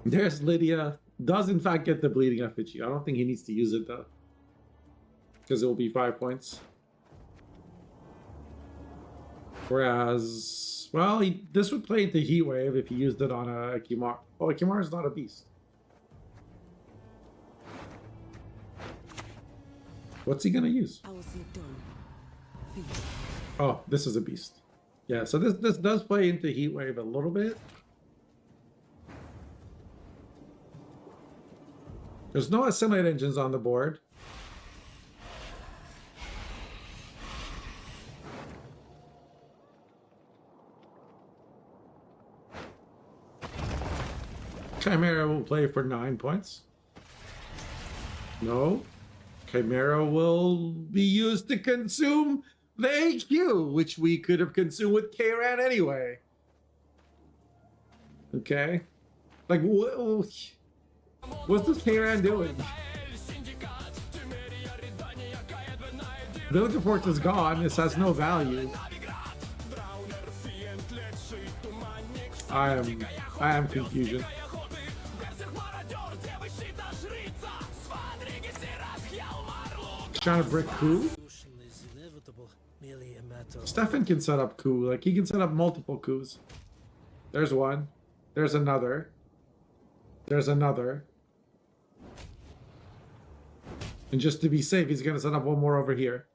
There's Lydia. Does in fact get the bleeding effigy. I don't think he needs to use it though, because it will be 5 points. Whereas, well, this would play into Heat Wave if he used it on a Kimar. Oh, Kimar is not a beast. What's he gonna use? Oh, this is a beast. Yeah, so this does play into Heat Wave a little bit. There's no assimilate engines on the board. Chimera will play for 9 points. No. Chimera will be used to consume the AQ, which we could have consumed with K-Ran anyway. Okay. Like, what's this K-Ran doing? Village of Forts is gone. This has no value. I am confusion. Trying to brick coup. Stefan can set up coup. Like, he can set up multiple coups. There's one. There's another. There's another. And just to be safe, he's gonna set up one more over here.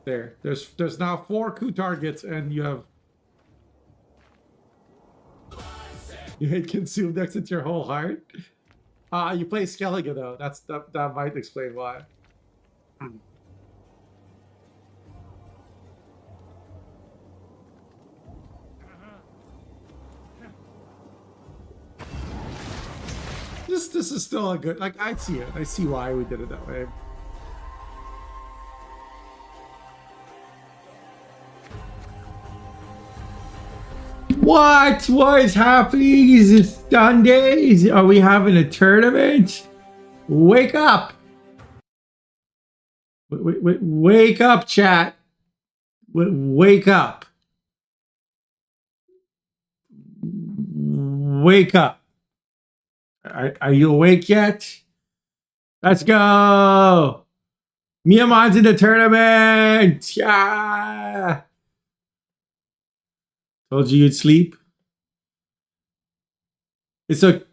There. There's now 4 coup targets, and you have. You hate consume next to your whole heart. You play Skellige though. That might explain why. This is still a good, like, I see it. I see why we did it that way. What is happening? Is it Sundays? Are we having a tournament? Wake up! Wake up, chat. Wake up. Wake up. Are you awake yet? Let's go! Miyamon's in the tournament! Yeah! Told you you'd sleep. It's a...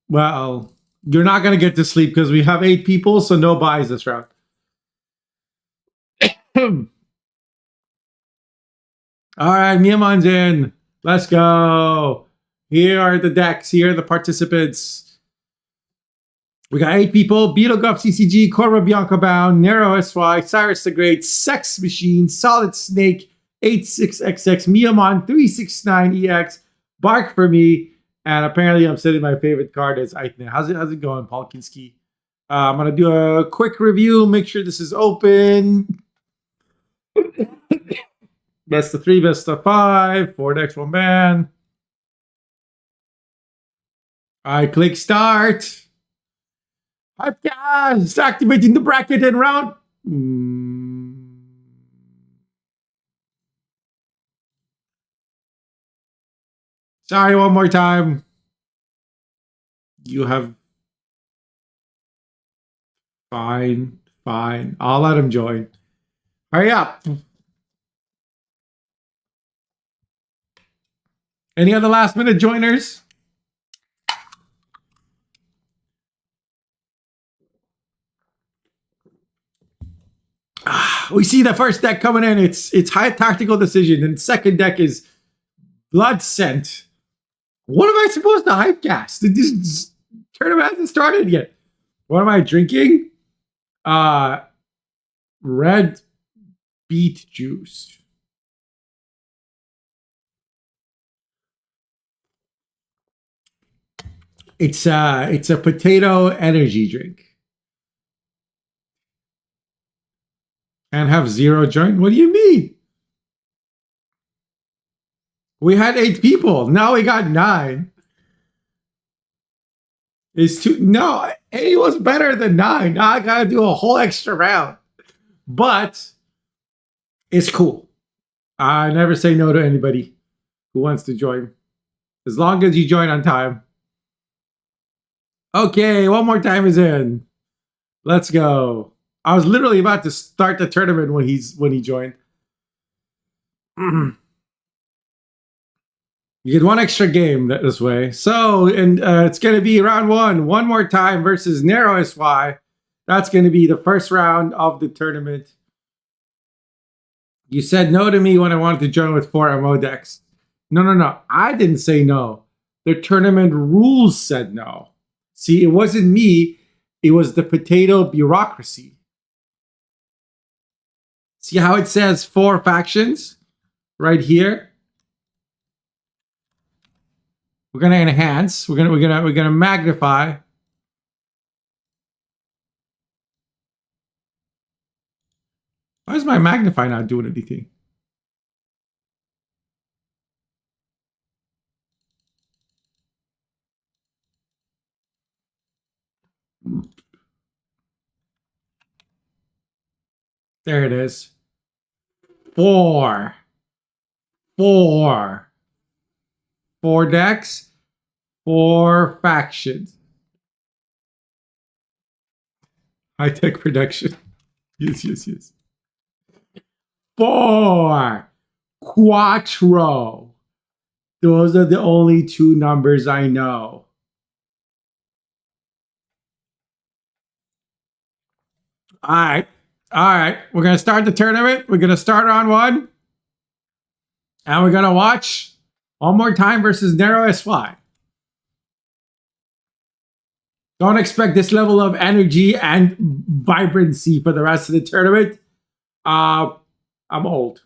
Well, you're not going to get to sleep because we have 8 people, so no buys this round. All right, Miyamon's in. Let's go. Here are the decks. Here are the participants. We got 8 people. Beetleguff CCG, Corva Bianca Bound, Nero SY, Cyrus the Great, Sex Machine, Solid Snake, 86XX, Miyamon 369EX, Bark for me, and apparently I'm setting my favorite card as Eitner. How's it going, Paul Kinski? I'm gonna do a quick review, make sure this is open. Best of 3, best of 5, 4 decks, 1 man. I click start. Hypecast, activating the bracket and round. Sorry, one more time. You have... Fine. I'll let him join. Hurry up. Any other last minute joiners? We see the first deck coming in. It's High Tactical Decision, and second deck is Blood Scent. What am I supposed to hypecast? This tournament hasn't started yet. What am I drinking? Red beet juice. It's a potato energy drink. And have 0 join? What do you mean? We had 8 people. Now we got 9. It's 2. No, 8 was better than 9. Now I gotta do a whole extra round. But it's cool. I never say no to anybody who wants to join. As long as you join on time. Okay, one more time is in. Let's go. I was literally about to start the tournament when he joined. You get one extra game this way. So, and it's going to be round one more time versus Narrow SY. That's going to be the first round of the tournament. You said no to me when I wanted to join with 4 MO decks. No. I didn't say no. The tournament rules said no. See, it wasn't me. It was the potato bureaucracy. See how it says 4 factions right here? We're gonna enhance. We're gonna magnify. Why is my magnify not doing anything? There it is. 4 decks, 4 factions. High-tech production. Yes. 4 quattro. Those are the only 2 numbers I know. All right. We're gonna start the tournament. We're gonna start round 1, and we're gonna watch one more time versus Narrow SY. Don't expect this level of energy and vibrancy for the rest of the tournament. I'm old.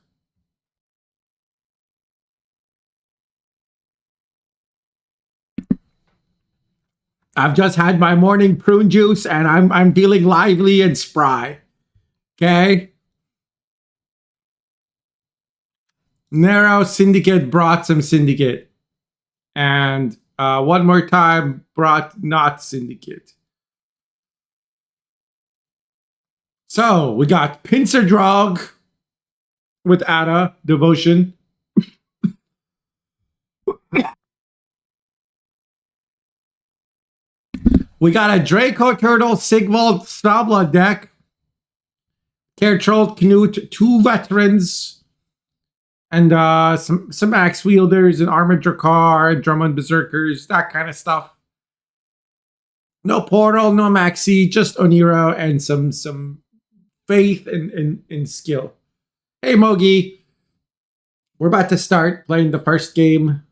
I've just had my morning prune juice and I'm feeling lively and spry. Okay? Narrow Syndicate brought some Syndicate. And one more time brought not Syndicate. So we got Pincer Drog with Ada, Devotion. We got a Draco Turtle Sigvald Snobla deck. Kertrold Knut, 2 veterans, and some axe wielders and armored Drakkar, Drummond Berserkers, that kind of stuff. No portal, no maxi, just Oniro and some faith and skill. Hey Mogi, we're about to start playing the first game,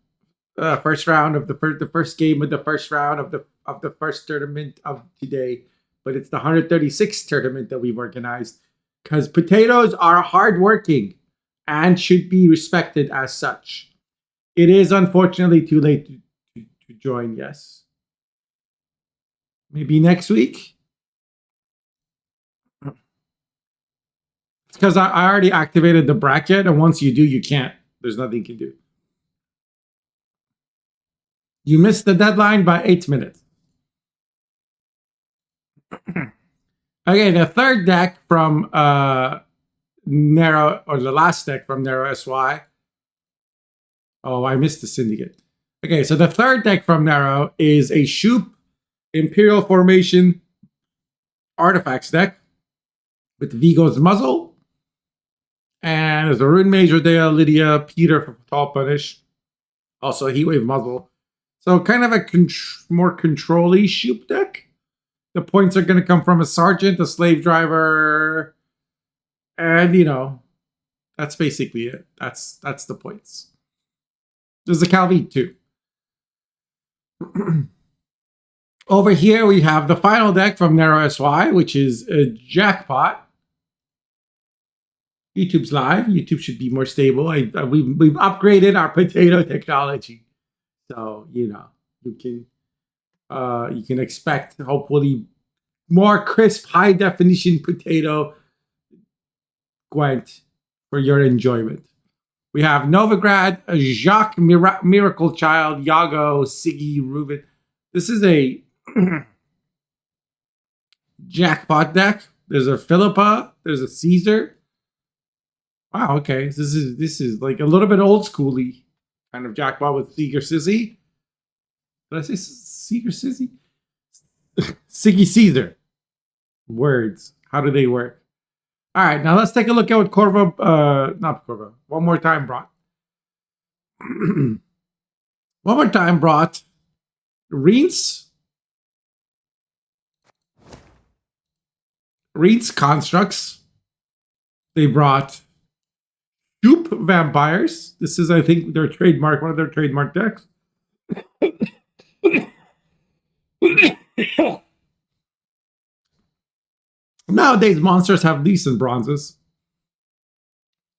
first round of the first game of the first round of the first tournament of today, but it's the 136th tournament that we've organized because potatoes are hardworking and should be respected as such. It is unfortunately too late to join. Yes, maybe next week. It's because I already activated the bracket, and once you do, you can't. There's nothing you can do. You missed the deadline by 8 minutes. Okay, the third deck from Narrow, or the last deck from Narrow SY. Oh, I missed the Syndicate. Okay, so the third deck from Narrow is a Shoop Imperial Formation Artifacts deck with Vigo's Muzzle. And there's a Rune Mage, Rodea, Lydia, Peter for Tall Punish. Also a Heatwave Muzzle. So kind of a more control-y Shoop deck. The points are going to come from a Sergeant, a Slave Driver, and, you know, that's basically it. That's the points. There's a Calvi too. Over here, we have the final deck from Narrow SY, which is a Jackpot. YouTube's live. YouTube should be more stable. We've upgraded our potato technology. So, you know, you can expect, hopefully, more crisp, high-definition potato Gwent for your enjoyment. We have Novigrad, Jacques, Miracle Child, Yago, Siggy, Reuben. This is a Jackpot deck. There's a Philippa. There's a Caesar. Wow, okay. This is like a little bit old schooly kind of jackpot with Seeger Sizzy. Did I say Seeger Sizzy? Siggy Caesar. Words. How do they work? All right, now let's take a look at what Corvo, not Corvo, One More Time brought. One More Time brought Reens Constructs. They brought Goop Vampires. This is, I think, their trademark, one of their trademark decks. Nowadays, monsters have decent bronzes.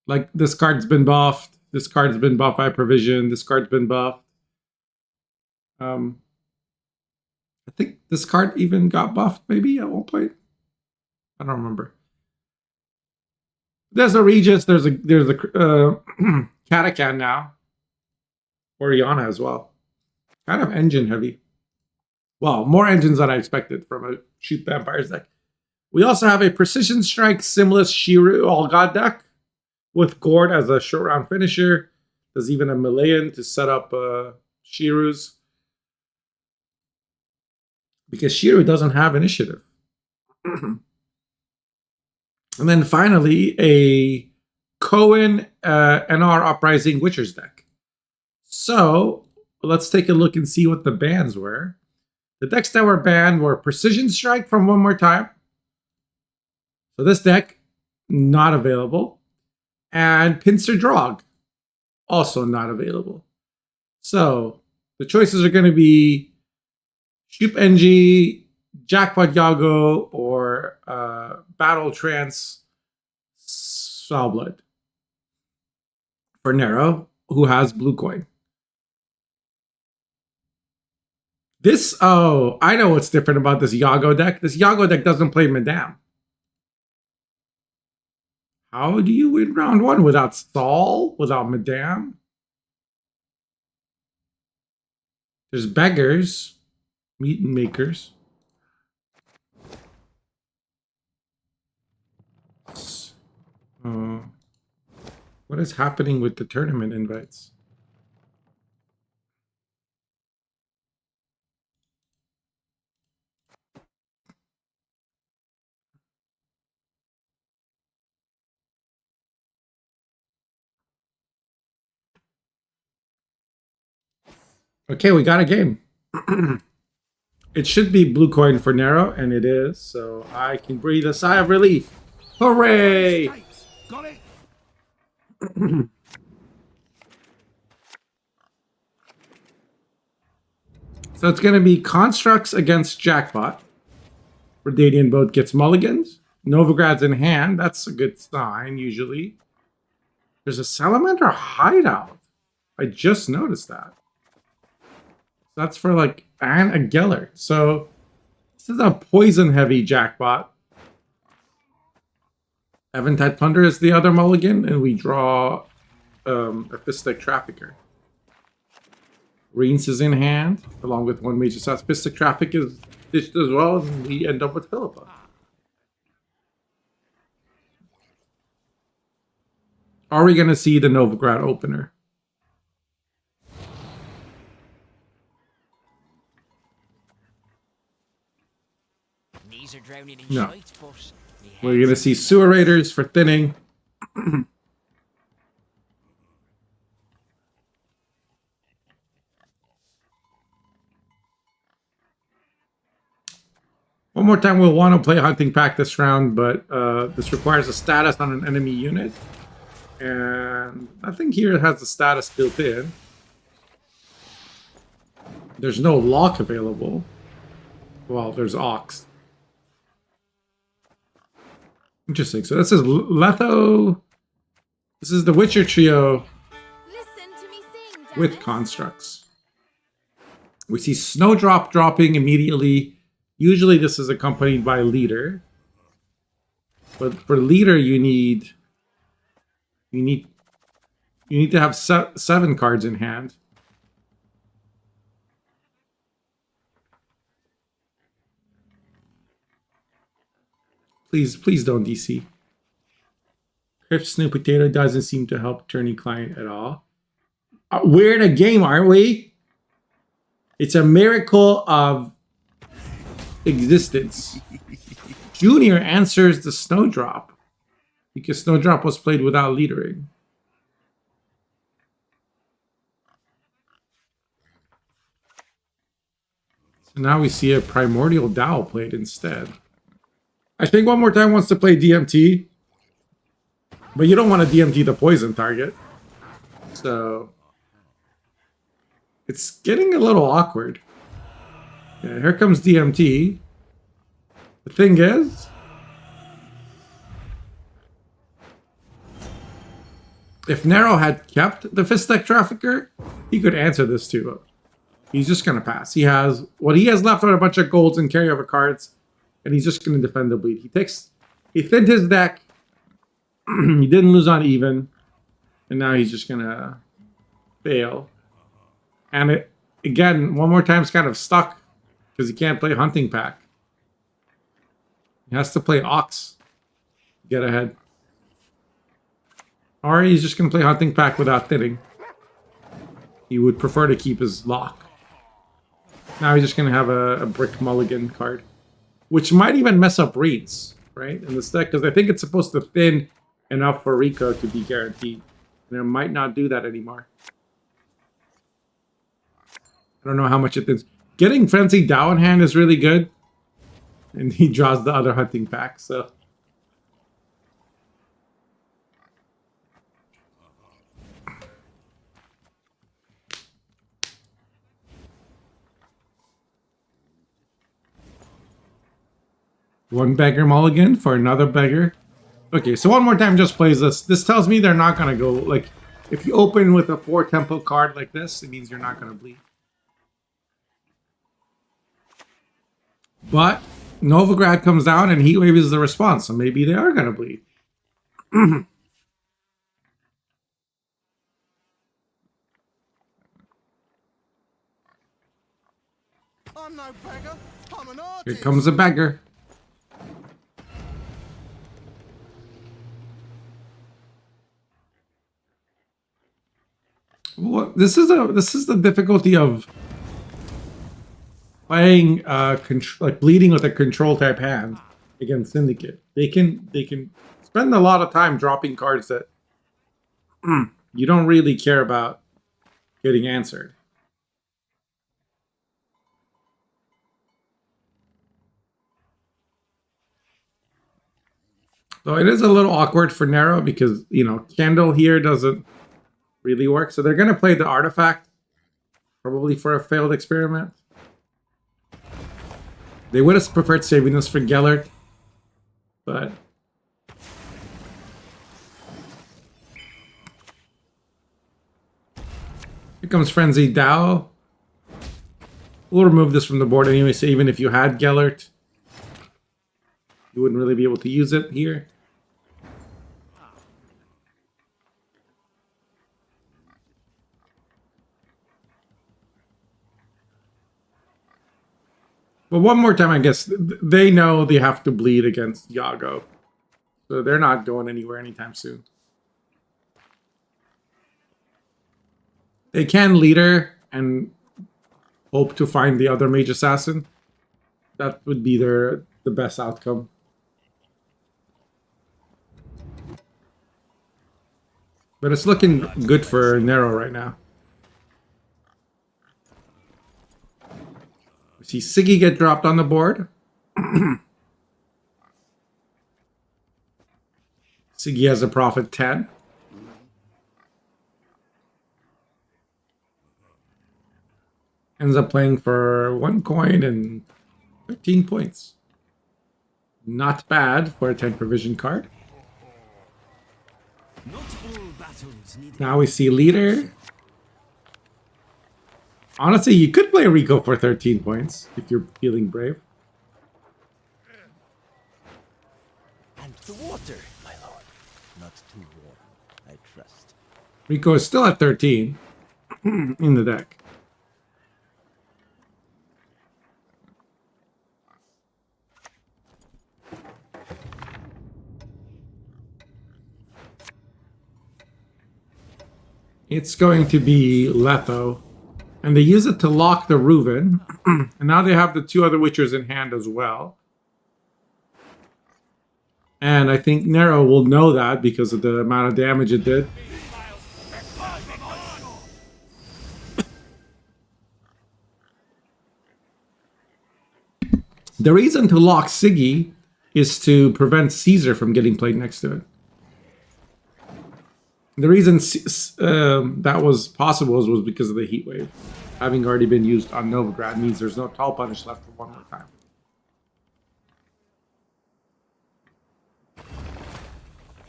Like, this card's been buffed. This card's been buffed by Provision. This card's been buffed. I think this card even got buffed, maybe, at one point. I don't remember. There's a Regis. There's a Katakan now. Oriana as well. Kind of engine heavy. Well, more engines than I expected from a Shoot Vampires deck. We also have a Precision Strike Simless Shiru All God deck with Gord as a short round finisher. There's even a Malayan to set up Shirus. Because Shiru doesn't have initiative. And then finally, a Cohen NR Uprising Witchers deck. So let's take a look and see what the bans were. The decks that were banned were Precision Strike from One More Time. So this deck, not available. And Pincer Drog, also not available. So the choices are going to be Shoop NG, Jackpot Yago, or Battle Trance Soulblood for Nero, who has blue coin. This, oh, I know what's different about this Yago deck. This Yago deck doesn't play Madame. How do you win round one without Saul, without Madame? There's Beggars, Meat and Makers. What is happening with the tournament invites? Okay, we got a game. It should be blue coin for Nero, and it is, so I can breathe a sigh of relief. Hooray! Got it. So it's going to be Constructs against Jackpot. Redadian Boat gets mulligans. Novigrad's in hand. That's a good sign, usually. There's a Salamander Hideout. I just noticed that. That's for like and a Gellert. So this is a poison heavy Jackpot. Eventide Thunder is the other mulligan, and we draw a Fistic Trafficker. Reens is in hand, along with one major size. Fistic Traffic is dished as well, and we end up with Philippa. Are we going to see the Novigrad opener? No. We're going to see Sewer Raiders for thinning. One more time, we'll want to play Hunting Pack this round, but this requires a status on an enemy unit. And I think here it has the status built in. There's no lock available. Well, there's Ox. Interesting. So this is Letho. This is the Witcher trio with constructs. We see Snowdrop dropping immediately. Usually this is accompanied by Leader. But for Leader you need to have 7 cards in hand. Please don't DC. Crisp Snoop Potato doesn't seem to help Tourney Client at all. We're in a game, aren't we? It's a miracle of existence. Junior answers the Snowdrop because Snowdrop was played without leadering. So now we see a Primordial Dow played instead. I think one more time wants to play DMT, but you don't want to DMT the poison target. So it's getting a little awkward. Yeah, here comes DMT. The thing is, if Nero had kept the Fistek Trafficker, he could answer this too. He's just going to pass. He has what he has left are a bunch of golds and carryover cards, and he's just going to defend the bleed. He thinned his deck. He didn't lose on even, and now he's just going to fail. And it again, one more time, it's kind of stuck because he can't play Hunting Pack. He has to play Ox to get ahead. Or he's just going to play Hunting Pack without thinning. He would prefer to keep his lock. Now he's just going to have a Brick Mulligan card. Which might even mess up reads, right? In this deck, because I think it's supposed to thin enough for Rico to be guaranteed. And it might not do that anymore. I don't know how much it thins. Getting Frenzy Dow in hand is really good. And he draws the other Hunting Pack, so... One beggar mulligan for another beggar. Okay, so one more time just plays this. This tells me they're not going to go, like, if you open with a 4 tempo card like this, it means you're not going to bleed. But Novigrad comes down and Heatwave is the response, so maybe they are going to bleed. I'm no beggar. I'm an artist. Here comes a beggar. Well, this is the difficulty of playing like bleeding with a control type hand against Syndicate. They can spend a lot of time dropping cards that you don't really care about getting answered. So it is a little awkward for Nero because, you know, Candle here doesn't really work. So they're going to play the Artifact, probably for a failed experiment. They would have preferred saving this for Gellert, but... Here comes Frenzy Dow. We'll remove this from the board anyway, so even if you had Gellert, you wouldn't really be able to use it here. But one more time, I guess, they know they have to bleed against Yago. So they're not going anywhere anytime soon. They can leader and hope to find the other Mage Assassin. That would be the best outcome. But it's looking good for Nero right now. See Siggy get dropped on the board. Siggy has a profit 10. Ends up playing for 1 coin and 13 points. Not bad for a 10 provision card. Now we see Leader. Honestly, you could play Rico for 13 points if you're feeling brave. And the water, my lord. Not too warm, I trust. Rico is still at 13 in the deck. It's going to be Letho. And they use it to lock the Reuven. And now they have the 2 other Witchers in hand as well. And I think Nero will know that because of the amount of damage it did. The reason to lock Siggy is to prevent Caesar from getting played next to it. The reason that was possible was because of the heat wave. Having already been used on Novigrad means there's no Tall Punish left for one more time.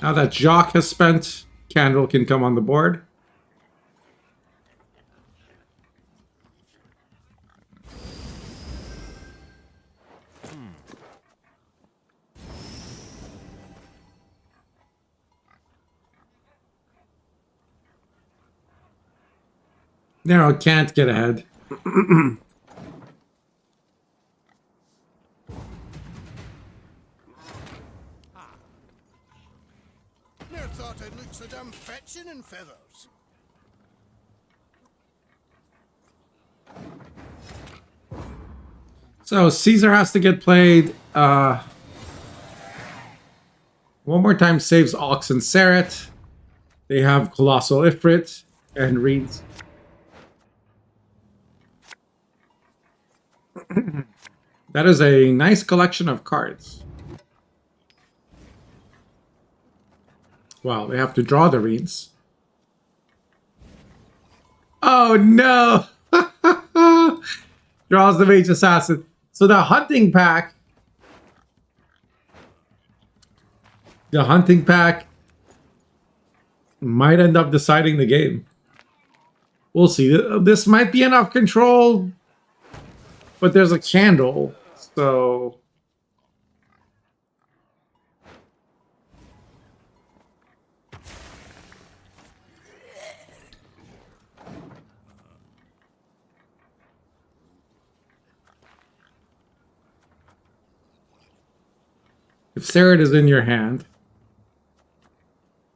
Now that Jacques has spent, Candle can come on the board. Nero can't get ahead. Never thought I'd look so damn fetching in feathers. So Caesar has to get played. One more time saves Ox and Seret. They have Colossal Ifrit and Reeds. That is a nice collection of cards. Wow, they have to draw the Reeds. Oh no! Draws the Mage Assassin. So the hunting pack. The hunting pack might end up deciding the game. We'll see. This might be enough control, but there's a candle, so if Seret is in your hand,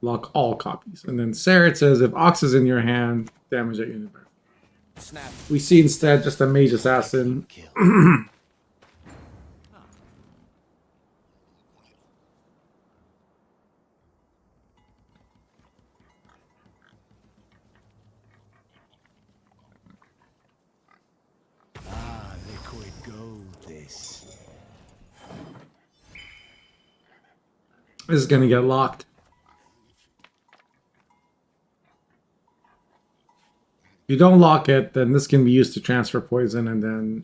lock all copies. And then Seret says if Ox is in your hand, damage that unit. Snap. We see instead just a Mage Assassin. Kill. Liquid gold, this. This is going to get locked. If you don't lock it, then this can be used to transfer poison and then...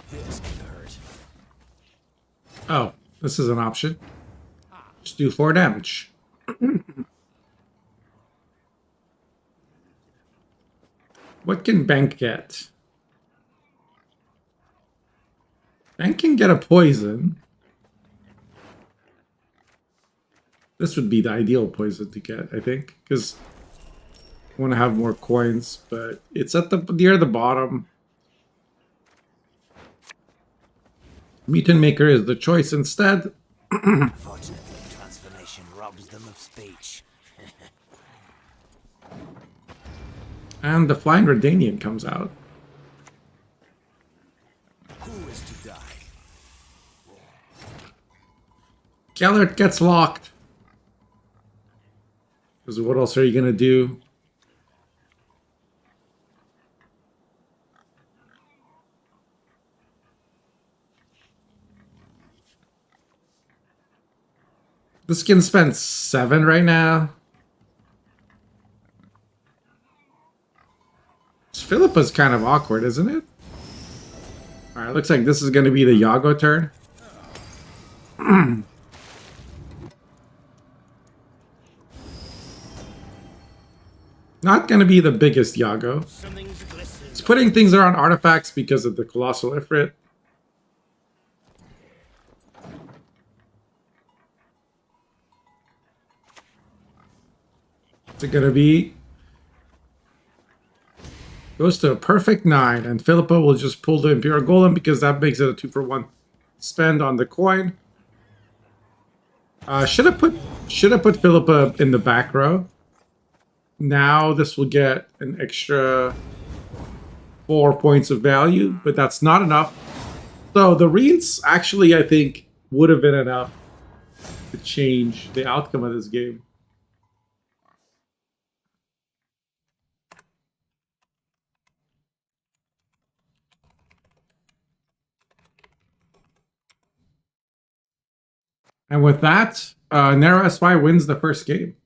This can hurt. Oh, this is an option. Just do 4 damage. What can Bank get? Bank can get a poison. This would be the ideal poison to get, I think, because I want to have more coins, but it's at the near the bottom. Mutant Maker is the choice instead. Unfortunately, transformation robs them of speech. And the Flying Redanian comes out. Who is to die? Gellert gets locked. Because what else are you going to do? This can spend 7 right now. Philippa's kind of awkward, isn't it? Alright, looks like this is going to be the Yago turn. Not going to be the biggest Yago. Something's glistening. It's putting things around artifacts because of the Colossal Ifrit. What's it going to be? Goes to a perfect 9, and Philippa will just pull the Imperial Golem because that makes it a 2-for-1 spend on the coin. Should have put Philippa in the back row. Now this will get an extra 4 points of value, but that's not enough. So the Reeds actually, I think, would have been enough to change the outcome of this game. And with that, Narrow SY wins the first game.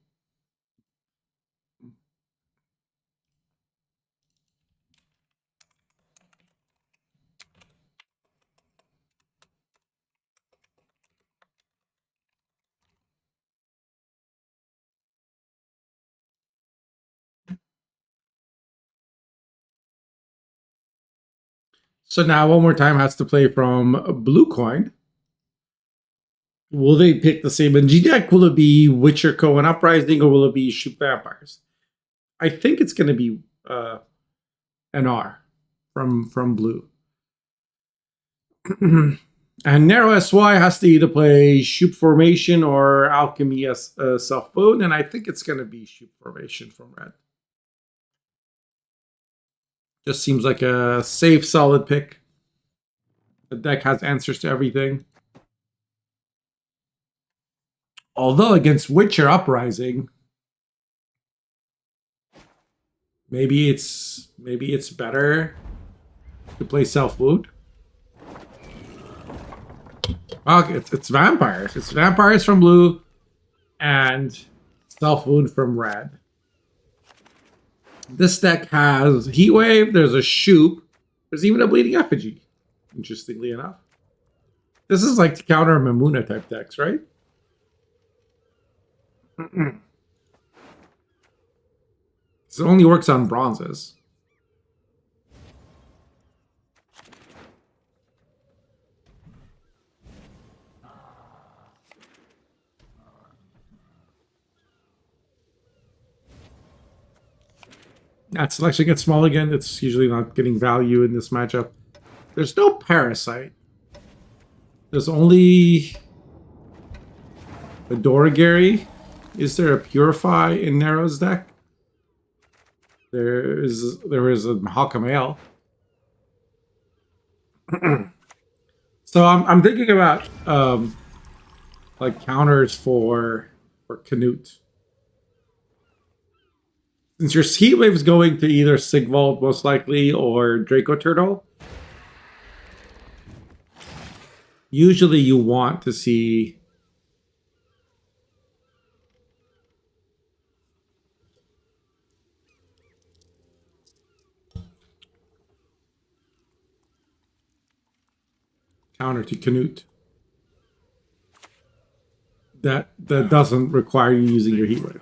So now one more time has to play from blue coin. Will they pick the same NG deck? Will it be Witcher, Co, and Uprising, or will it be Shoot Vampires? I think it's going to be an R from blue. And Narrow SY has to either play Shoot Formation or Alchemy as Self-Boon, and I think it's going to be Shoot Formation from red. Just seems like a safe, solid pick. The deck has answers to everything. Although against Witcher Uprising, maybe it's better to play Self-Wound. Okay, it's Vampires. It's Vampires from blue and Self-Wound from red. This deck has Heatwave, there's a Shoop, there's even a Bleeding Effigy, interestingly enough. This is like to counter Mamuna type decks, right? This only works on bronzes. That selection gets small again. It's usually not getting value in this matchup. There's no Parasite. There's only a Doragary. Is there a Purify in Narrow's deck? There is a Mahakamael. So I'm thinking about like counters for Canute. Since your Heatwave is going to either Sigvald most likely or Draco Turtle, usually you want to see counter to Canute. That doesn't require you using your Heatwave.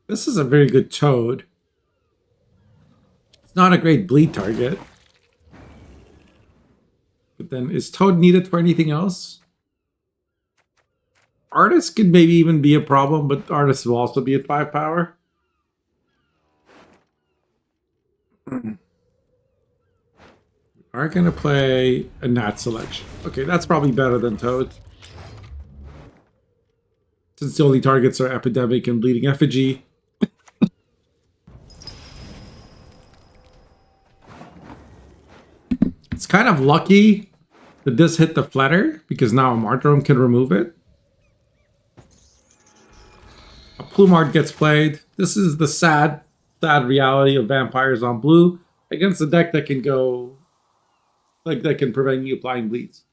This is a very good Toad. It's not a great bleed target. But then, is Toad needed for anything else? Artist could maybe even be a problem, but Artist will also be at 5 power. We are going to play a Nat selection. Okay, that's probably better than Toad. Since the only targets are Epidemic and Bleeding Effigy. It's kind of lucky that this hit the Flutter, because now a Martyrdom can remove it. A Plumard gets played. This is the sad reality of Vampires on blue against a deck that can go, like, that can prevent you applying bleeds.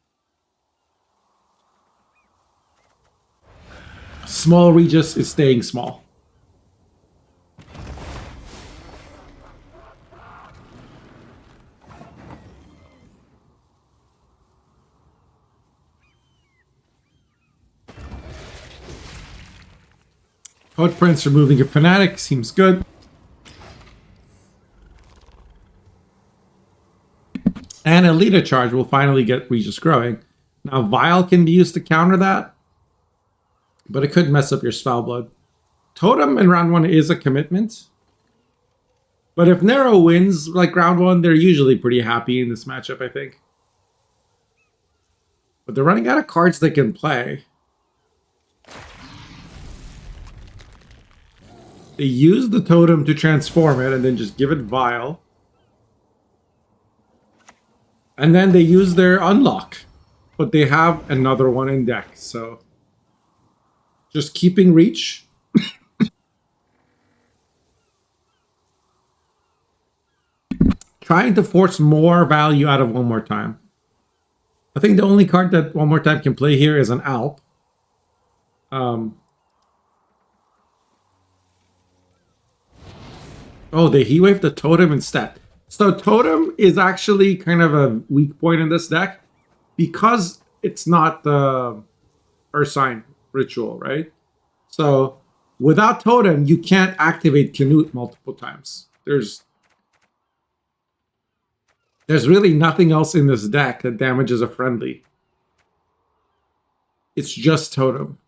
Small Regis is staying small. Poet Prince removing a Fanatic seems good. And Elita Charge will finally get Regis growing. Now Vile can be used to counter that, but it could mess up your Spellblood. Totem in round 1 is a commitment. But if Nero wins like round one, they're usually pretty happy in this matchup, I think. But they're running out of cards they can play. They use the totem to transform it and then just give it Vile. And then they use their unlock. But they have another one in deck, so just keeping reach. Trying to force more value out of One More Time. I think the only card that One More Time can play here is an Alp. Oh, they Heat Wave the Totem instead. So Totem is actually kind of a weak point in this deck because it's not the Earth Sign ritual, right? So without Totem, you can't activate Canute multiple times. There's really nothing else in this deck that damages a friendly. It's just Totem.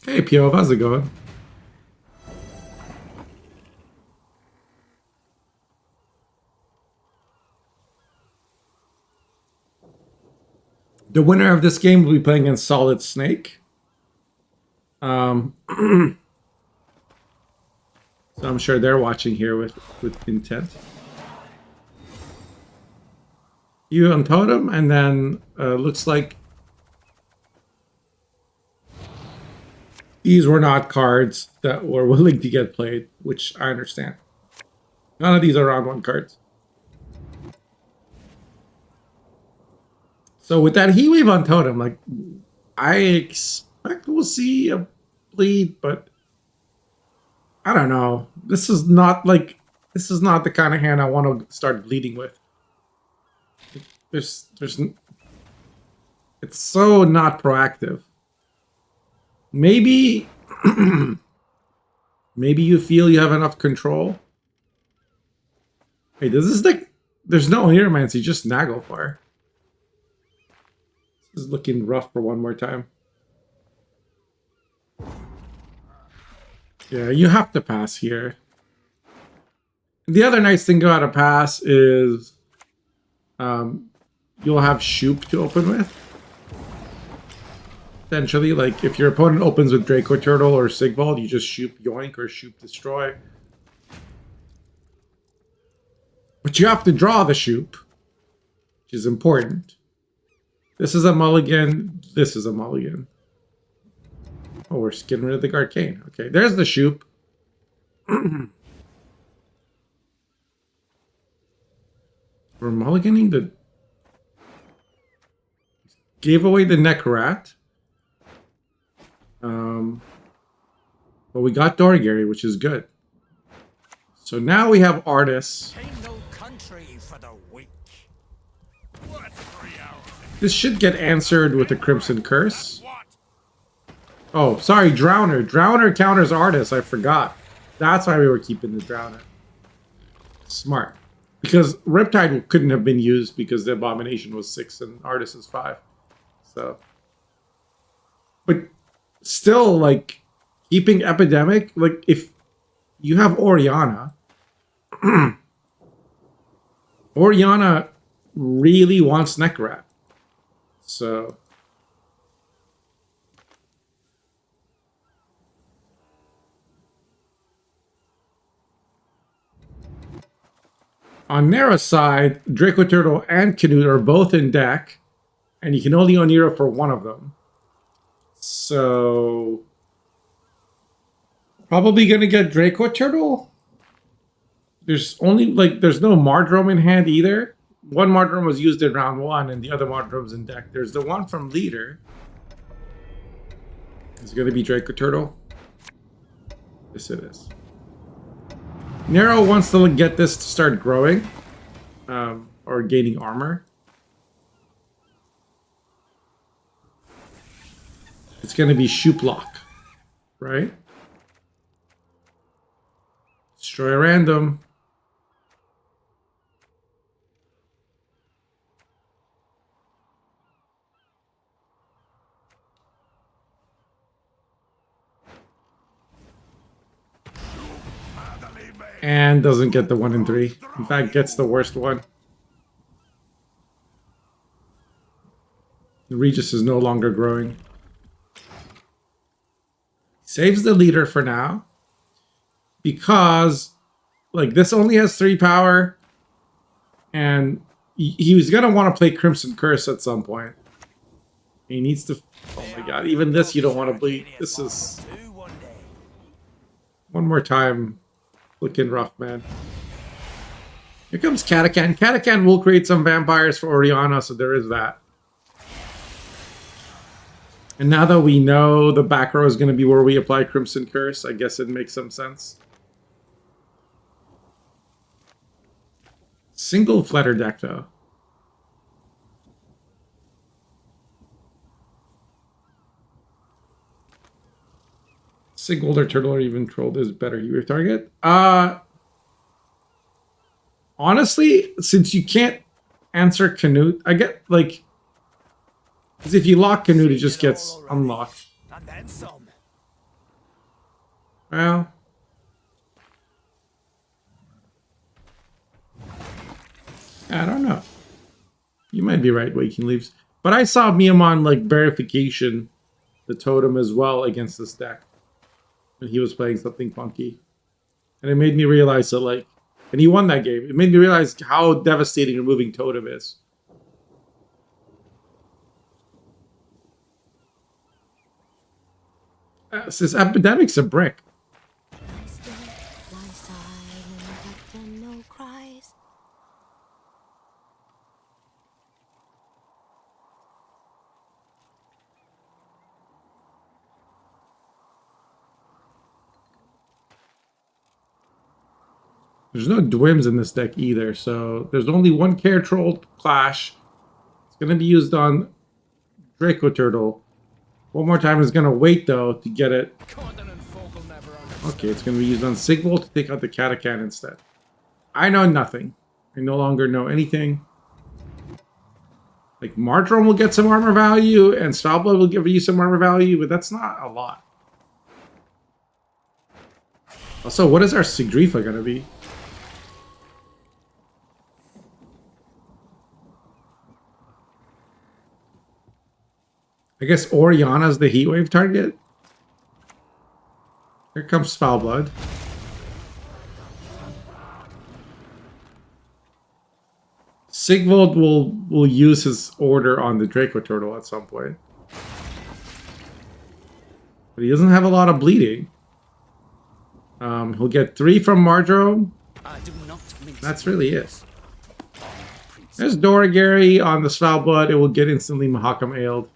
Hey, Pio, how's it going? The winner of this game will be playing against Solid Snake. So I'm sure they're watching here with intent. You on Totem, and then looks like these were not cards that were willing to get played, which I understand. None of these are round one cards. So with that Heat Wave on Totem, like, I expect we'll see a bleed, but I don't know. This is not the kind of hand I want to start bleeding with. It's so not proactive. Maybe maybe you feel you have enough control. Hey, does this deck? There's no Hieromancy, just Naglfar. This is looking rough for One More Time. Yeah, you have to pass here. The other nice thing about a pass is you'll have Shoop to open with. Essentially, like, if your opponent opens with Draco Turtle or Sigvald, you just Shoop Yoink or Shoop Destroy. But you have to draw the Shoop, which is important. This is a mulligan. This is a mulligan. Oh, we're getting rid of the Arcane. Okay, there's the Shoop. We're mulliganing the... Gave away the Necrat. But we got Dorgary, which is good. So now we have Artists. Ain't no country for the weak. What 3 hours? This should get answered with a Crimson Curse. Oh, sorry, Drowner. Drowner counters Artists, I forgot. That's why we were keeping the Drowner. Smart. Because Riptide couldn't have been used because the Abomination was 6 and Artist is 5. So... But still, like, keeping Epidemic, like, if you have Oriana, Oriana really wants Necrat. So... On Nera's side, Draco Turtle and Canute are both in deck, and you can only Onira for one of them. So... Probably gonna get Draco Turtle? There's only, like, there's no Mardrome in hand either. One Mardrome was used in round 1, and the other Mardrome's in deck. There's the one from Leader. Is it gonna be Draco Turtle? Yes, it is. Nero wants to get this to start growing, or gaining armor. It's going to be Shooplock, right? Destroy a random. And doesn't get the 1 in 3. In fact, gets the worst one. The Regis is no longer growing. Saves the leader for now. Because, like, this only has 3 power. And he was going to want to play Crimson Curse at some point. He needs to... Oh my god, even this you don't want to bleed. This is... One more time. Looking rough, man. Here comes Katakan. Katakan will create some vampires for Oriana, so there is that. And now that we know the back row is going to be where we apply Crimson Curse, I guess it makes some sense. Single flutter deck, though. Sigvold or Turtle or even Troll is better. Your target? Honestly, since you can't answer Canute, I get, like... Because if you lock Canute, it just gets unlocked. And then some. Well... I don't know. You might be right, Waking Leaves. But I saw Miamon, like, verification the totem as well against this deck. When he was playing something funky. And it made me realize that, like... And he won that game. It made me realize how devastating removing totem is. This epidemic's a brick. There's no Dwims in this deck either, so there's only one Care Troll Clash. It's going to be used on Draco Turtle. One more time is going to wait, though, to get it. Okay, it's going to be used on Sigvold to take out the Katakan instead. I know nothing. I no longer know anything. Like, Martron will get some armor value, and Svalbard will give you some armor value, but that's not a lot. Also, what is our Sigdrifa going to be? I guess Oriana's the Heatwave target. Here comes Foulblood. Sigvold will use his order on the Draco Turtle at some point. But he doesn't have a lot of bleeding. He'll get 3 from Mardrome. That's really it. There's Doragary on the Svalbard. It will get instantly Mahakam Ailed.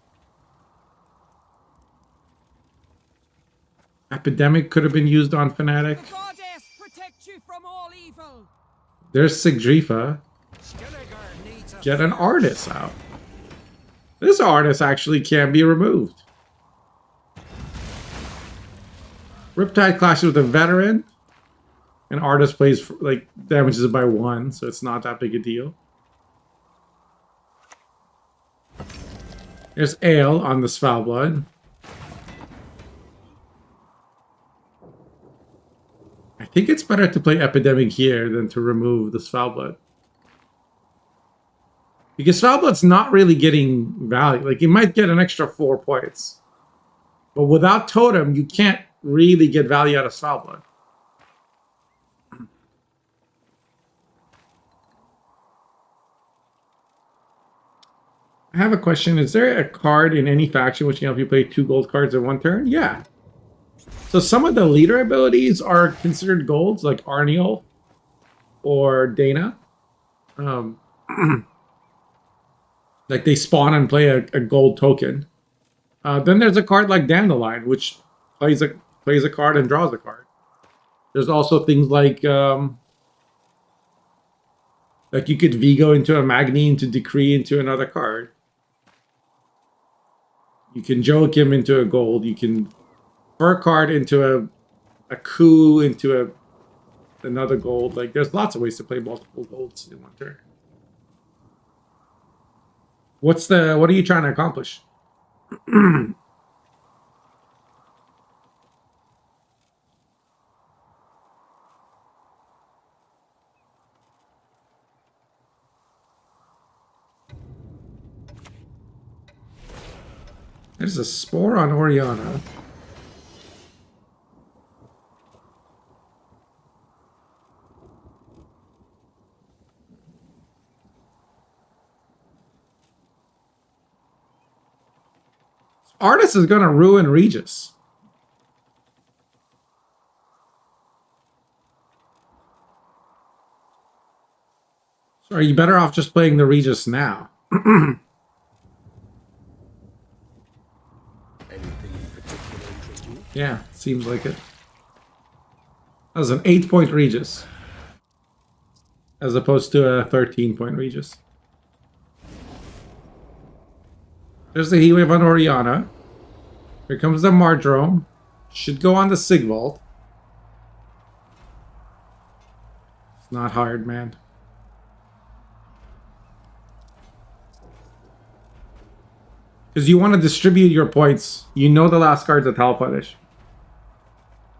Epidemic could have been used on Fnatic. Protect you from all evil. There's Sigdrifa. Get an Artist out. This Artist actually can be removed. Riptide clashes with a Veteran. And Artist plays, like, damages it by 1, so it's not that big a deal. There's Ale on the Svalbard. I think it's better to play Epidemic here than to remove the Svalbard. Because Svalbard's not really getting value. Like, you might get an extra 4 points. But without Totem, you can't really get value out of Svalbard. I have a question. Is there a card in any faction which can help you play 2 gold cards in 1 turn? Yeah. So some of the leader abilities are considered golds, like Arniel or Dana. Like they spawn and play a gold token. Then there's a card like Dandelion, which plays a card and draws a card. There's also things like you could Vigo into a Magnine to decree into another card. You can Joachim into a gold. You can Fur card into a coup into another gold. Like, there's lots of ways to play multiple golds in 1 turn. What are you trying to accomplish? There's a spore on Oriana. Artist is gonna ruin Regis. So are you better off just playing the Regis now? Anything in particular interest you? Yeah, seems like it. That was an 8-point Regis. As opposed to a 13-point Regis. There's the Heatwave on Oriana. Here comes the Mardrome. Should go on the Sigvald. It's not hard, man. Because you want to distribute your points. You know the last card's a Tal Punish.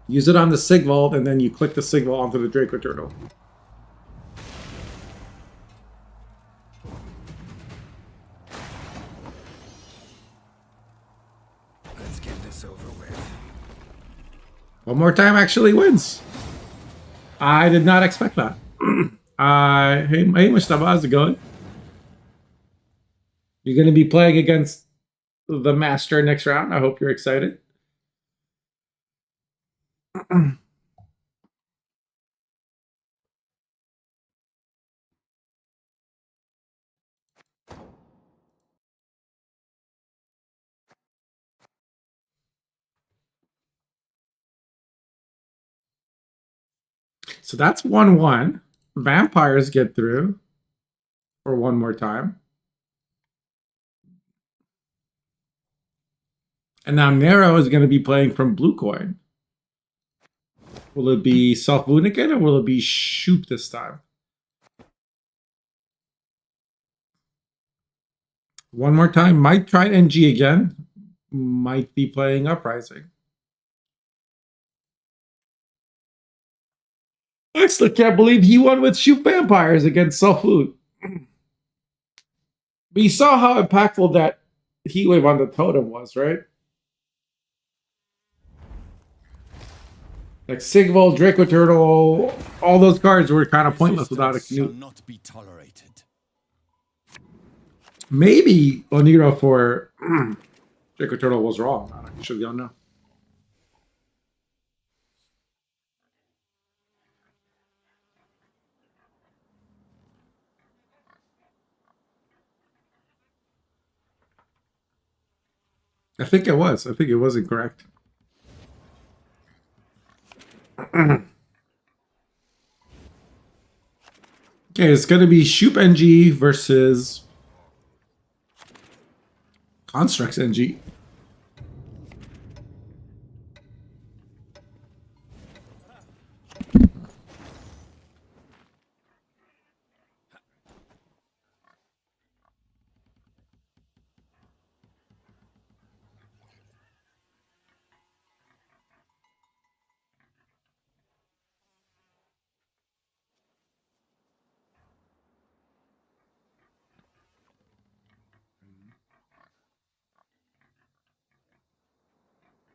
Use it on the Sigvald, and then you click the Sigvald onto the Draco Turtle. Let's get this over with. One more time actually wins. I did not expect that. Hey, Mustafa, how's it going? You're going to be playing against the Master next round. I hope you're excited. So that's 1-1. Vampires get through for one more time. And now Nero is going to be playing from Blue Coin. Will it be Self-Wound again, or will it be Shoop this time? One more time. Might try NG again. Might be playing Uprising. I still can't believe he won with Shoop Vampires against Self-Wound. But you saw how impactful that Heatwave on the totem was, right? Like Sigvald, Draco Turtle, all those cards were kind of pointless without a Shall Canute. not be tolerated. Maybe Oniro for Draco Turtle was wrong. I actually don't know. I think it was. I think it was incorrect. Okay, it's going to be Shoop NG versus Constructs NG.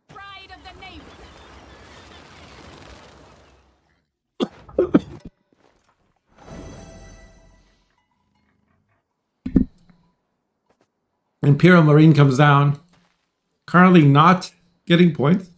Pride of the navy. Imperial Marine comes down. Currently not getting points.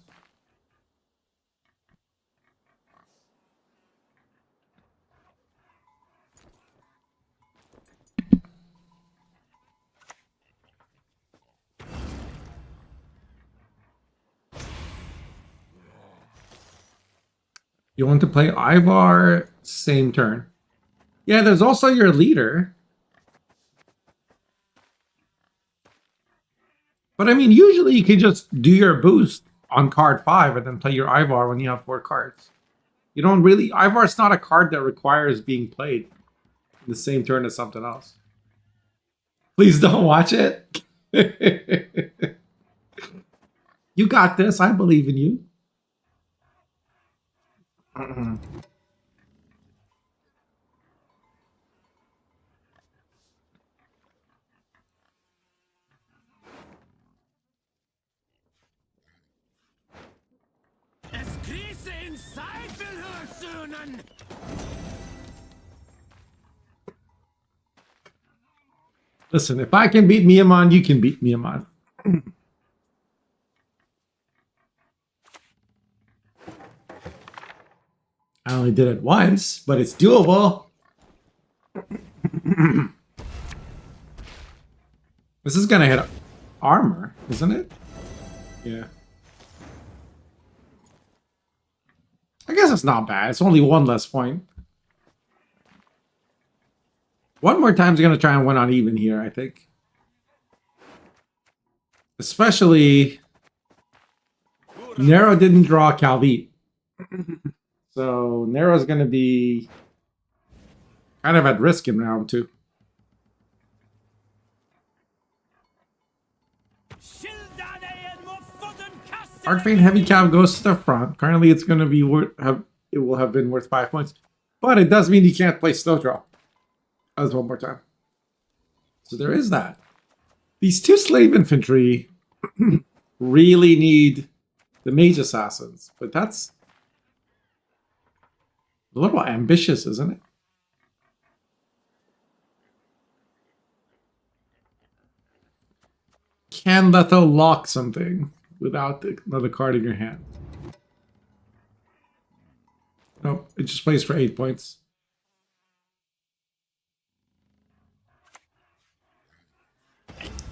You want to play Ivar, same turn. Yeah, there's also your leader. But I mean, usually you can just do your boost on card 5 and then play your Ivar when you have 4 cards. You don't really... Ivar's not a card that requires being played in the same turn as something else. Please don't watch it. You got this. I believe in you. The inside will hurt soon and... Listen, if I can beat Miyamoto, you can beat Miyamoto. I only did it once, but it's doable. This is gonna hit armor, isn't it? Yeah. I guess it's not bad. It's only one less point. One more time's gonna try and win on even here, I think. Especially Nero didn't draw Calvite. So Nero's gonna be kind of at risk in round 2. Arcane Heavy Cav goes to the front. Currently, it's going to be it will have been worth 5 points, but it does mean you can't play Snowdraw. As one more time. So there is that. These 2 slave infantry really need the mage assassins, but that's a little ambitious, isn't it? Can Leto lock something without another card in your hand? Nope, it just plays for 8 points.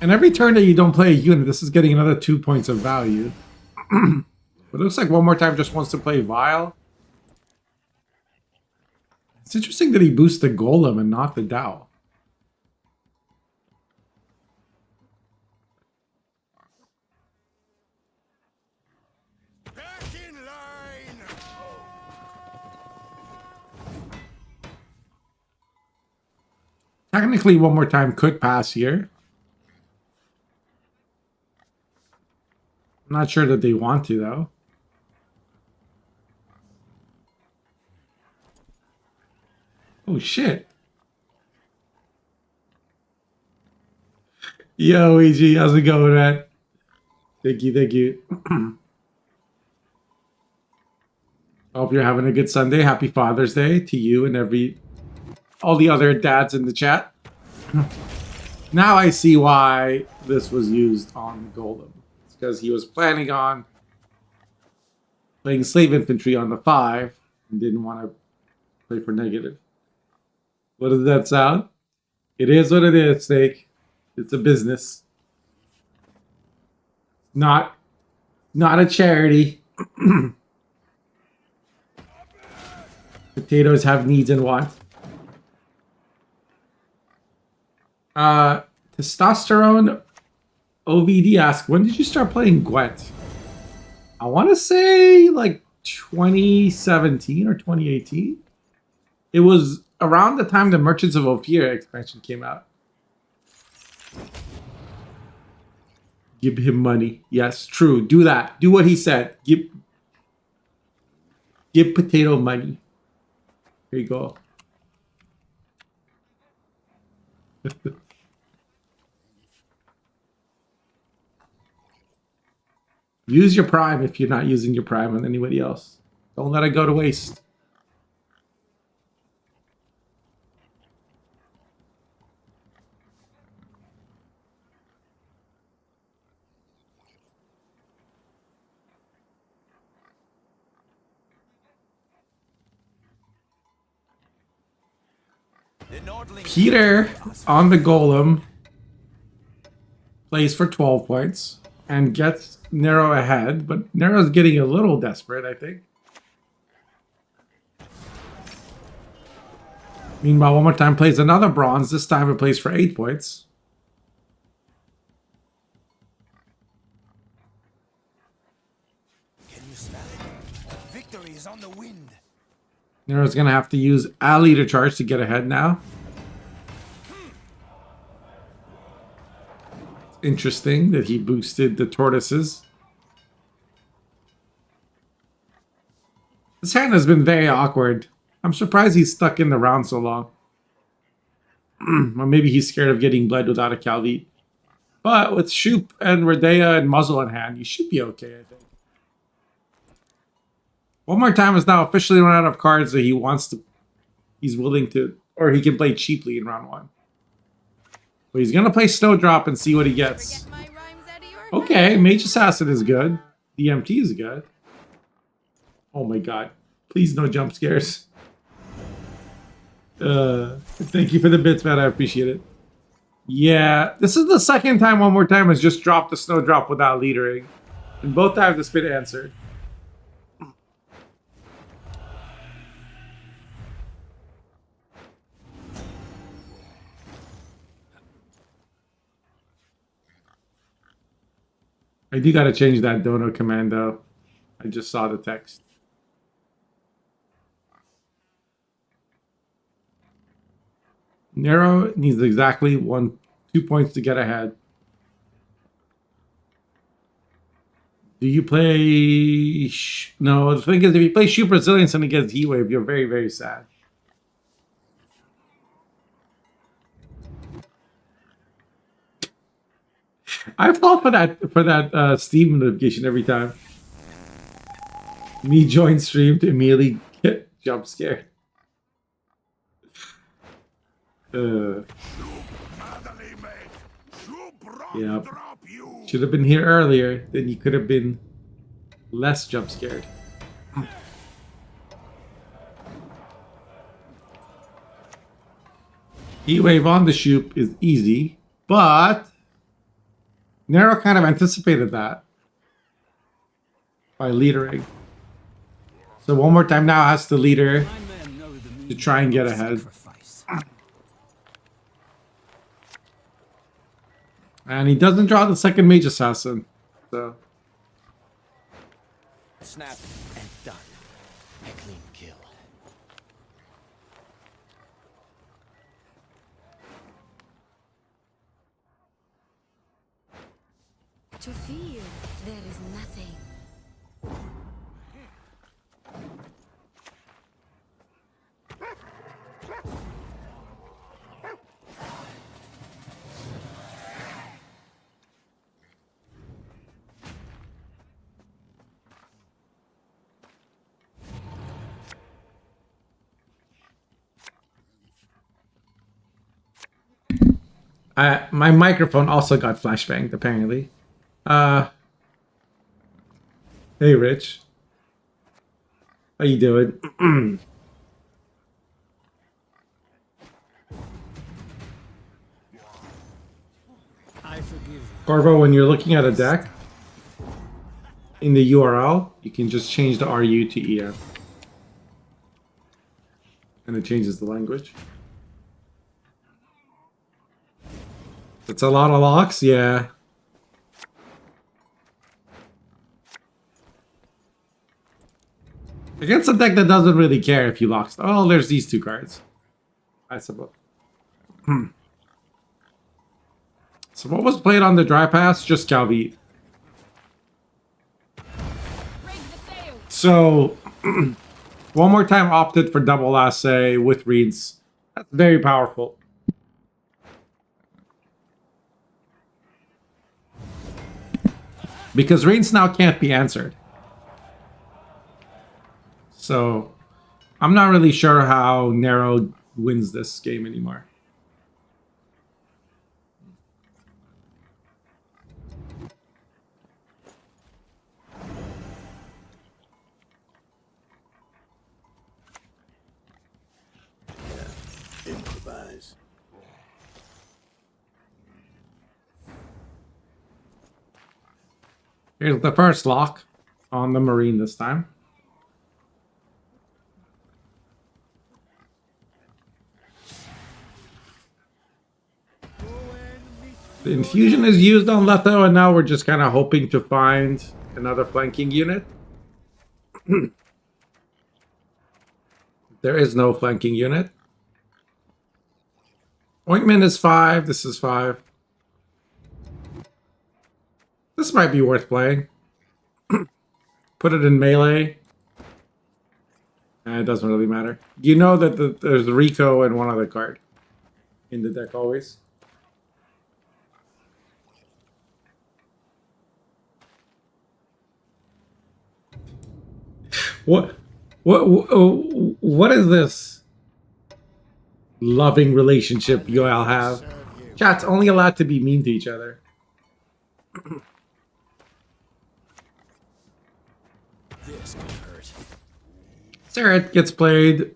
And every turn that you don't play a unit, this is getting another 2 points of value. But it looks like one more time just wants to play Vile. It's interesting that he boosts the Golem and not the Dao. Back in line! Technically, one more time could pass here. I'm not sure that they want to, though. Oh, shit. Yo, EG, how's it going, man? Thank you, thank you. Hope you're having a good Sunday. Happy Father's Day to you and all the other dads in the chat. Now I see why this was used on Golem. It's because he was planning on playing slave infantry on the 5 and didn't want to play for negative. What does that sound? It is what it is, Snake. It's a business. Not a charity. Potatoes have needs and wants. Testosterone OVD asks, when did you start playing Gwent? I want to say like 2017 or 2018. It was around the time the Merchants of Ophir expansion came out. Give him money. Yes, true. Do that. Do what he said. Give Potato money. Here you go. Use your prime if you're not using your prime on anybody else. Don't let it go to waste. Peter on the Golem plays for 12 points and gets Nero ahead, but Nero's getting a little desperate, I think. Meanwhile, one more time plays another bronze. This time it plays for 8 points. Can you smell it? Victory is on the wind. Nero's going to have to use Ali to charge to get ahead now. Interesting that he boosted the tortoises. This hand has been very awkward. I'm surprised he's stuck in the round so long. Or maybe he's scared of getting bled without a Calvite. But with Shoop and Redea and Muzzle in hand, you should be okay, I think. One More Time is now officially run out of cards that he's willing to, or he can play cheaply in round 1. But he's gonna play Snowdrop and see what he gets. Forget my rhymes out of your Okay, Mage Assassin is good. DMT is good. Oh my god. Please no jump scares. Thank you for the bits, man. I appreciate it. Yeah, this is the second time One More Time has just dropped the Snowdrop without leadering. And both times it's been answered. I do gotta change that dono command though. I just saw the text. Nero needs exactly 2 points to get ahead. Do you play... No, the thing is, if you play Shoot Brazilians and it gets Heat Wave, you're very, very sad. I fall for that Steam notification every time. Me join stream to immediately get jump scared. Yeah. Should have been here earlier, then you could have been less jump scared. Heat Wave on the Shoop is easy, but Nero kind of anticipated that by leadering. So One More Time now has to leader to try and get ahead. And he doesn't draw the second Mage Assassin. So Snap and done. A clean kill. To fear, there is nothing. my microphone also got flashbanged, apparently. Hey, Rich. How you doing? I forgive you. Corvo, when you're looking at a deck, in the URL, you can just change the RU to EN. And it changes the language. It's a lot of locks, yeah. Against a deck that doesn't really care if you lock. Oh, there's these 2 cards. I suppose. So what was played on the dry pass? Just Calvi. So One More Time opted for double assay with reads. That's very powerful. Because reads now can't be answered. So I'm not really sure how Nero wins this game anymore. Improvise. Here's the first lock on the Marine this time. The infusion is used on Letho, and now we're just kind of hoping to find another flanking unit. There is no flanking unit. Ointment is 5. This is 5. This might be worth playing. Put it in melee. It doesn't really matter. You know that there's Rico and one other card in the deck always. What is this loving relationship you all have? Chat's only allowed to be mean to each other. This could hurt. Sarah gets played.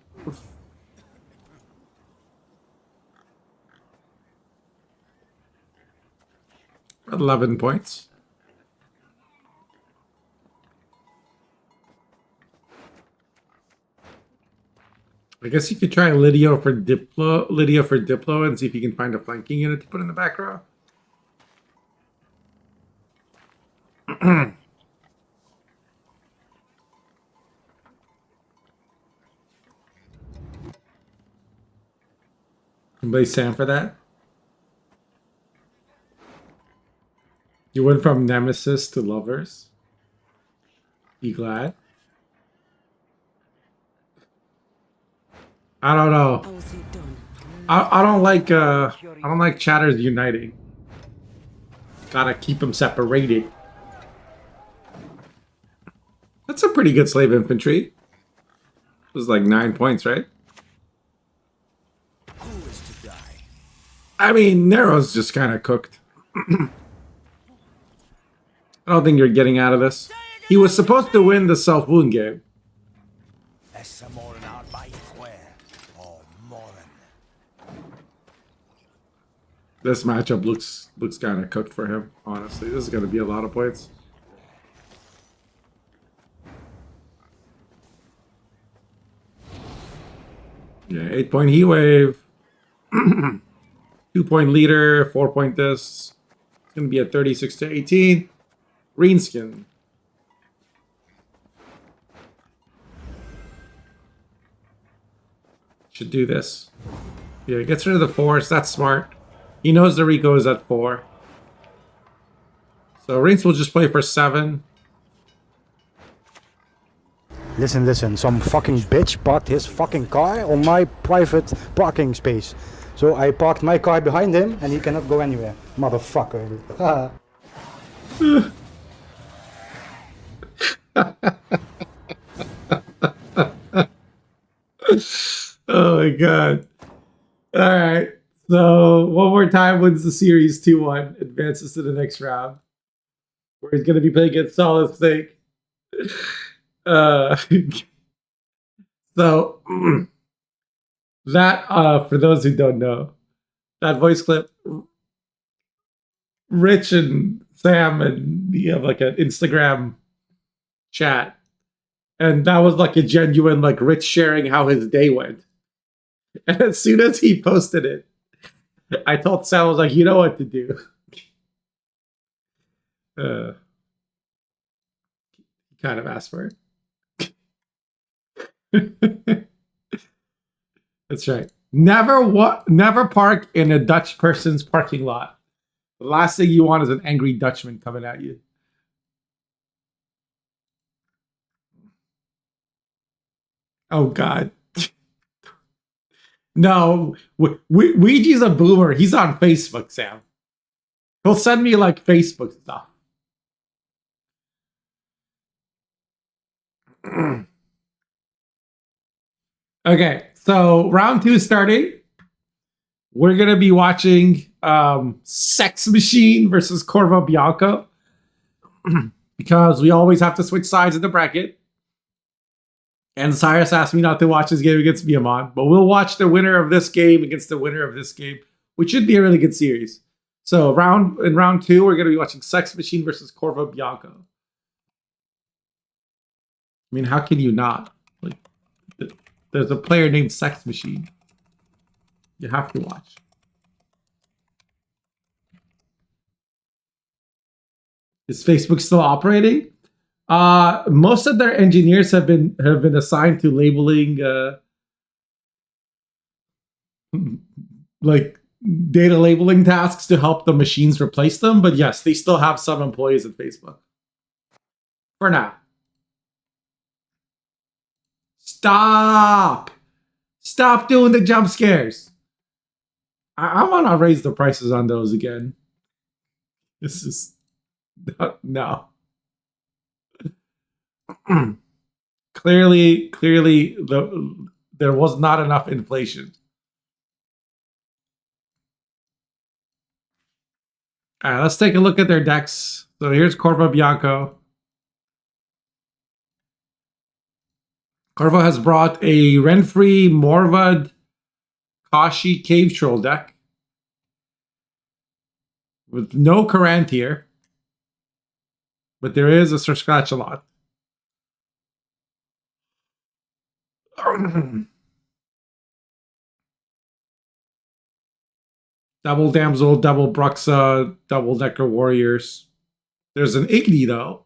11 points. I guess you could try Lydia for Diplo and see if you can find a flanking unit to put in the back row. Anybody Sam for that? You went from nemesis to lovers. You glad? I don't know. How's it done? I don't like chatters uniting. Gotta keep them separated. That's a pretty good slave infantry. It was like 9 points, right? Who is to die? I mean, Nero's just kind of cooked. I don't think you're getting out of this. He was supposed to win the self-wound game. This matchup looks kind of cooked for him, honestly. This is going to be a lot of points. Yeah, 8-point heat wave. 2-point leader, 4-point this. It's going to be a 36 to 18. Green skin. Should do this. Yeah, it gets rid of the force. That's smart. He knows the Rico is at 4. So Rinks will just play for 7. Listen, some fucking bitch parked his fucking car on my private parking space. So I parked my car behind him and he cannot go anywhere. Motherfucker. Oh my god. Alright. So one more time wins the series 2-1. Advances to the next round. Where he's gonna be playing against Solid Snake. So that for those who don't know, that voice clip, Rich and Sam and me have like an Instagram chat, and that was like a genuine like Rich sharing how his day went. And as soon as he posted it, I told Sam, I was like, you know what to do. He kind of asked for it. That's right. Never park in a Dutch person's parking lot. The last thing you want is an angry Dutchman coming at you. Oh God. No, Ouija's a boomer. He's on Facebook, Sam. He'll send me like Facebook stuff. Okay, so round 2 starting. We're gonna be watching Sex Machine versus Corvo Bianco because we always have to switch sides in the bracket. And Cyrus asked me not to watch this game against Miamon, but we'll watch the winner of this game against the winner of this game, which should be a really good series. So in round 2, we're gonna be watching Sex Machine versus Corvo Bianco. I mean, how can you not? Like, there's a player named Sex Machine. You have to watch. Is Facebook still operating? Most of their engineers have been assigned to labeling like data labeling tasks to help the machines replace them. But yes, they still have some employees at Facebook. For now. Stop! Stop doing the jump scares. I want to raise the prices on those again. This is... No. Clearly, there was not enough inflation. All right, let's take a look at their decks. So here's Corvo Bianco. Corvo has brought a Renfree, Morvad, Kashi Cave Troll deck with no Karant here, but there is a Sir Scratch a lot. Double Damsel, double Bruxa, double Decker Warriors. There's an Igni though.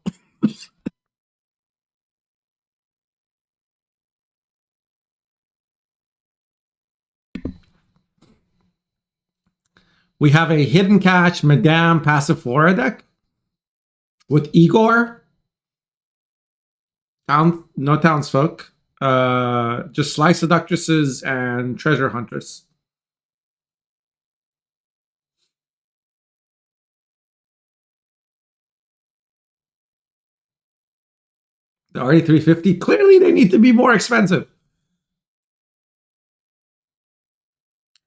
We have a Hidden Catch Madame Passiflora deck with Igor. No Townsfolk. Just Slice Seductresses and Treasure Huntress. The RE350, clearly they need to be more expensive.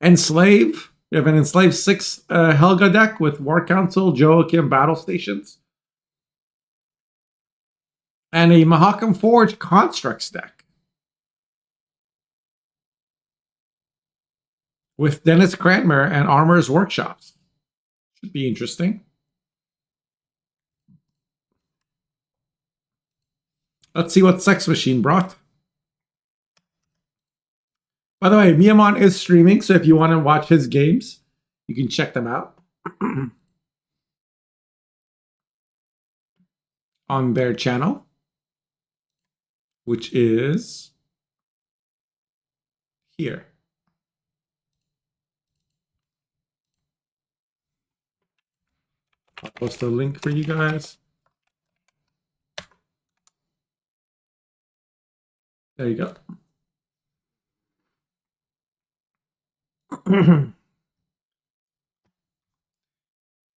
Enslave. We have an Enslave 6 Helga deck with War Council, Joachim Battle Stations. And a Mahakam Forge Constructs deck. With Dennis Cranmer and Armor's Workshops. Should be interesting. Let's see what Sex Machine brought. By the way, Miyamon is streaming, so if you want to watch his games, you can check them out on their channel, which is here. I'll post a link for you guys. There you go.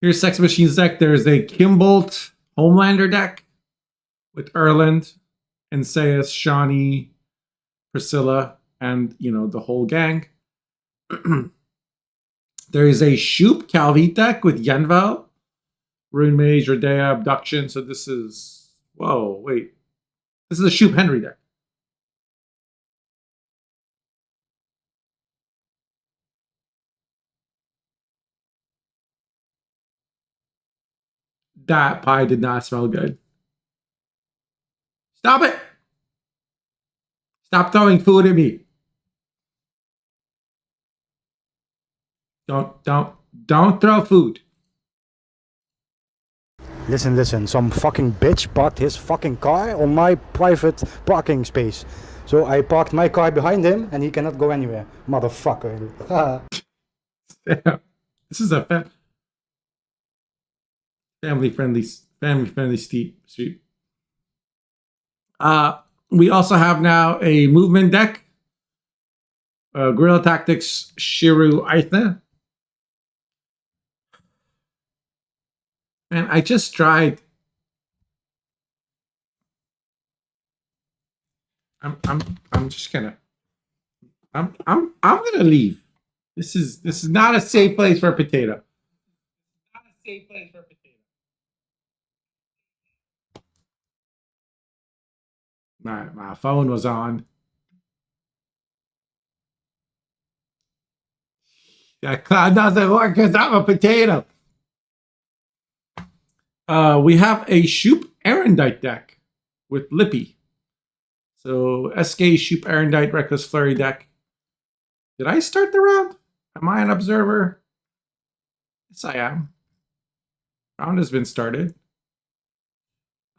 Here's Sex Machine's deck. There's a Kimbolt Homelander deck with Erland, Enseus, Shawnee, Priscilla, and the whole gang. There is a Shoop Calvite deck with Yenvel, Rune Mage, Rodea, Abduction. So this is this is a Shoop Henry deck. That pie did not smell good. Stop it! Stop throwing food at me. Don't throw food. Listen, some fucking bitch parked his fucking car on my private parking space. So I parked my car behind him and he cannot go anywhere. Motherfucker. This is a family-friendly street. We also have now a movement deck. Guerrilla Tactics Shiru Aithna. And I just tried. I'm just gonna. I'm gonna leave. This is not a safe place for a potato. My phone was on. That cloud doesn't work because I'm a potato. We have a Shoop Erendite deck with Lippy. So SK Shoop Erendite Reckless Flurry deck. Did I start the round? Am I an observer? Yes, I am. Round has been started.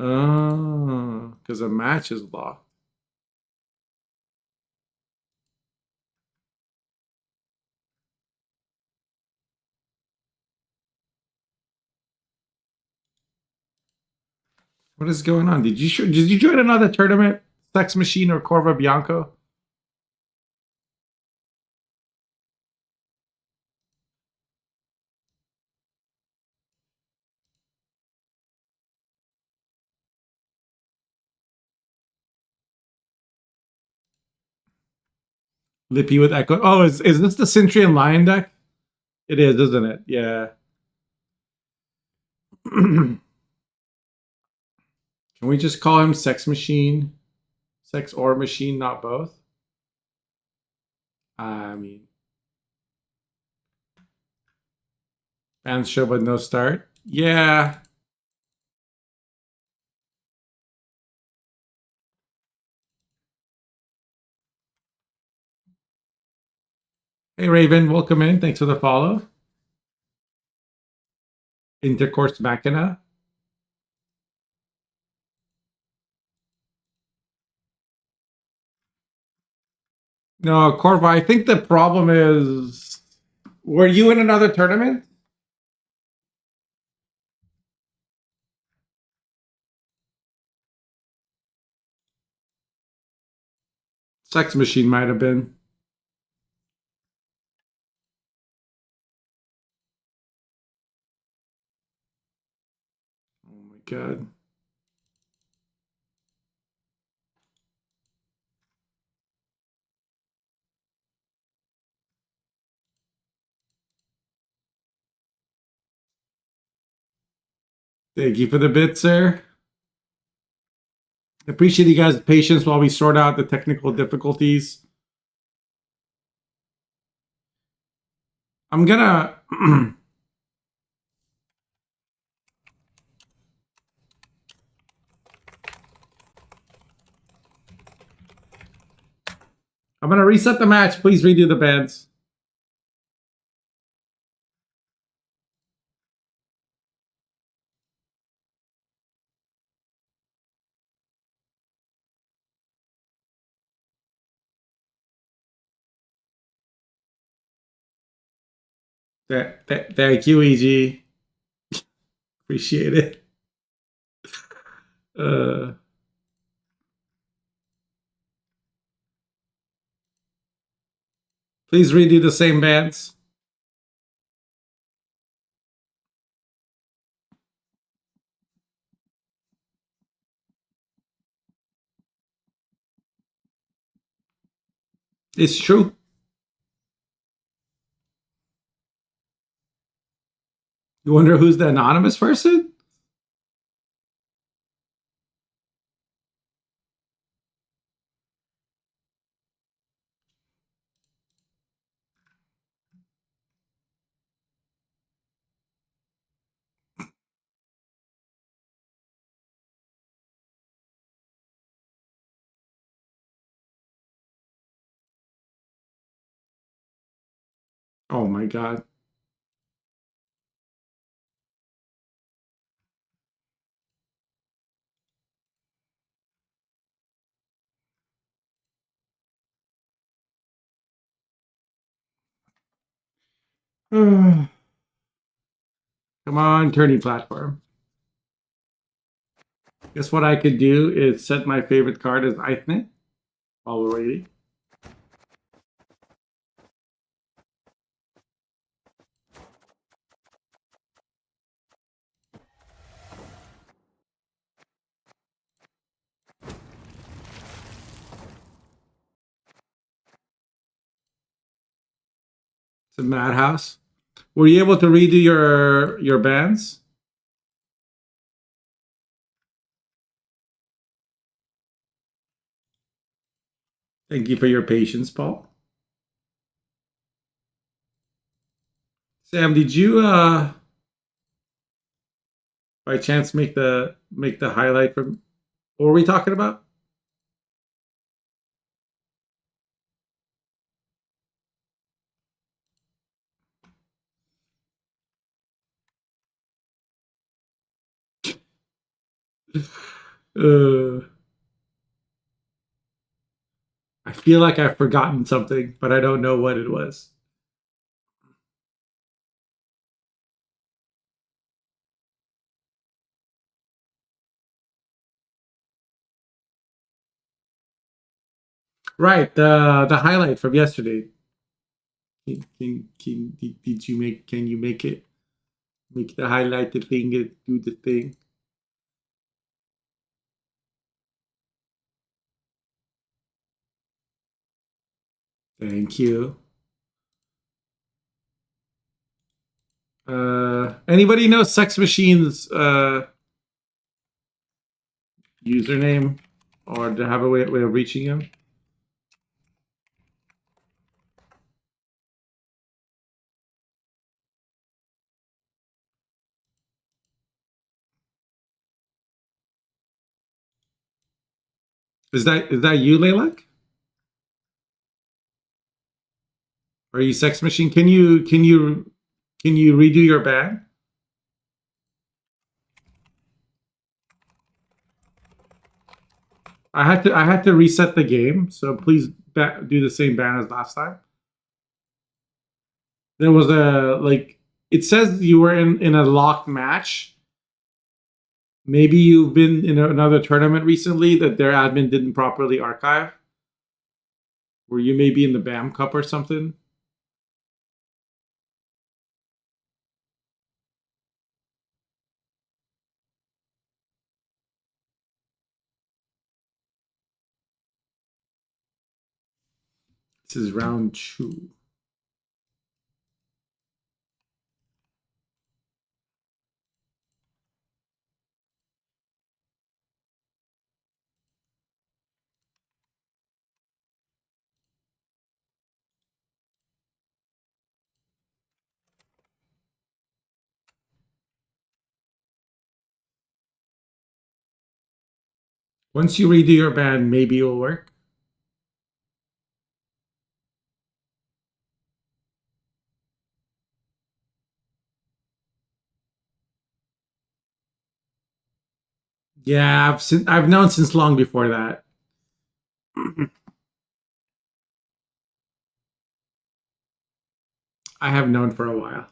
Oh, because a match is locked. What is going on? Did you join another tournament? Sex Machine or Corva Bianco? Lippy with Echo. Oh, is this the Sentry and Lion deck? It is, isn't it? Yeah. Can we just call him Sex Machine? Sex or Machine, not both? I mean, fans show but no start. Yeah. Hey Raven, welcome in. Thanks for the follow. Intercourse Machina. No, Corva, I think the problem is, were you in another tournament? Sex Machine might have been. Oh my god. Thank you for the bit, sir. Appreciate you guys' patience while we sort out the technical difficulties. I'm gonna I'm gonna reset the match. Please redo the bands. Thank you, EG. Appreciate it. Please redo the same bands. It's true. You wonder who's the anonymous person? Oh my god. Come on, turning platform. Guess what I could do is set my favorite card as Ithne while we're waiting. It's a madhouse. Were you able to redo your bands? Thank you for your patience, Paul. Sam, did you by chance make the highlight from what were we talking about? Uh, I feel like I've forgotten something, but I don't know what it was. Right, the highlight from yesterday. Did you make? Can you make it? Make the highlight the thing, do the thing. Thank you. Anybody know Sex Machine's username, or to have a way of reaching him? Is that you, Leilek? Are you Sex Machine? Can you redo your ban? I had to reset the game, so please do the same ban as last time. There was a like it says you were in a locked match. Maybe you've been in another tournament recently that their admin didn't properly archive. Were you maybe in the BAM Cup or something? This is round 2. Once you redo your ban, maybe it'll work. Yeah, I've known since long before that. I have known for a while.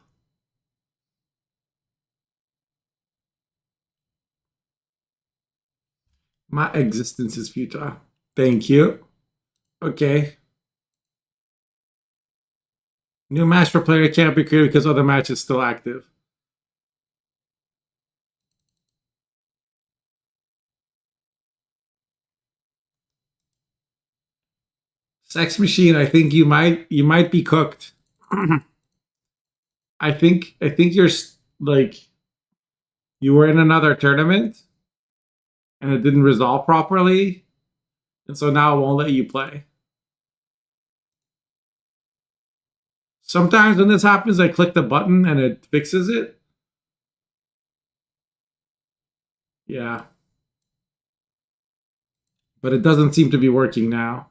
My existence is futile. Thank you. Okay. New match for player can't be created because other match is still active. Sex Machine, I think you might be cooked. I think you're like you were in another tournament and it didn't resolve properly, and so now it won't let you play. Sometimes when this happens, I click the button and it fixes it. Yeah. But it doesn't seem to be working now.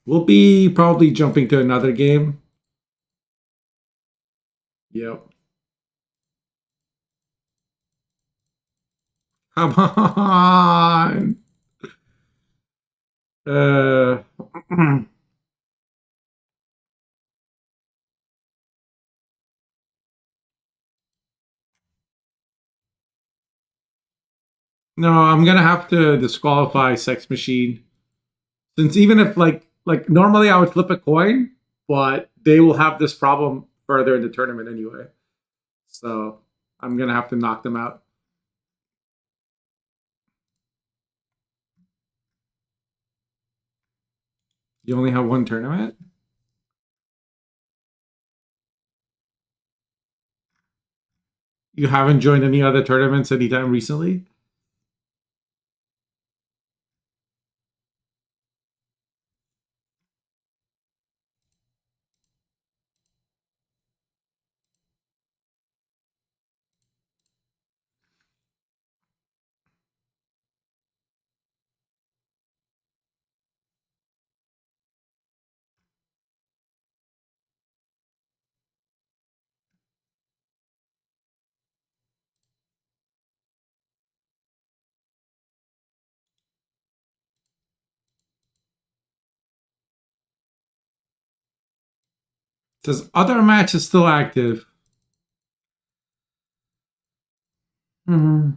We'll be probably jumping to another game. Yep. Come on. No, I'm gonna have to disqualify Sex Machine. Since even if like normally I would flip a coin, but they will have this problem further in the tournament anyway. So I'm gonna have to knock them out. You only have one tournament? You haven't joined any other tournaments anytime recently? It says other match is still active. Hmm.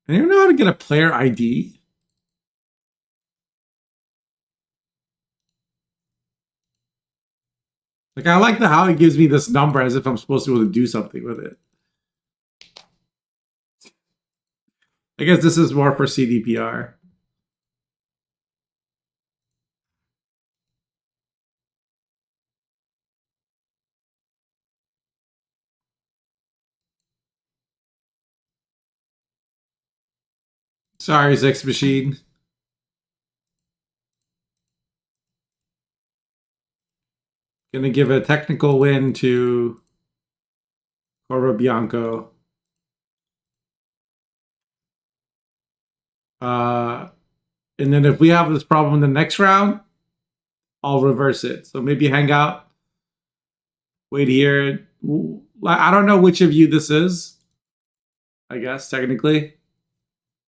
I don't even know how to get a player ID. Like I like how it gives me this number as if I'm supposed to be able to do something with it. I guess this is more for CDPR. Sorry, Zex Machine. Gonna give a technical win to Coro Bianco. And then if we have this problem in the next round, I'll reverse it. So maybe hang out, wait here. I don't know which of you this is, I guess, technically.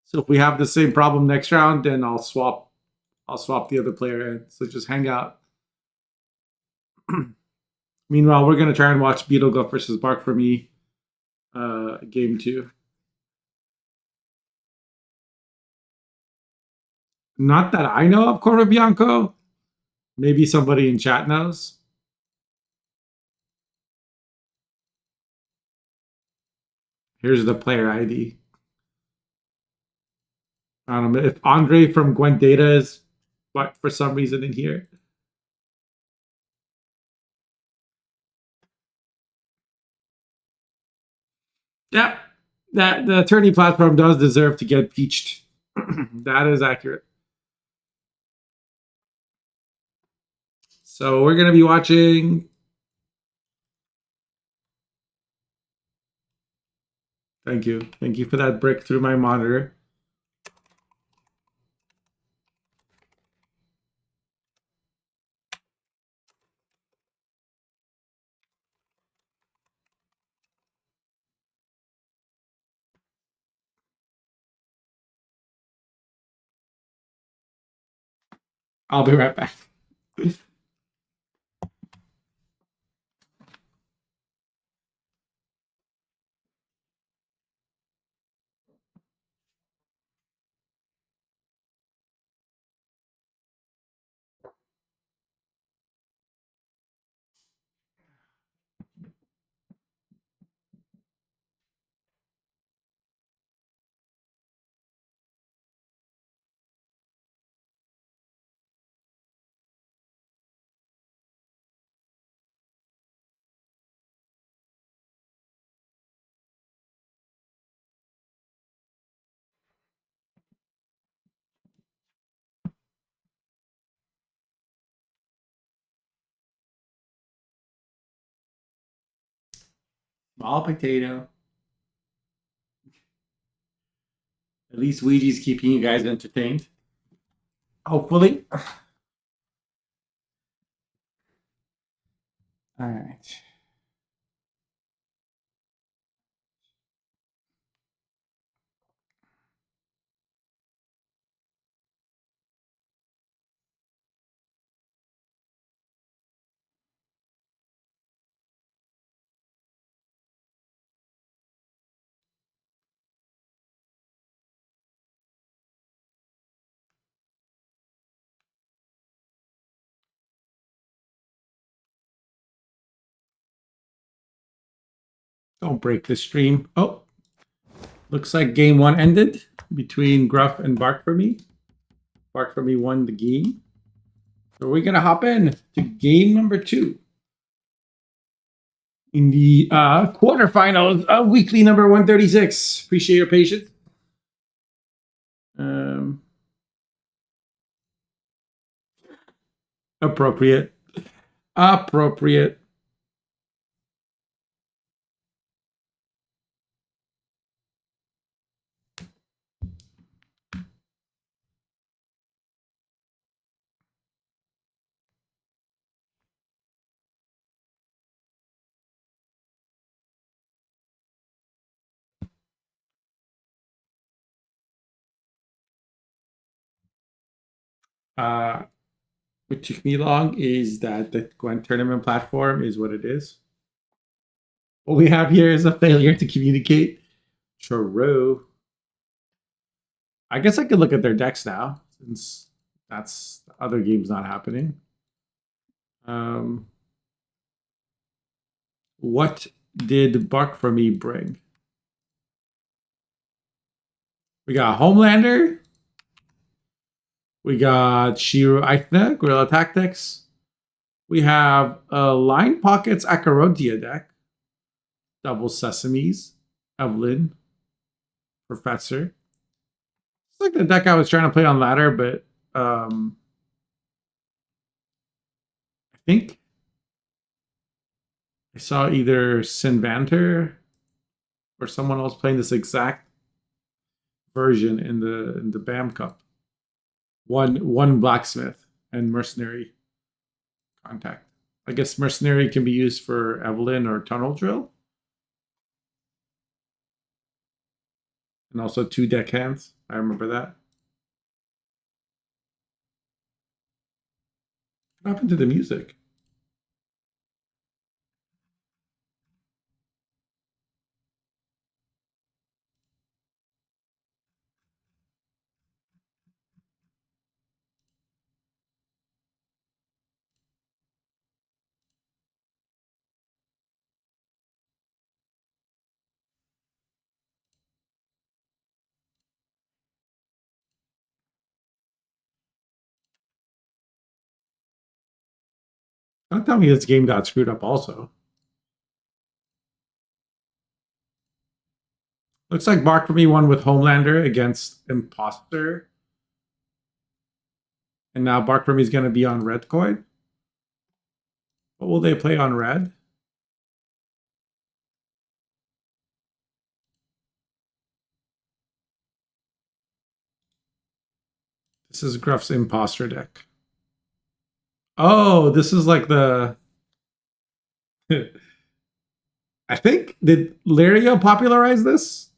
So if we have the same problem next round, then I'll swap the other player in. So just hang out. Meanwhile, we're gonna try and watch Beetleguff versus Bark for Me, game 2. Not that I know of, Coro Bianco. Maybe somebody in chat knows. Here's the player ID. I don't know if Andre from Gwent Data is, but for some reason in here. Yeah, that the attorney platform does deserve to get peached. That is accurate. So we're gonna be watching. Thank you for that brick through my monitor. I'll be right back. Small potato. At least Ouija's keeping you guys entertained. Hopefully. All right. Don't break the stream. Oh, looks like game 1 ended between Gruff and Bark for Me. Bark for Me won the game. So we're gonna hop in to game number 2 in the quarterfinals of weekly number 136. Appreciate your patience. Appropriate. Appropriate. What took me long is that the Gwent tournament platform is what it is. What we have here is a failure to communicate. True. I guess I could look at their decks now, since that's the other game's not happening. What did Bark for Me bring? We got Homelander. We got Shiro Aithna, Guerrilla Tactics. We have Line Pockets Akarontia deck. Double Sesames. Evelyn. Professor. It's like the deck I was trying to play on ladder, but I think I saw either Sinvanter or someone else playing this exact version in the BAM Cup. One blacksmith and mercenary contact. I guess mercenary can be used for Evelyn or tunnel drill. And also 2 deckhands. I remember that. What happened to the music? Don't tell me this game got screwed up also. Looks like Bark for Me won with Homelander against Imposter. And now Bark for Me is going to be on red coin. What will they play on red? This is Gruff's Imposter deck. Oh, this is like the... I think, did Lario popularize this?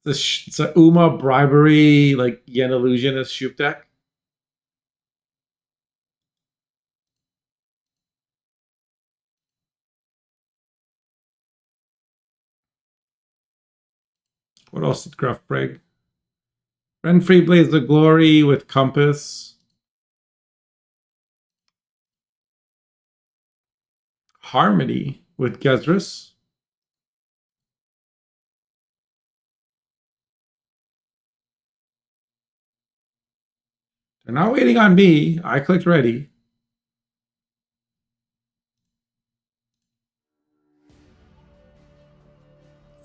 It's a Uma bribery, like Yen Illusionist shoop deck. What else did Gruff bring? Renfree Blaze of Glory with Compass. Harmony with Gezrus. They're not waiting on me. I clicked ready.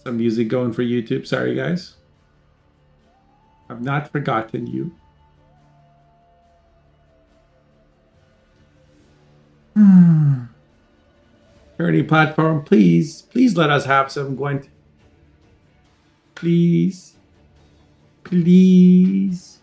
Some music going for YouTube. Sorry, guys. I've not forgotten you. Charity platform, please. Please let us have some Gwent. Please. Please.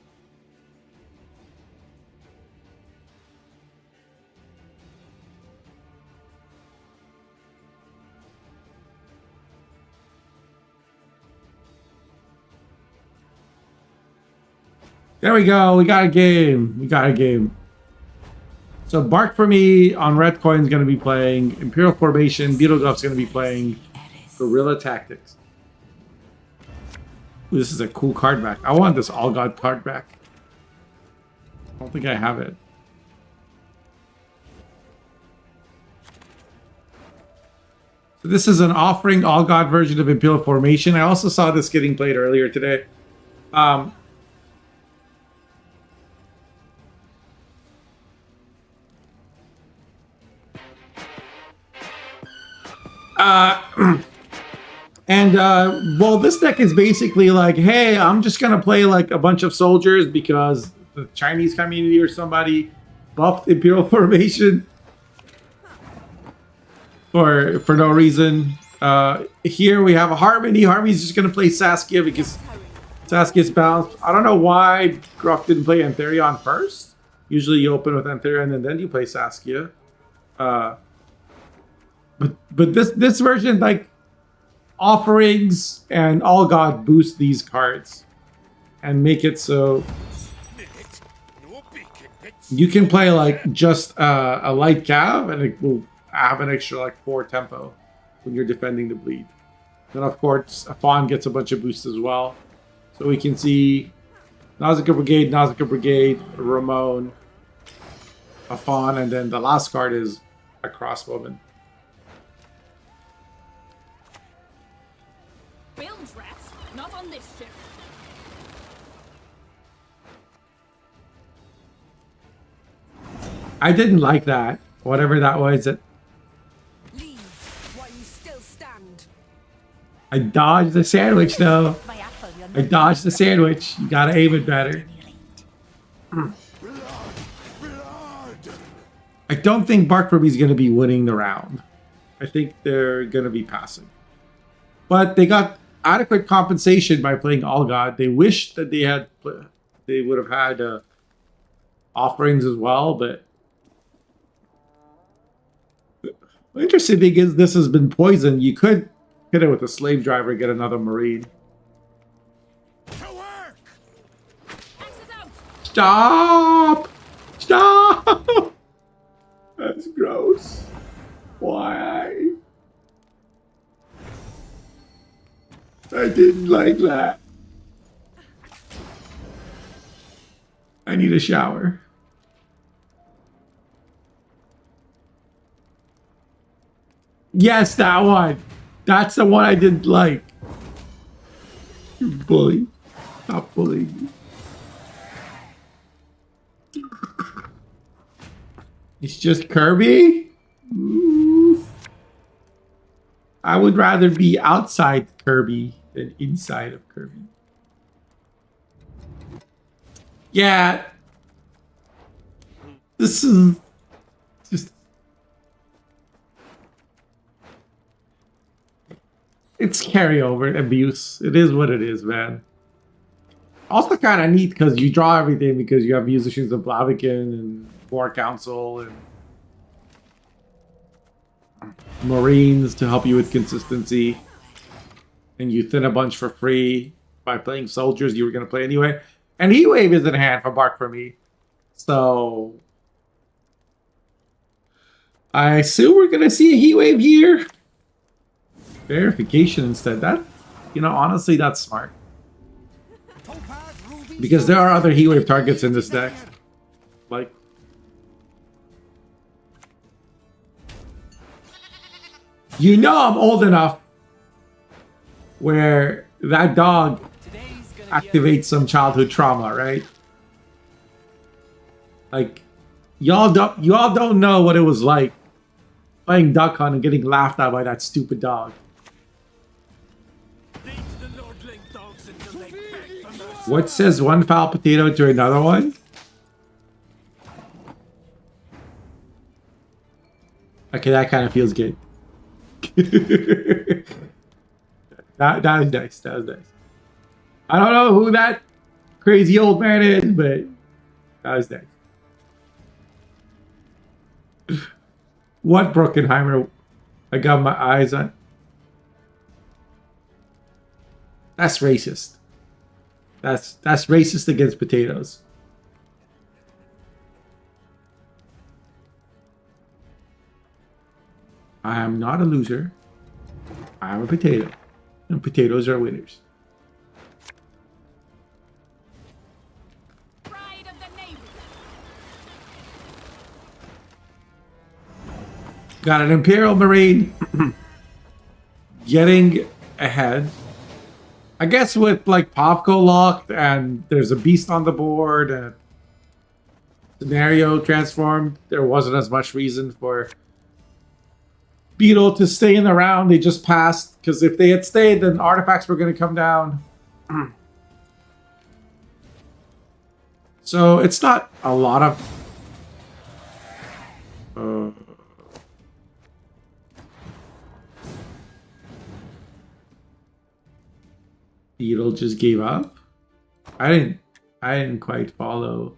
There we go. We got a game. We got a game. So Bark for Me on red coin is going to be playing Imperial Formation. Beetlejump's going to be playing Guerrilla Tactics. Ooh, this is a cool card back. I want this All God card back. I don't think I have it. So this is an offering All God version of Imperial Formation. I also saw this getting played earlier today. Well, this deck is basically like, hey, I'm just gonna play like a bunch of soldiers because the Chinese community or somebody buffed Imperial Formation for no reason. Here we have a Harmony. Harmony's just gonna play Saskia because Saskia's balanced. I don't know why Gruff didn't play Antherion first. Usually you open with Antherion and then you play Saskia. But this version, like, offerings and All God boost these cards and make it so you can play like just a light cav and it will have an extra like 4 tempo when you're defending the bleed. Then of course a Fawn gets a bunch of boosts as well. So we can see Nausicaa Brigade, Ramon, a Fawn, and then the last card is a Crossbowman. Build rats, not on this ship. I didn't like that. Whatever that was. Leave while you still stand. I dodged the sandwich though. My apple, you're I not dodged the sandwich. You gotta aim it better. Blood! I don't think Barkruby's gonna be winning the round. I think they're gonna be passing. But they got adequate compensation by playing All God. They wish that they would have had offerings as well, but the interesting thing is this has been poisoned. You could hit it with a slave driver, get another marine. To work! Axes out. Stop! Stop! That's gross. Why? I didn't like that. I need a shower. Yes, that one. That's the one I didn't like. You bully. Stop bullying me. It's just Kirby? Ooh. I would rather be outside Kirby than inside of Kirby. Yeah. This is just... It's carryover abuse. It is what it is, man. Also kind of neat because you draw everything because you have Musicians of Blaviken and War Council and Marines to help you with consistency. And you thin a bunch for free by playing soldiers you were going to play anyway. And Heat Wave is in hand for Bark for me. So I assume we're going to see a Heat Wave here. Verification instead. That, you know, honestly, that's smart. Because there are other Heat Wave targets in this deck. Like, you know I'm old enough where that dog activates some childhood trauma, right? Like, you all don't know what it was like playing Duck Hunt and getting laughed at by that stupid dog. What says one foul potato to another one? Okay, that kind of feels good. that was nice. That was nice. I don't know who that crazy old man is, but that was nice. What Brockenheimer? I got my eyes on. That's racist. That's racist against potatoes. I am not a loser. I am a potato. And potatoes are winners. Pride of the Navy. Got an Imperial Marine getting ahead. I guess with like Popco locked and there's a beast on the board and scenario transformed, there wasn't as much reason for Beetle to stay in the round. They just passed because if they had stayed, then artifacts were going to come down. So it's not a lot of Beetle just gave up. I didn't quite follow.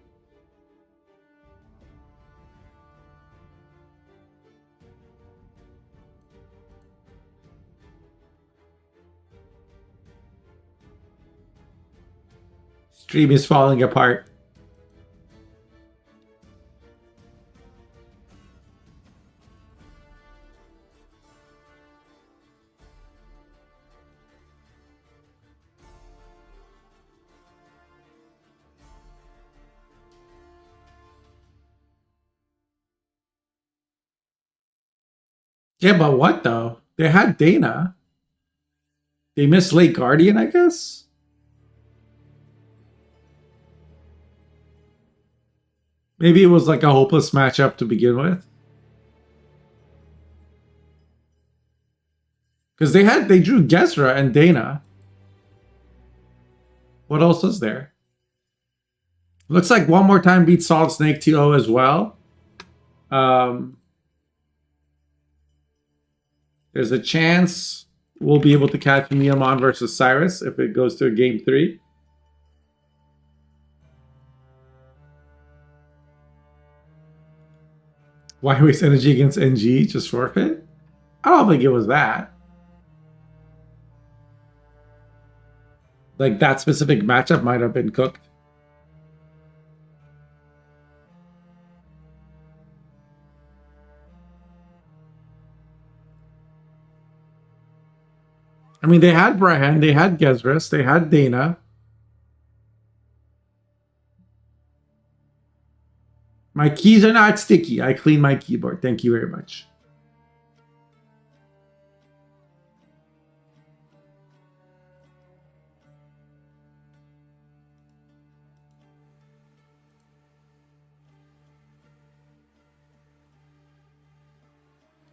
Stream is falling apart. Yeah, but what though? They had Dana. They missed Lake Guardian, I guess. Maybe it was like a hopeless matchup to begin with. Because they drew Gezra and Dana. What else is there? Looks like One More Time beats Solid Snake 2-0 as well. There's a chance we'll be able to catch Miamon versus Cyrus if it goes to a game 3. Why waste energy against NG? Just forfeit? I don't think it was that. Like, that specific matchup might have been cooked. I mean, they had Brahan, they had Gezris, they had Dana. My keys are not sticky. I clean my keyboard. Thank you very much.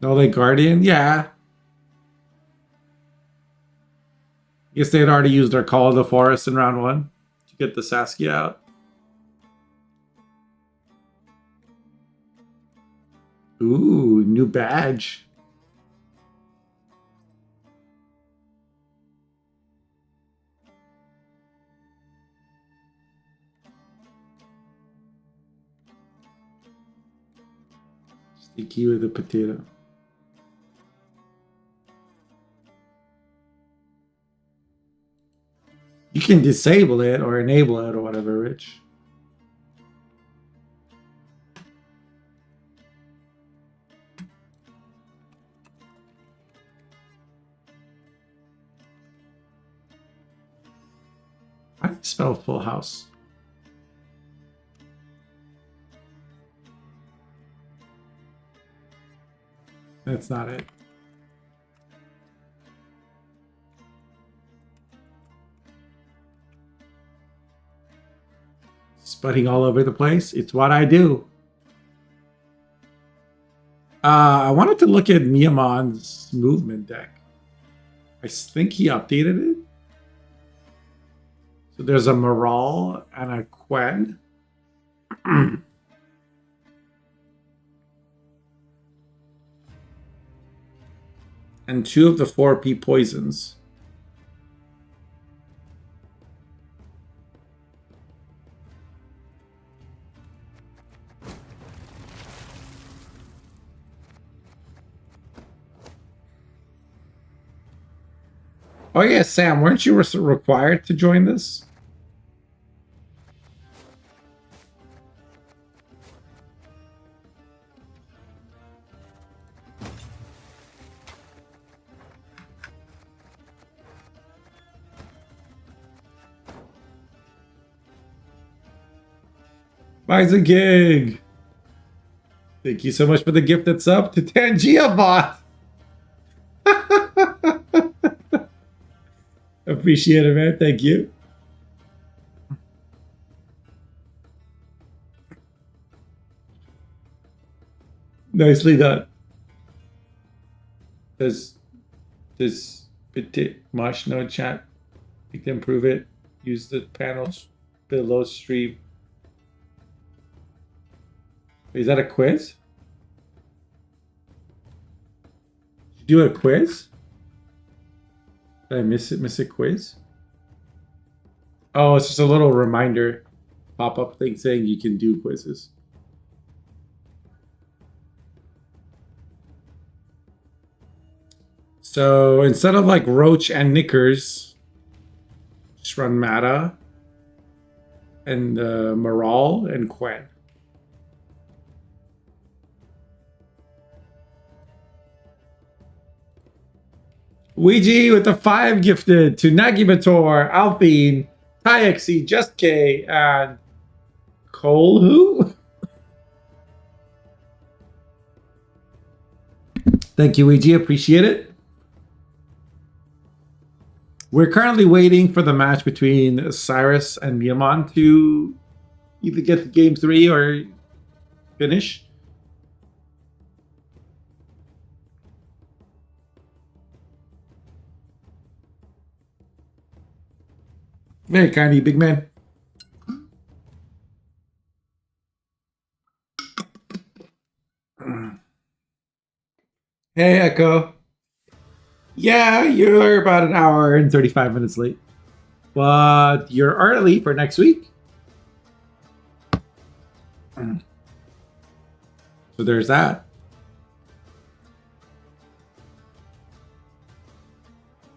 No, they Guardian? Yeah. Guess they had already used their Call of the Forest in round 1 to get the Saskia out. Ooh, new badge. Sticky with a potato. You can disable it or enable it or whatever, Rich. How do you spell Full House? That's not it. Sputting all over the place. It's what I do. I wanted to look at Miamon's movement deck. I think he updated it. So there's a Moral and a Quen. And 2 of the 4P poisons. Oh yeah, Sam, weren't you required to join this? Buys a gig. Thank you so much for the gift that's up to Tangia Bot. Appreciate it, man. Thank you. Nicely done. Does Petit Mosh no chat? You can improve it. Use the panels below stream. Is that a quiz? Did you do a quiz? Did I miss it? Miss a quiz? Oh, it's just a little reminder pop-up thing saying you can do quizzes. So instead of like Roach and Knickers, just run Mata and Moral and Quen. Ouija with the 5 gifted to Nagibator, Alpine, Tyexy, Just K, and Cole who? Thank you, Ouija. Appreciate it. We're currently waiting for the match between Cyrus and Miamon to either get to game 3 or finish. Very kind of you, big man. Hey, Echo. Yeah, you're about an hour and 35 minutes late. But you're early for next week. So there's that.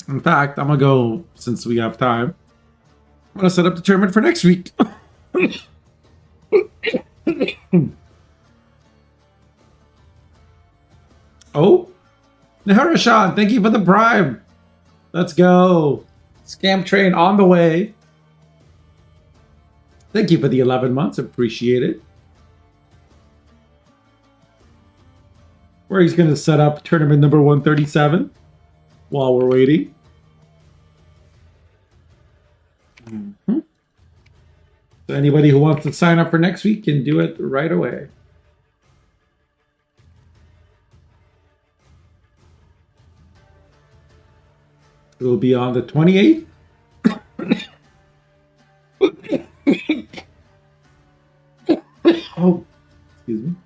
In fact, I'm going to go, since we have time, I'm going to set up the tournament for next week. Oh, Naharashan, thank you for the bribe. Let's go. Scam train on the way. Thank you for the 11 months. Appreciate it. Where he's going to set up tournament number 137 while we're waiting. Mm-hmm. So anybody who wants to sign up for next week can do it right away. It will be on the 28th. Oh, excuse me.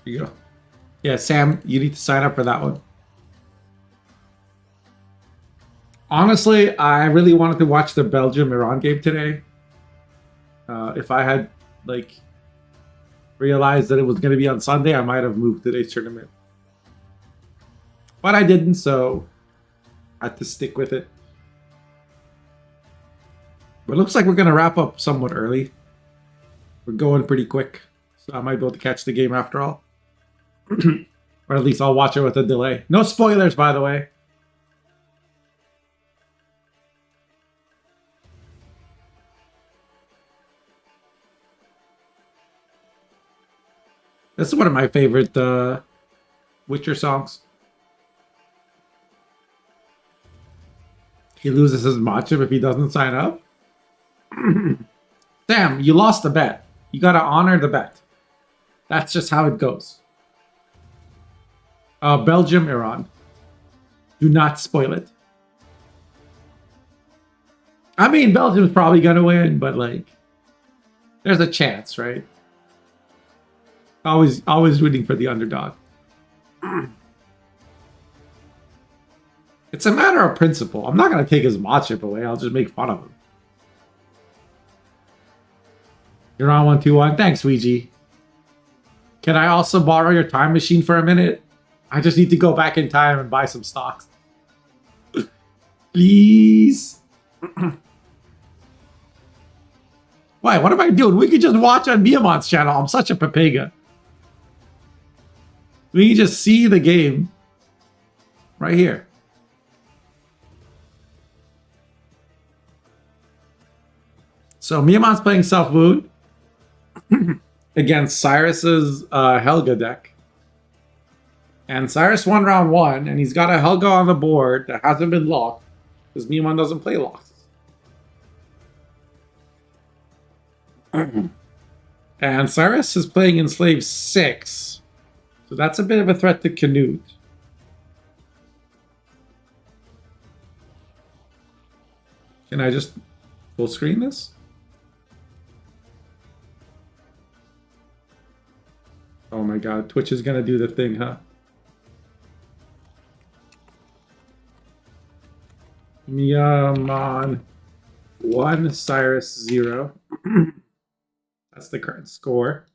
Here you go. Yeah, Sam, you need to sign up for that one. Honestly, I really wanted to watch the Belgium-Iran game today. If I had, like, realized that it was going to be on Sunday, I might have moved today's tournament. But I didn't, so I had to stick with it. But it looks like we're going to wrap up somewhat early. We're going pretty quick, so I might be able to catch the game after all. Or at least I'll watch it with a delay. No spoilers, by the way. This is one of my favorite Witcher songs. He loses his matchup if he doesn't sign up. Sam, you lost the bet. You gotta honor the bet. That's just how it goes. Belgium, Iran. Do not spoil it. I mean, Belgium's probably gonna win, but like, there's a chance, right? Always rooting for the underdog. It's a matter of principle. I'm not gonna take his matchup away. I'll just make fun of him. You're on 121. Thanks, Ouija. Can I also borrow your time machine for a minute? I just need to go back in time and buy some stocks. Please. Why? What am I doing? We could just watch on Miamon's channel. I'm such a papega. We can just see the game right here. So Miamon's playing Self-Wound against Cyrus's Helga deck. And Cyrus won round 1, and he's got a Helga on the board that hasn't been locked, because Miamon doesn't play locks. And Cyrus is playing Enslaved 6, so that's a bit of a threat to Canute. Can I just full screen this? Oh my god, Twitch is gonna do the thing, huh? Miamon 1, Cyrus 0. That's the current score.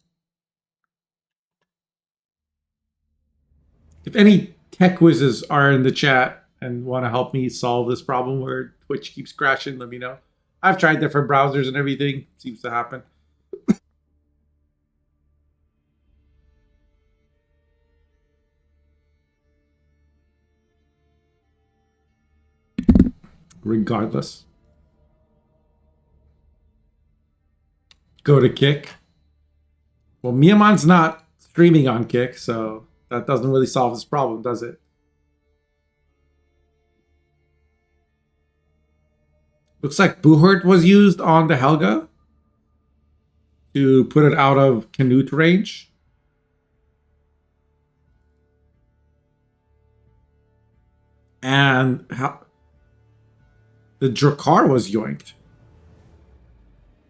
If any tech whizzes are in the chat and want to help me solve this problem where Twitch keeps crashing, let me know. I've tried different browsers and everything. It seems to happen. Regardless. Go to Kick. Well, Miamon's not streaming on Kick, so that doesn't really solve this problem, does it? Looks like Buhurt was used on the Helga to put it out of Canute range. And the Drakkar was yoinked.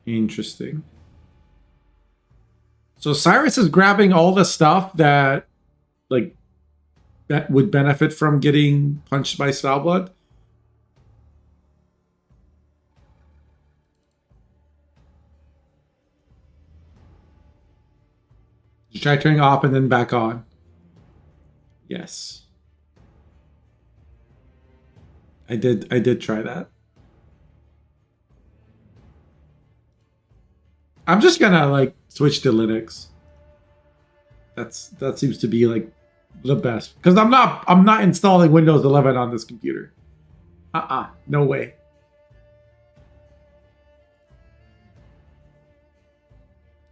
Interesting. So Cyrus is grabbing all the stuff that, like, that would benefit from getting punched by Svalblood. You try turning off and then back on. Yes. I did try that. I'm just gonna like switch to Linux. That seems to be like the best, because I'm not installing Windows 11 on this computer. No way.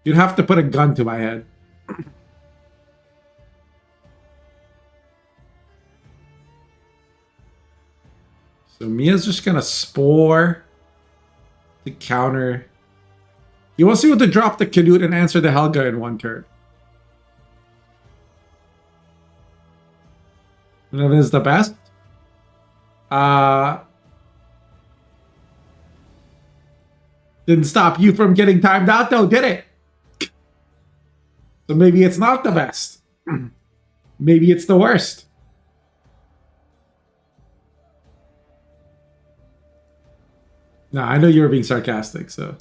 You'd have to put a gun to my head. So Mia's just gonna spore to counter. He wants you to drop the Canute and answer the Helga in one turn. And that is the best. Didn't stop you from getting timed out though, did it? So maybe it's not the best. Maybe it's the worst. No, I know you were being sarcastic, so.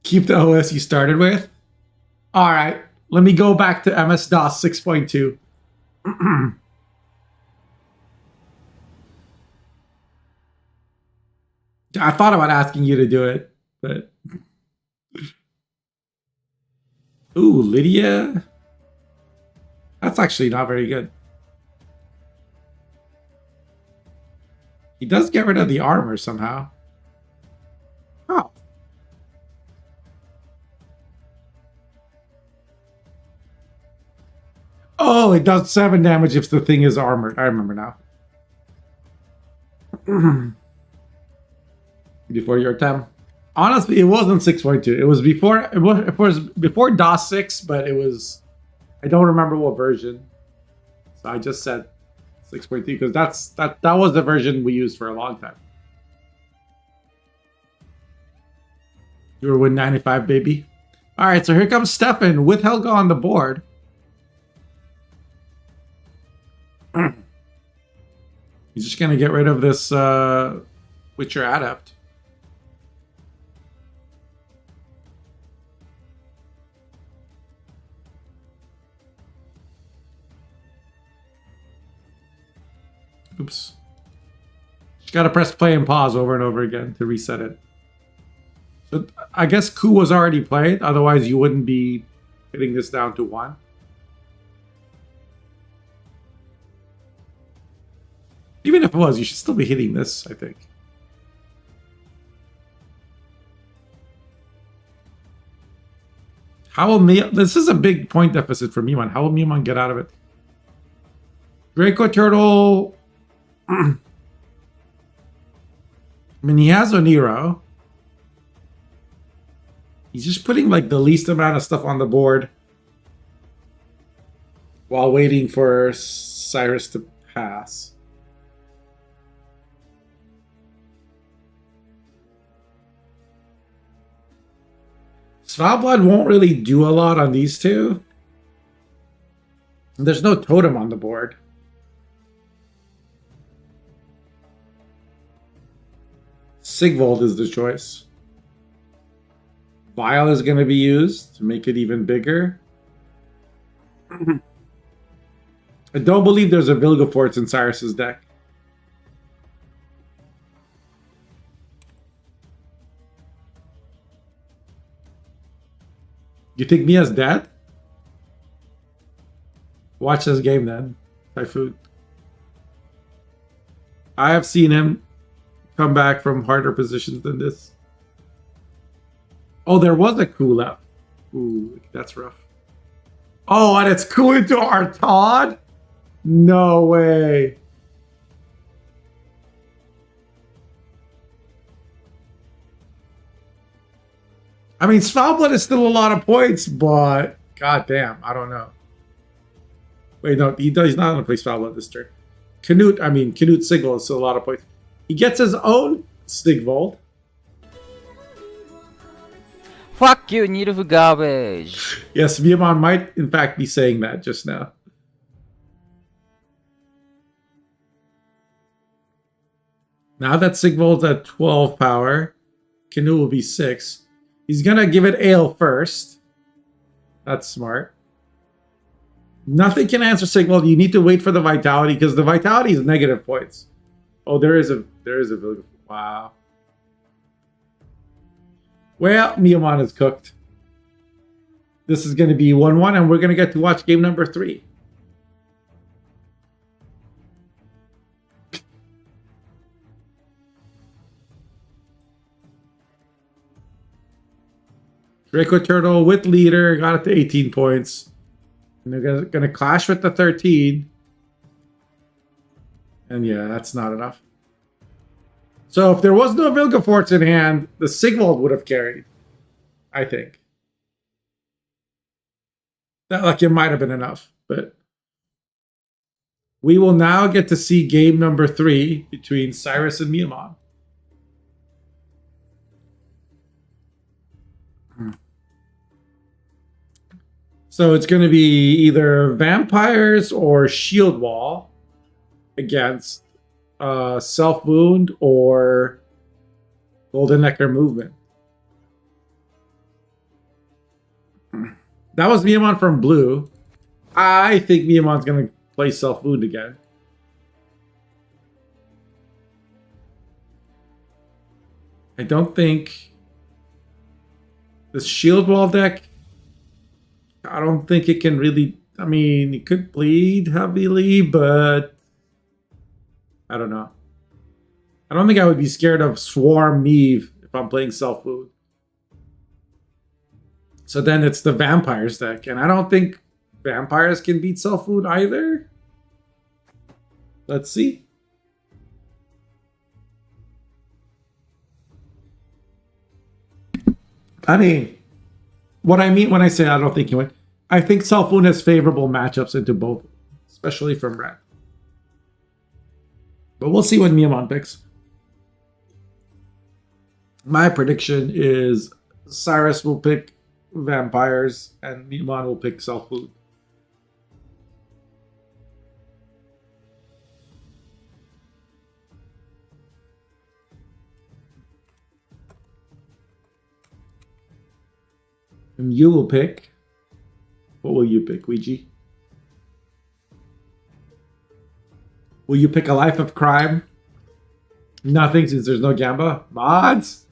Keep the OS you started with. All right, let me go back to MS-DOS 6.2. I thought about asking you to do it, but... Ooh, Lydia. That's actually not very good. He does get rid of the armor somehow. Oh. Oh, it does 7 damage if the thing is armored. I remember now. Before your time. Honestly, it wasn't 6.2. It was before before DOS 6, but it was, I don't remember what version. So I just said 6.2 because that was the version we used for a long time. You were win 95, baby. All right, so here comes Stefan with Helga on the board. He's just gonna get rid of this Witcher Adept. Oops. Just gotta press play and pause over and over again to reset it. So I guess coup was already played, otherwise you wouldn't be hitting this down to 1. Even if it was, you should still be hitting this, I think. How will this is a big point deficit for Miman. How will Miman get out of it? Draco Turtle. I mean, he has Oniro. He's just putting like the least amount of stuff on the board while waiting for Cyrus to pass. Svalblood won't really do a lot on these two. There's no totem on the board. Sigvold is the choice. Vial is going to be used to make it even bigger. I don't believe there's a Vilgefortz in Cyrus's deck. You think Mia's dead? Watch this game then, Typhoon. I have seen him come back from harder positions than this. Oh, there was a coup left. Ooh, that's rough. Oh, and it's coup into Artaud? No way. I mean, Svalbard is still a lot of points, but goddamn, I don't know. Wait, no, he's not going to play Svalbard this turn. Knut Sigvald is still a lot of points. He gets his own Sigvald. Fuck you, Nilf garbage. Yes, Viamon might in fact be saying that just now. Now that Sigvald's at 12 power, Knut will be 6. He's going to give it Ale first. That's smart. Nothing can answer Sigvald. You need to wait for the Vitality because the Vitality is negative points. Oh, there is a village. Wow. Well, Miyaman is cooked. This is going to be 1-1, and we're going to get to watch game number 3. Draco Turtle with leader got it to 18 points. And they're going to clash with the 13. And yeah, that's not enough. So if there was no Vilgefortz in hand, the Sigvald would have carried. I think. That it might have been enough. But we will now get to see game number 3 between Cyrus and Miyaman. So it's going to be either vampires or shield wall against self wound or golden nectar movement. That was Miyaman from blue. I think Miyamon's going to play self wound again. I don't think this shield wall deck. I don't think it can really. I mean, it could bleed heavily, but I don't know. I don't think I would be scared of Swarm Meve if I'm playing Self Wound. So then it's the Vampires deck, and I don't think Vampires can beat Self Wound either. Let's see. I mean, what I mean when I say I don't think he win, I think Self Wound has favorable matchups into both, especially from red. But we'll see what Miyaman picks. My prediction is Cyrus will pick Vampires and Miyaman will pick Self Wound. And you will pick. What will you pick, Ouija? Will you pick a Life of Crime? Nothing, since there's no Gamba. Mods?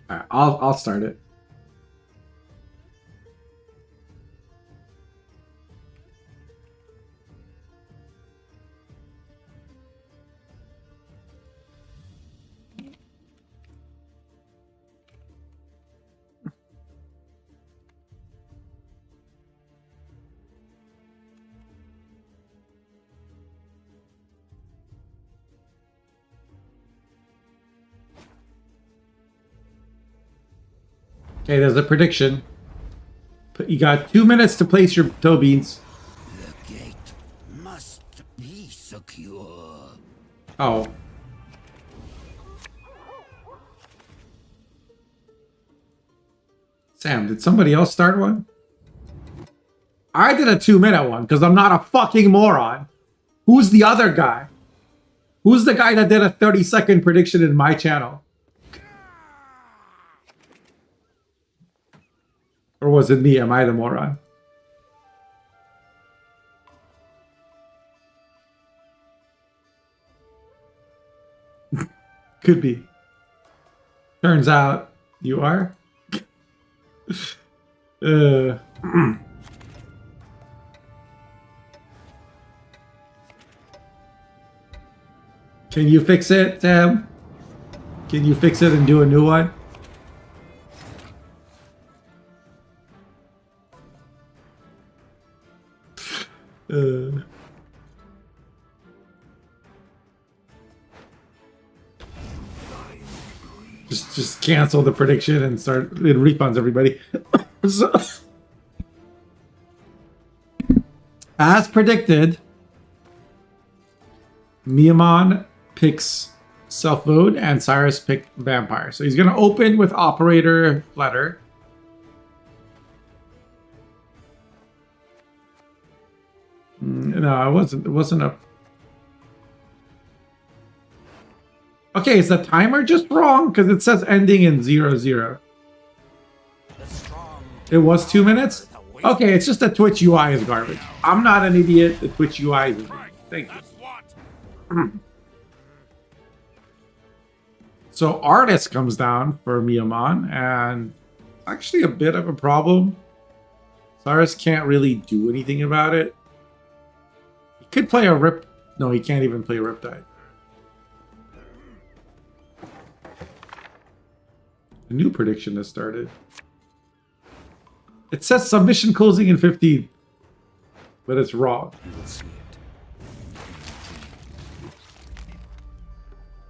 Alright, I'll start it. Okay, there's a prediction. You got 2 minutes to place your toe beans. The gate must be secure. Oh. Sam, did somebody else start one? I did a 2-minute one because I'm not a fucking moron. Who's the other guy? Who's the guy that did a 30-second prediction in my channel? Or was it me? Am I the moron? Could be. Turns out you are. Can you fix it, Sam? Can you fix it and do a new one? Just cancel the prediction and start. It refunds everybody. So, as predicted, Miamon picks Self Vote and Cyrus picked Vampire. So he's going to open with Operator Letter. No, it wasn't a. Okay, is the timer just wrong? Because it says ending in 00. It was 2 minutes? Okay, it's just the Twitch UI is garbage. I'm not an idiot. The Twitch UI is idiot. Thank you. So Artist comes down for Miamon, and actually a bit of a problem. Cyrus can't really do anything about it. He could play a Rip. No, he can't even play a Riptide. A new prediction has started. It says submission closing in 15, but it's wrong.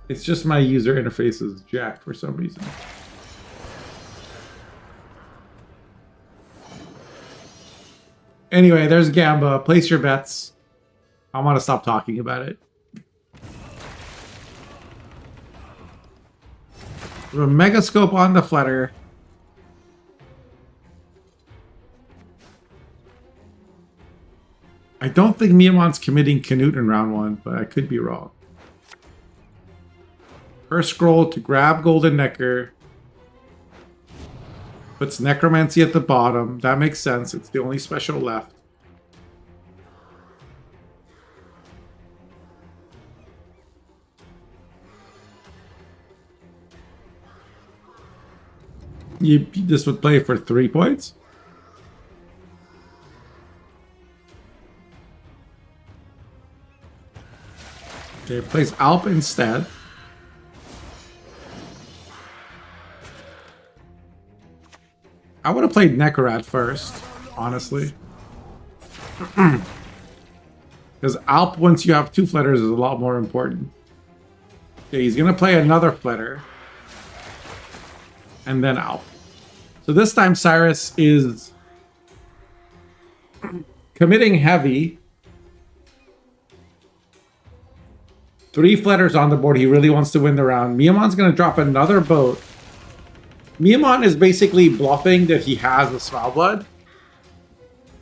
It's just my user interface is jacked for some reason. Anyway, there's Gamba. Place your bets. I want to stop talking about it. We have a Megascope on the Flutter. I don't think Miamon's committing Canute in round 1, but I could be wrong. First scroll to grab Golden Necker. Puts Necromancy at the bottom. That makes sense. It's the only special left. This would play for 3 points. Okay, plays Alp instead. I would have played Nekorat first, honestly. Because Alp, once you have 2 Flutters, is a lot more important. Okay, he's going to play another Flutter. And then Alp. So this time Cyrus is committing heavy. 3 Flutters on the board. He really wants to win the round. Miamon's going to drop another boat. Miamon is basically bluffing that he has a Svalblood.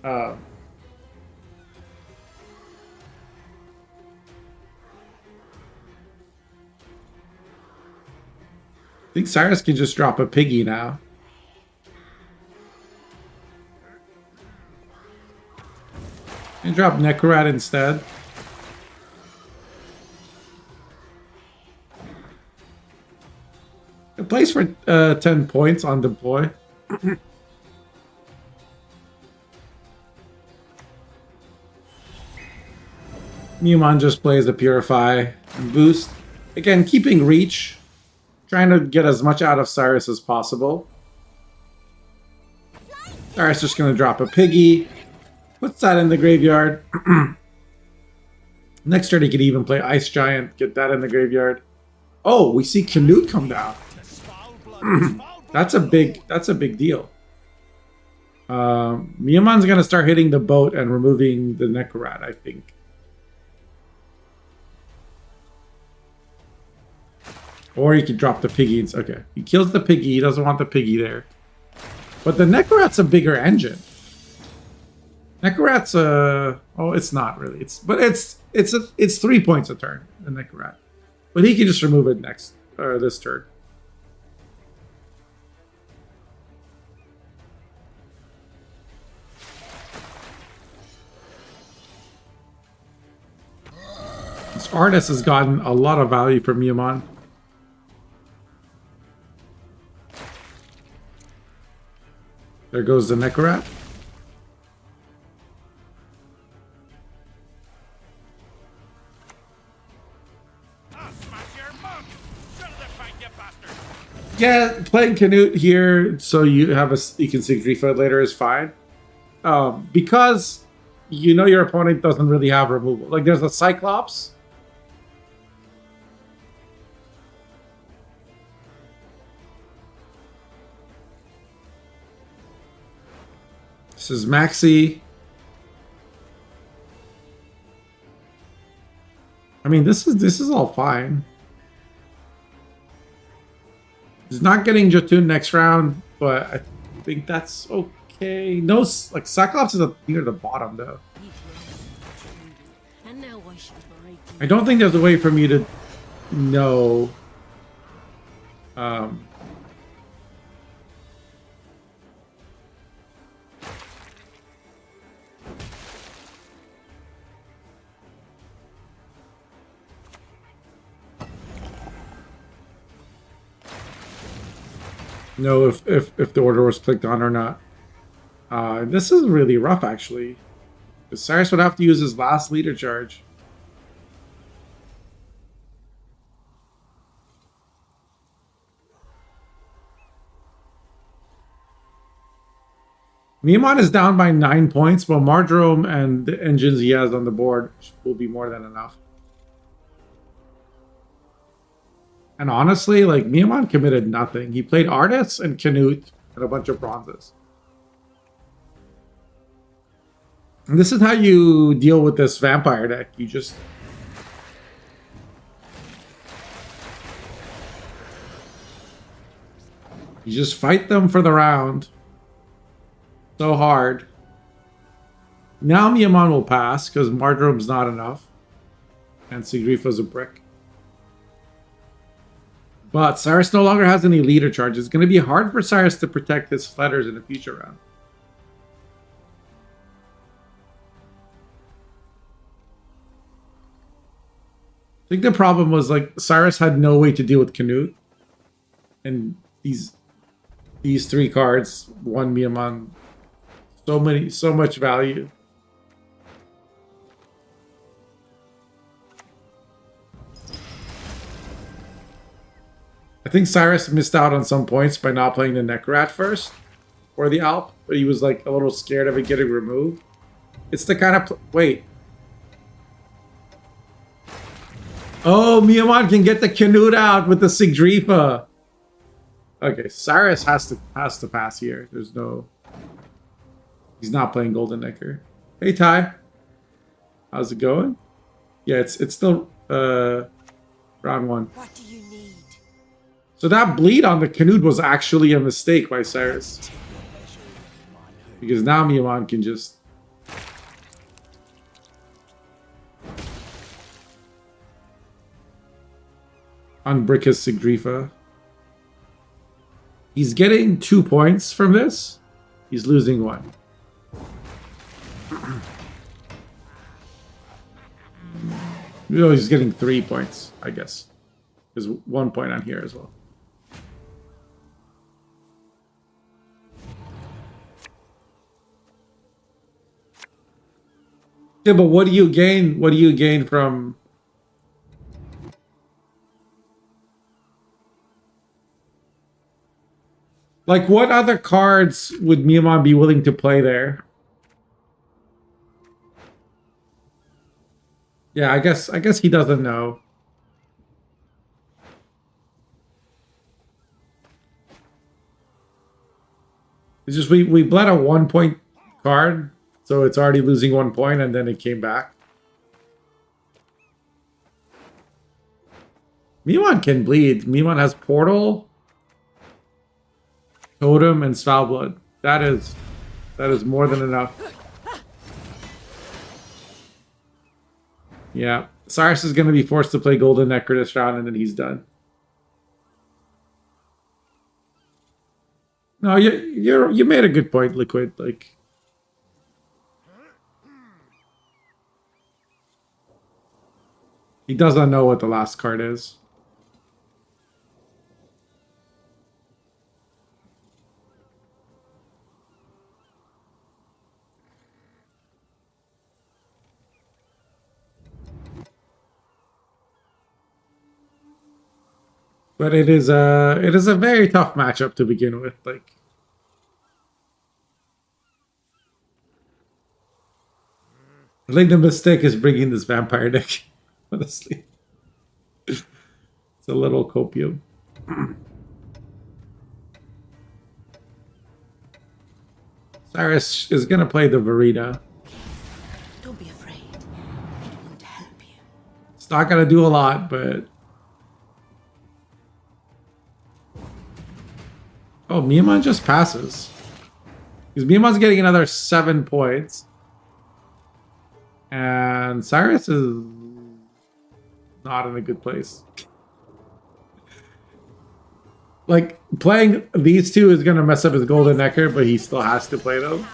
I think Cyrus can just drop a Piggy now. And drop Nekorat instead. It plays for 10 points on deploy. Miamon just plays the Purify and Boost. Again, keeping reach. Trying to get as much out of Cyrus as possible. Cyrus just going to drop a Piggy. Puts that in the graveyard. Next turn he could even play Ice Giant. Get that in the graveyard. Oh, we see Canute come down. That's a big deal. Miamon's going to start hitting the boat and removing the Nekorat, I think. Or he could drop the Piggies. Okay. He kills the Piggy. He doesn't want the Piggy there. But the Nekorat's a bigger engine. Nekorat's oh, it's not really. It's 3 points a turn, the Nekorat. But he can just remove it next this turn. This artist has gotten a lot of value from Miamon. There goes the Nekorat. Yeah, playing Canute here so you can see 3 foot later is fine. Because you know your opponent doesn't really have removal. Like there's a Cyclops. This is Maxi. I mean, this is all fine. He's not getting Jotun next round, but I think that's okay. No, like Cyclops is near the bottom though. And now I shall break you. I don't think there's a way for me to know. Know if the order was clicked on or not. This is really rough actually. Because Cyrus would have to use his last leader charge. Miamon is down by 9 points, but Mardrome and the engines he has on the board will be more than enough. And honestly, like, Miamon committed nothing. He played Artists and Canute and a bunch of bronzes. And this is how you deal with this vampire deck. You just... You just fight them for the round. So hard. Now Miamon will pass, because Mardrome's not enough. And Sigrifa's a brick. But Cyrus no longer has any leader charge. It's going to be hard for Cyrus to protect his fletters in the future round. I think the problem was, like, Cyrus had no way to deal with Canute. And these three cards won Miamon so much value. I think Cyrus missed out on some points by not playing the Necrat first, or the Alp, but he was like a little scared of it getting removed. It's the kind of wait. Oh, Miamon can get the Canute out with the Sigdrifa. Okay, Cyrus has to pass here. There's no. He's not playing Golden Necker. Hey Ty, how's it going? Yeah, it's still round one. What do you need? So that bleed on the Canute was actually a mistake by Cyrus. Because now Miamon can just... unbrick his Sigdrifa. He's getting 2 points from this. He's losing 1. No, he's getting 3 points, I guess. There's 1 point on here as well. Yeah, but what do you gain? What do you gain from... Like, what other cards would Miamon be willing to play there? Yeah, I guess he doesn't know. It's just we bled a 1 point card, so it's already losing 1 point, and then it came back. Miamon can bleed. Miamon has Portal, Totem, and Svalblood. That is more than enough. Yeah, Cyrus is going to be forced to play Golden Necker this round, and then he's done. No, you made a good point, Liquid. Like, he doesn't know what the last card is. But it is a very tough matchup to begin with. Like, I think the mistake is bringing this vampire deck. Honestly, it's a little copium. Cyrus is gonna play the Verita. Don't be afraid. It won't help you. It's not gonna do a lot, but oh, Miyaman just passes. Because Miyaman's getting another 7 points. And Cyrus is not in a good place. Like, playing these two is going to mess up his Golden Necker, but he still has to play them.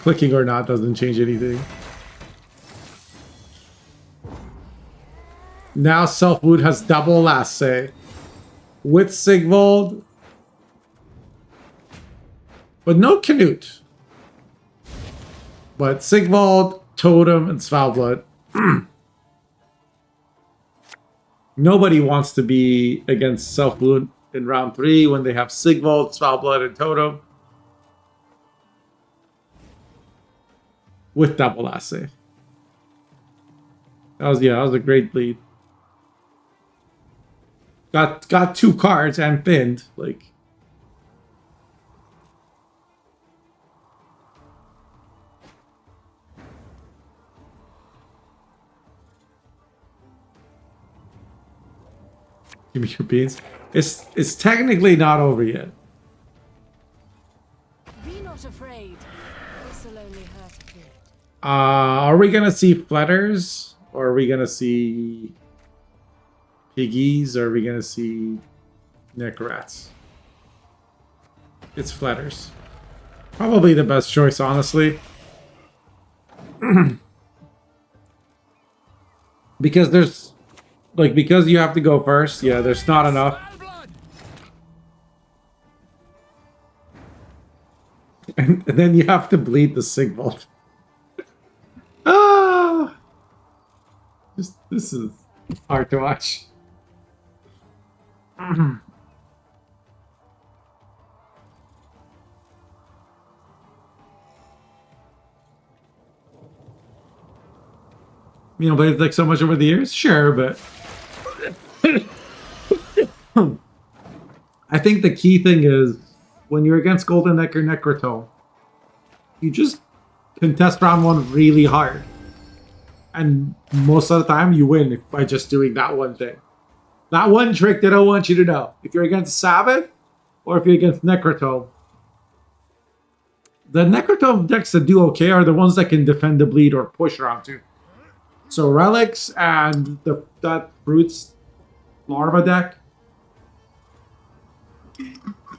Clicking or not doesn't change anything. Now Self-Wood has double last say. With Sigvold. But no Canute. But Sigvold, Totem, and Svalblood. Nobody wants to be against Self-Wood in round 3 when they have Sigvold, Svalblood, and Totem. With double assay. That was a great lead. Got 2 cards and thinned, like. Give me your beans. It's technically not over yet. Be not afraid. This will only hurt a bit. Are we gonna see flutters, or are we gonna see piggies, or are we gonna see neck rats? It's flutters. Probably the best choice, honestly. Because there's because you have to go first, yeah, there's not enough. And then you have to bleed the Sigvold. Ah! This is hard to watch. You know, played like so much over the years? Sure, but I think the key thing is when you're against Golden Neck or Necrotome, you just contest round 1 really hard. And most of the time you win by just doing that one thing. That one trick that I want you to know. If you're against Sabbath or if you're against Necrotome, the Necrotome decks that do okay are the ones that can defend the bleed or push round 2. So Relics and that Roots Larva deck,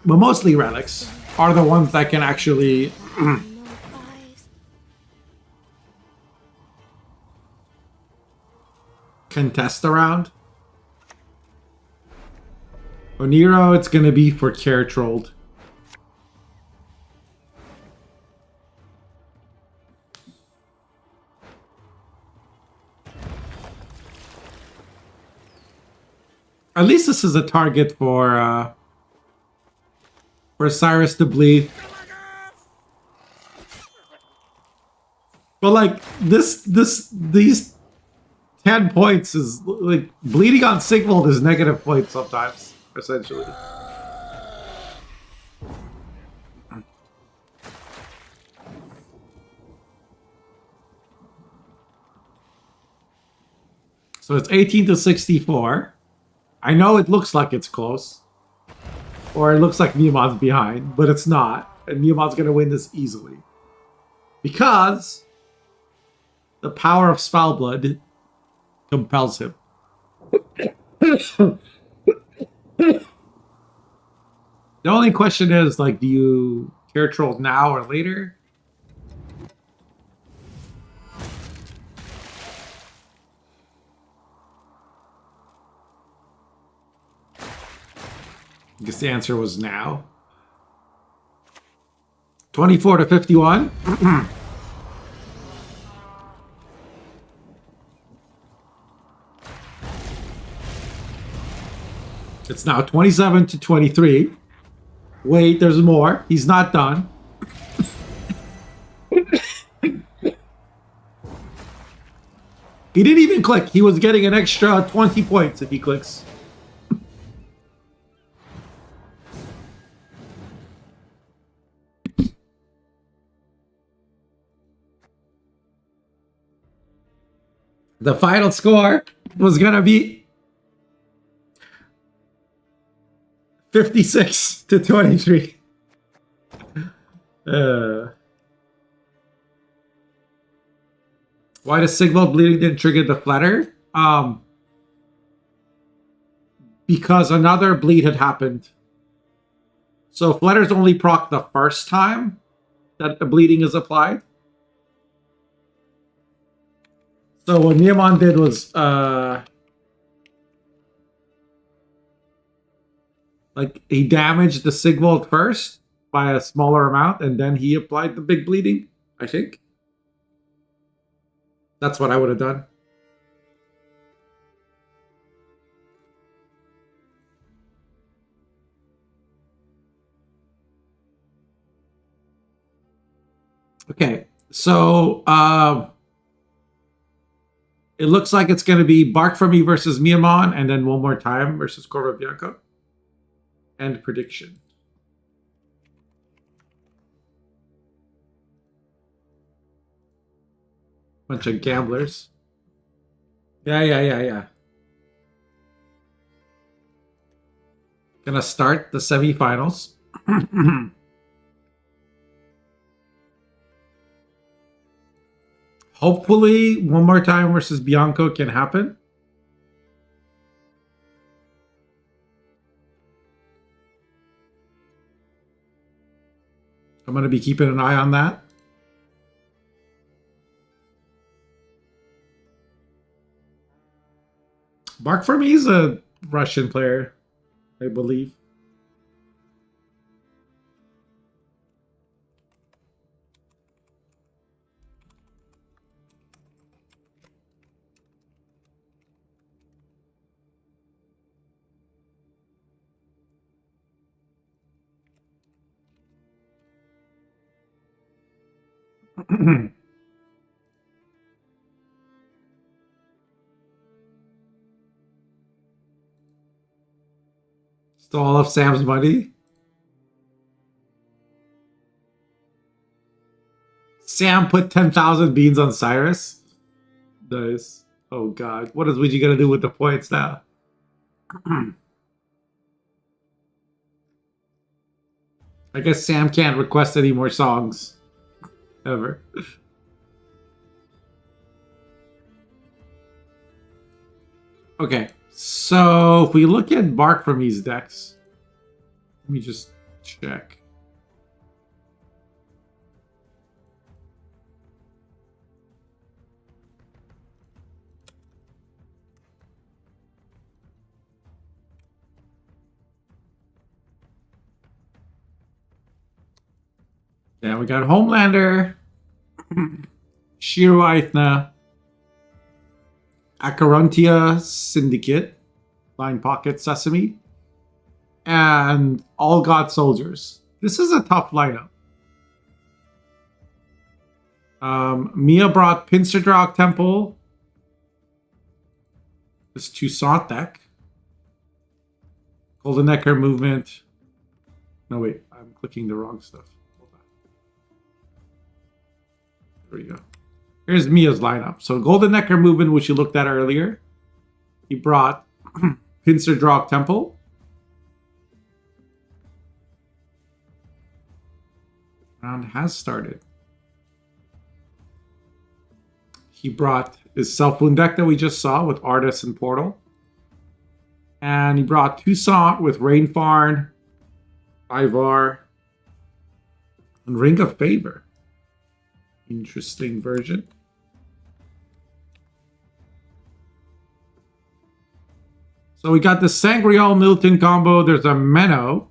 but mostly Relics, are the ones that can actually No eyes. contest the round. Oniro, it's gonna be for Care Trolled. At least this is a target for Cyrus to bleed. But like these 10 points is like bleeding on Sigvold is negative points sometimes, essentially. So it's 18 to 64. I know it looks like it's close. Or it looks like Miyamon's behind, but it's not. And Miyamon's going to win this easily. Because the power of Svalblood compels him. The only question is, like, do you Care Troll now or later? I guess the answer was now. 24 to 51. It's now 27 to 23. Wait, there's more. He's not done. He didn't even click. He was getting an extra 20 points if he clicks. The final score was gonna be 56 to 23. Why the signal bleeding didn't trigger the flutter? Because another bleed had happened. So flutters only proc the first time that the bleeding is applied. So what Neomon did was like he damaged the Sigvald first by a smaller amount, and then he applied the big bleeding, I think. That's what I would have done. Okay, so it looks like it's going to be Bark for Me versus Miamon, and then one more time versus Corvo Bianco. End prediction. Bunch of gamblers. Yeah. Gonna start the semifinals. Hopefully, one more time versus Bianco can happen. I'm going to be keeping an eye on that. Bark for Me is a Russian player, I believe. Stole all of Sam's money. Sam put 10,000 beans on Cyrus. Nice. Oh god. What is Ouija gonna do with the points now? I guess Sam can't request any more songs. Ever. Okay. So if we look at Bark from these decks, let me just check. Yeah, we got Homelander, Shiro Aithna, Acherontia Syndicate, Line Pocket Sesame, and All God Soldiers. This is a tough lineup. Mia brought Pincerdrag Temple. This Toussaint deck. Golden Necker Movement. No, wait. I'm clicking the wrong stuff. Hold on. There we go. Here's Mia's lineup. So Golden Necker Movement, which you looked at earlier. He brought Pincerdrag Temple. Round has started. He brought his Self-Wound deck that we just saw with Artis and Portal. And he brought Toussaint with Rainfarn, Ivar, and Ring of Favor. Interesting version. So we got the Sangreal Milton combo. There's a Menno.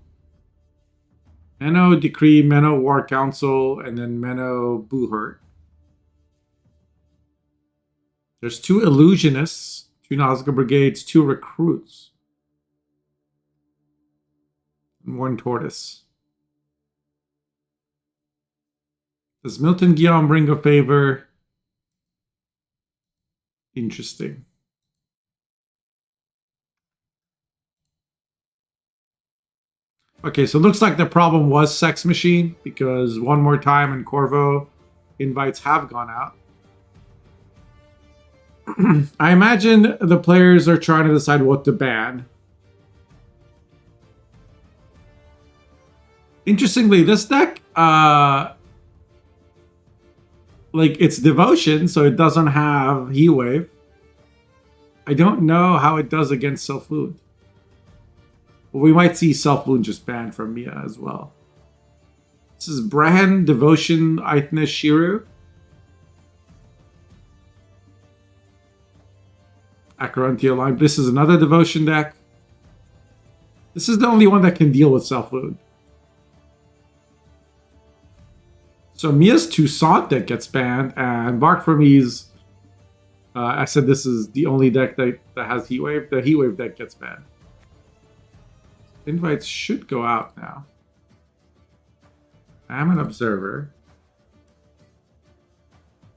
Menno Decree, Menno War Council, and then Menno Buhurt. There's 2 Illusionists, 2 Nazca Brigades, 2 Recruits. One tortoise. Does Milton Guillaume bring a favor? Interesting. Okay, so it looks like the problem was Sex Machine, because One More Time and Corvo invites have gone out. I imagine the players are trying to decide what to ban. Interestingly, this deck, like, it's Devotion, so it doesn't have Heat Wave. I don't know how it does against Self Wound. But we might see Self Wound just banned from Mia as well. This is Brand, Devotion, Aithna, Shiru. Acherontia line. This is another Devotion deck. This is the only one that can deal with Self Wound. So Mia's Toussaint deck gets banned, and Bark for Me's. I said this is the only deck that has Heat Wave. The Heat Wave deck gets banned. Invites should go out now. I'm an observer.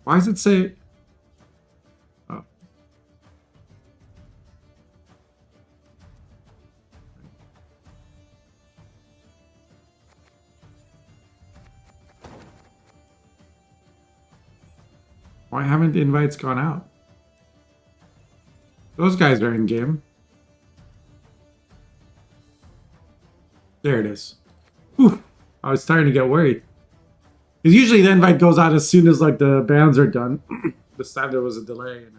Why does it say? Oh. Why haven't the invites gone out? Those guys are in game. There it is. Whew. I was starting to get worried. Because usually the invite goes out as soon as like the bans are done. This time there was a delay, and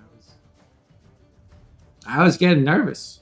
I was getting nervous.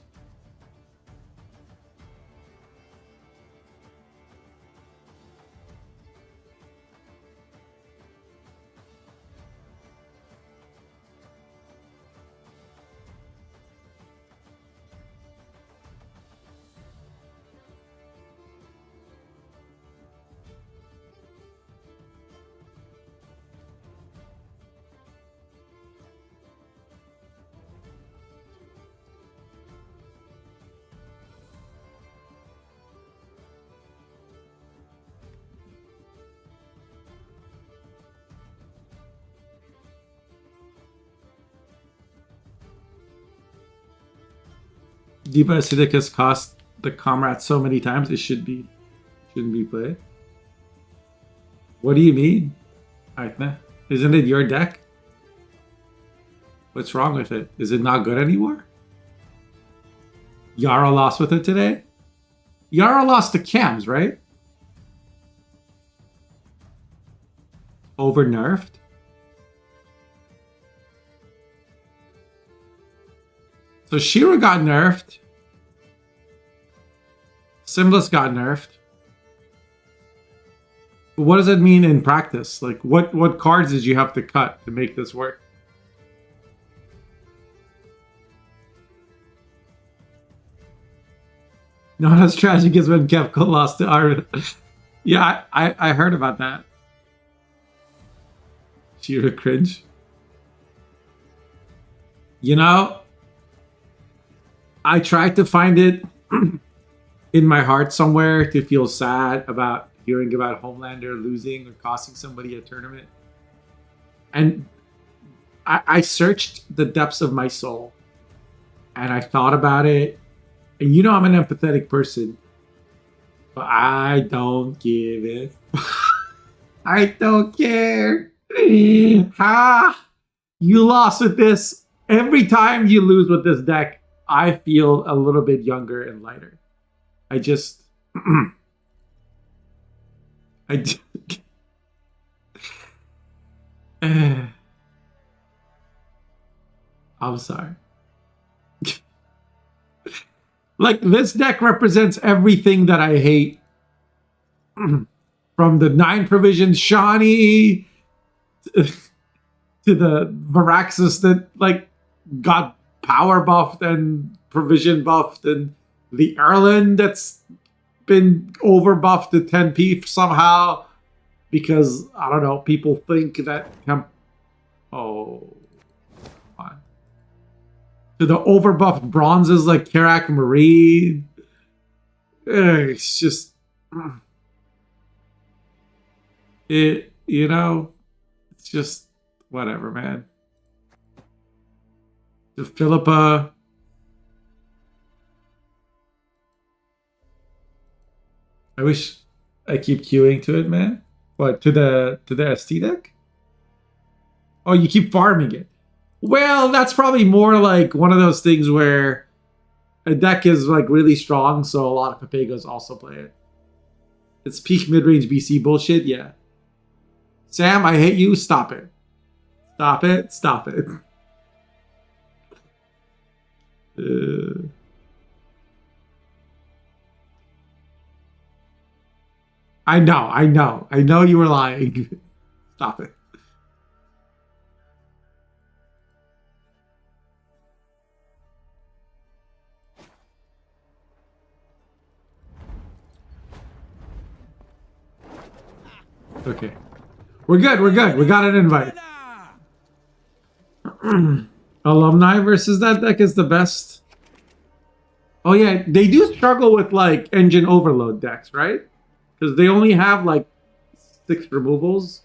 Diva Acidic has cost the comrade so many times it shouldn't be played. What do you mean, Aithna? Isn't it your deck? What's wrong with it? Is it not good anymore? Yara lost with it today? Yara lost to Cams, right? Over nerfed? So Shira got nerfed. Simbless got nerfed. But what does it mean in practice? Like, what cards did you have to cut to make this work? Not as tragic as when Kepko lost to Arvid. Yeah, I heard about that. Shira cringe. You know, I tried to find it in my heart somewhere to feel sad about hearing about Homelander losing or costing somebody a tournament. And I searched the depths of my soul and I thought about it. And you know I'm an empathetic person, but I don't give it. I don't care. Ha! You lost with this. Every time you lose with this deck, I feel a little bit younger and lighter. I just... I'm sorry. Like, this deck represents everything that I hate. From the 9 provision Shawnee to the Varaxis that, like, got power buffed and provision buffed, and the Erlin that's been over buffed to 10p somehow because, I don't know, people think that... Oh... To the overbuffed bronzes like Karak Marine. It's just it. You know, it's just whatever, man. The Philippa. I wish I keep queuing to it, man. What, to the ST deck? Oh, you keep farming it. Well, that's probably more like one of those things where a deck is like really strong, so a lot of Papagos also play it. It's peak mid-range BC bullshit, yeah. Sam, I hate you. Stop it. Stop it. Stop it. I know you were lying. Stop it. Okay. We're good. We got an invite. Alumni versus that deck is the best. Oh yeah, they do struggle with like engine overload decks, right? Because they only have like 6 removals.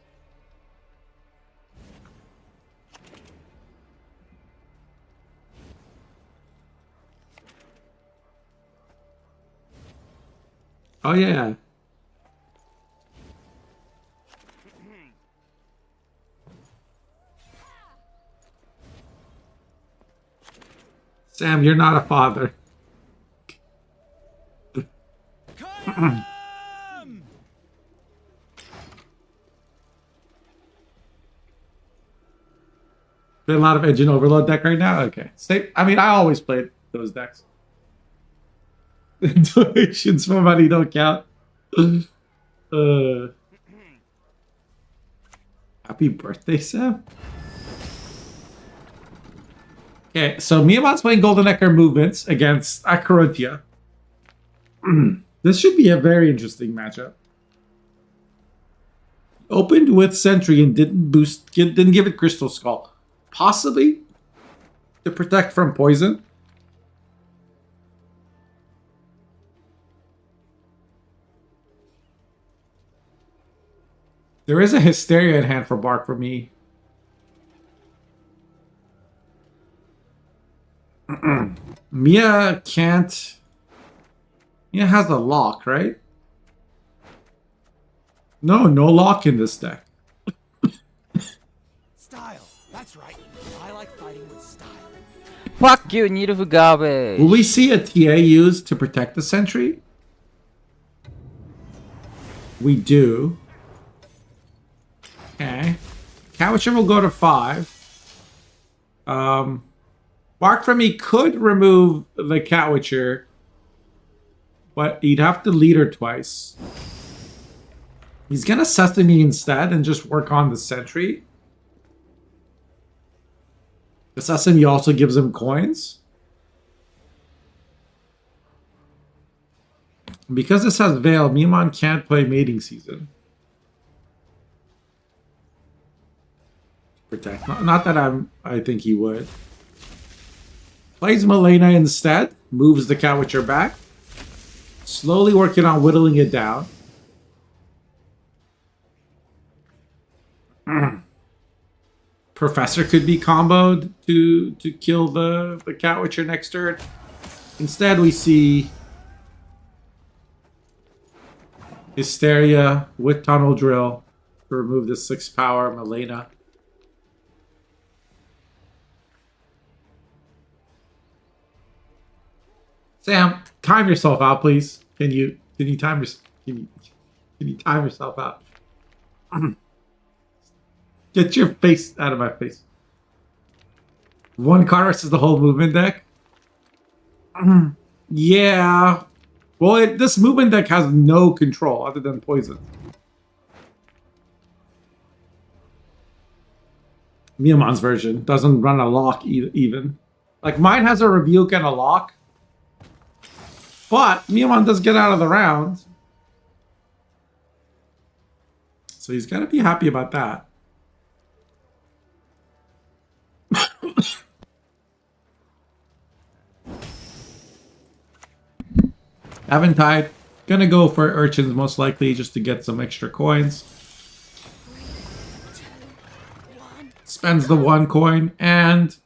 Oh yeah. Sam, you're not a father. Play a lot of engine overload deck right now? Okay. I mean, I always played those decks. Donations for money don't count. Happy birthday, Sam. Okay, so Miyamoto's playing Golden Ecker movements against Akarontia. This should be a very interesting matchup. Opened with Sentry and didn't give it Crystal Skull. Possibly to protect from poison. There is a Hysteria in hand for Bark for me. Mia can't... Mia has a lock, right? No lock in this deck. Style. That's right. I like fighting with style. Fuck you, Nilf garbage. Will we see a TA used to protect the Sentry? We do. Okay. Coucher will go to 5. Bark from me could remove the Catwitcher, but he'd have to lead her twice. He's gonna Sesame instead and just work on the Sentry. The Sesame also gives him coins. Because this has Veil, Mimon can't play Mating Season. Protect. Not that I think he would. Plays Malena instead. Moves the Catwitcher back. Slowly working on whittling it down. Professor could be comboed to kill the Catwitcher next turn. Instead, we see Hysteria with Tunnel Drill to remove the 6 power Malena. Sam, time yourself out, please. Can you time yourself out? Get your face out of my face. 1 card versus the whole movement deck? Yeah. Well, this movement deck has no control other than poison. Miyamon's version doesn't run a lock even. Like, mine has a rebuke and a lock. But Miyamon does get out of the round. So he's got to be happy about that. Eventide. Gonna go for urchins most likely just to get some extra coins. Spends the 1 coin and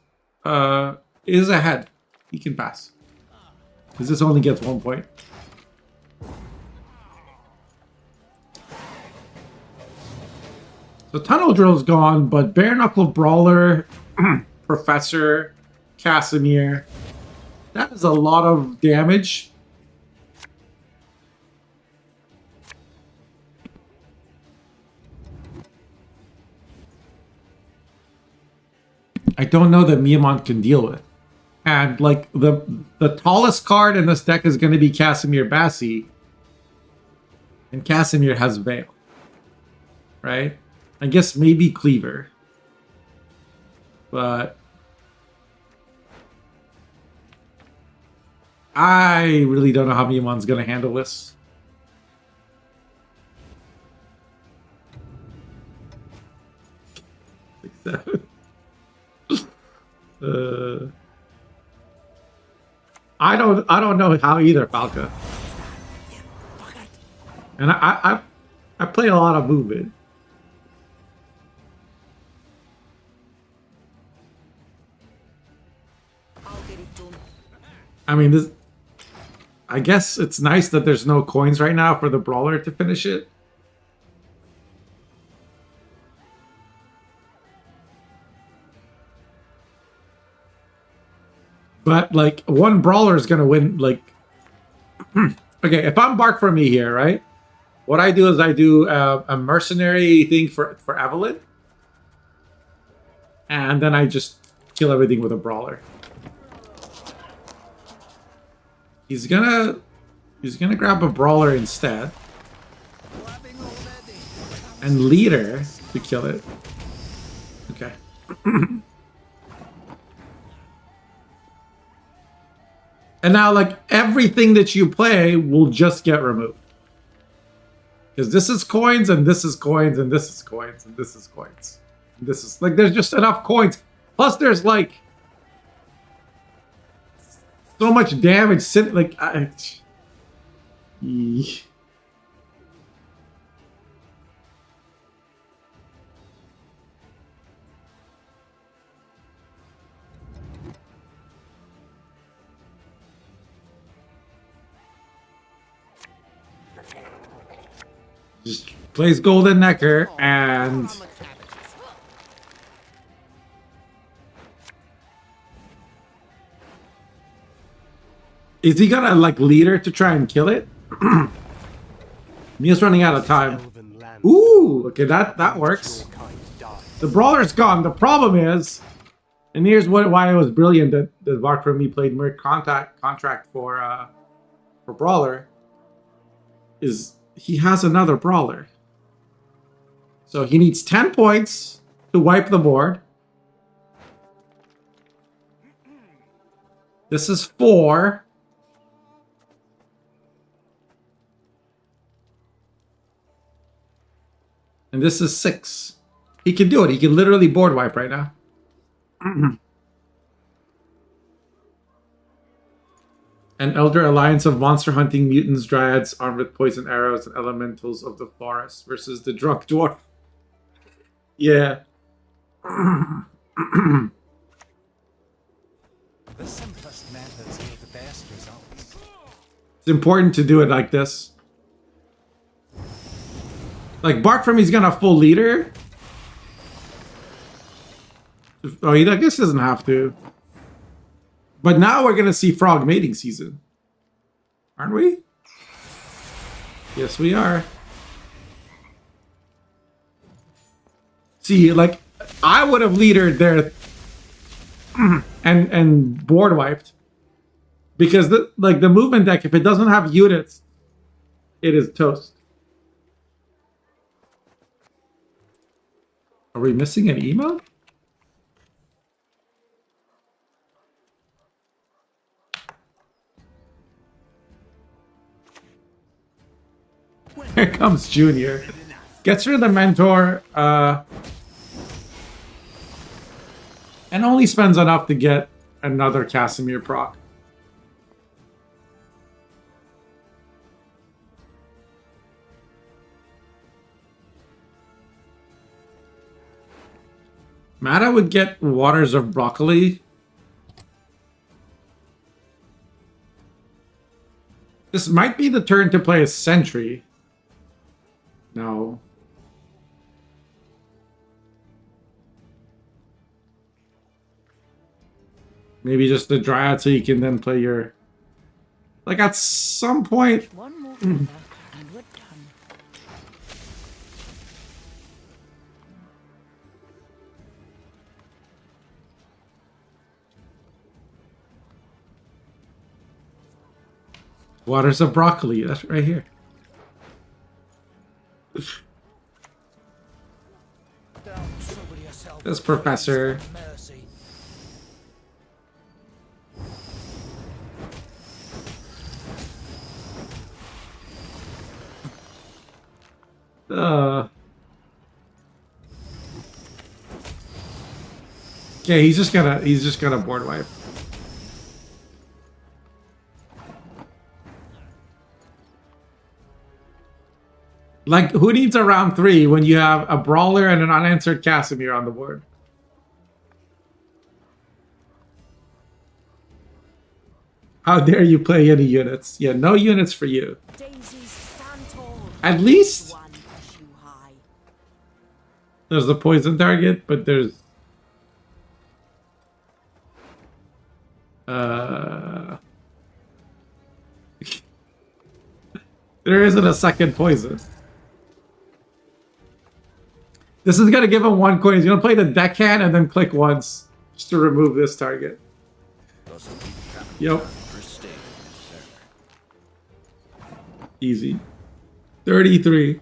is ahead. He can pass. Because this only gets 1 point. So Tunnel Drill's gone, but Bare Knuckle Brawler, Professor, Casimir. That is a lot of damage. I don't know that Miamon can deal with. And like the tallest card in this deck is going to be Casimir Bassi. And Casimir has Veil. Right? I guess maybe Cleaver. But I really don't know how Miamon's going to handle this. I don't know how either, Falca. And I play a lot of movement. I mean, this. I guess it's nice that there's no coins right now for the brawler to finish it. But like 1 brawler is gonna win. Like, okay, if I'm Bark for me here, right? What I do is I do a mercenary thing for Evelyn, and then I just kill everything with a brawler. He's gonna grab a brawler instead, and leader to kill it. Okay. And now, like, everything that you play will just get removed. Because this is coins, and this is coins, and this is coins, and this is coins. And this is, like, there's just enough coins. Plus, there's, like, so much damage. Like, just plays Golden Necker and is he gonna like leader to try and kill it? Mia's running out of time. Ooh, okay, that works. The brawler's gone. The problem is, and here's why it was brilliant that Vark for me played Merc contract for brawler is. He has another brawler. So he needs 10 points to wipe the board. This is 4. And this is 6. He can do it. He can literally board wipe right now. An elder alliance of monster hunting mutants, dryads armed with poison arrows, and elementals of the forest versus the drunk dwarf. Yeah. The simplest methods yield the best results. It's important to do it like this. Like, Bark from he's gonna full leader. Oh, I guess he doesn't have to. But now we're gonna see frog mating season. Aren't we? Yes, we are. See, like, I would have leadered there and board wiped. Because the movement deck, if it doesn't have units, it is toast. Are we missing an emote? Here comes Junior. Gets rid of the mentor, and only spends enough to get another Casimir proc. Mata would get Waters of Broccoli. This might be the turn to play a Sentry. No. Maybe just the Dryad so you can then play your... Like at some point... One more feather and we're done. Waters of Broccoli, that's right here. This professor. Mercy. Okay, he's just gonna board wipe. Like, who needs a round 3 when you have a Brawler and an unanswered Casimir on the board? How dare you play any units? Yeah, no units for you. Daisies stand tall. At least One push you high. there's the poison target, but there's... there isn't a second poison. This is gonna give him 1 coin. He's gonna play the deckhand and then click once just to remove this target. Yep. Easy. 33.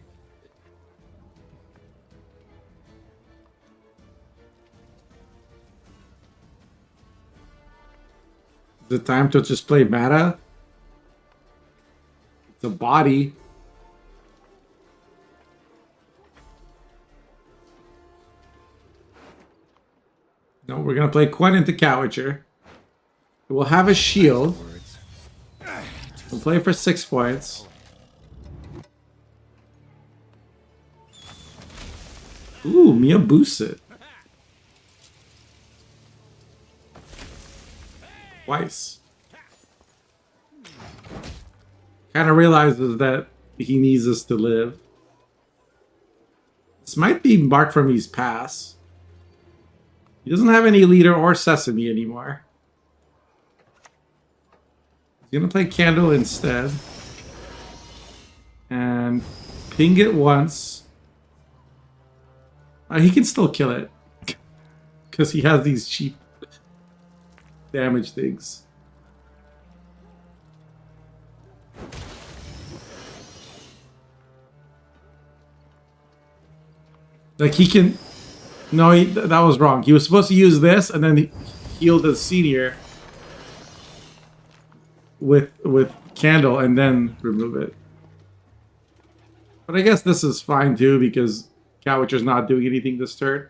Is it time to just play Mata? It's a body. No, we're gonna play Gwent into Cowager. We'll have a shield. We'll play for 6 points. Ooh, Mia boosts it. Twice. Kind of realizes that he needs us to live. This might be Mark from his pass. He doesn't have any leader or Sesame anymore. He's gonna play Candle instead. And ping it once. He can still kill it. Because he has these cheap damage things. Like he can... No, that was wrong. He was supposed to use this and then heal the senior with Candle and then remove it. But I guess this is fine too because Cowager's not doing anything this turn.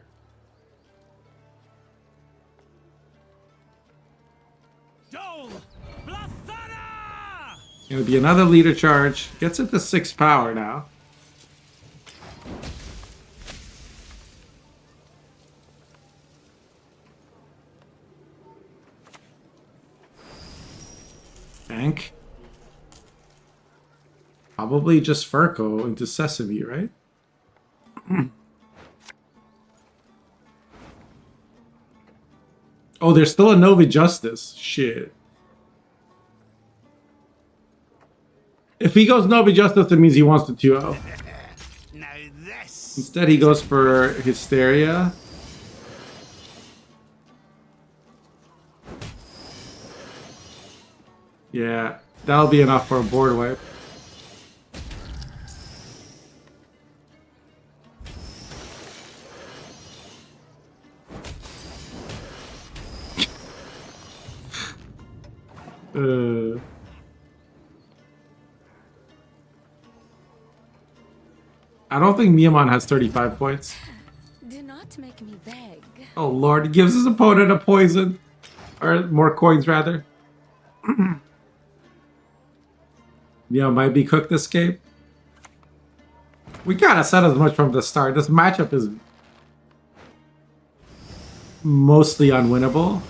Gonna be another leader charge. Gets it to 6 power now. Bank. Probably just Furco into Sesame, right? Oh, there's still a Nova Justice. Shit. If he goes Nova Justice, it means he wants the 2-0. Now this. Instead, he goes for Hysteria. Yeah, that'll be enough for a board wipe. I don't think Miamon has 35 points. Do not make me beg. Oh lord, he gives his opponent a poison. Or more coins, rather. Yeah, might be cooked this game. We gotta set as much from the start. This matchup is mostly unwinnable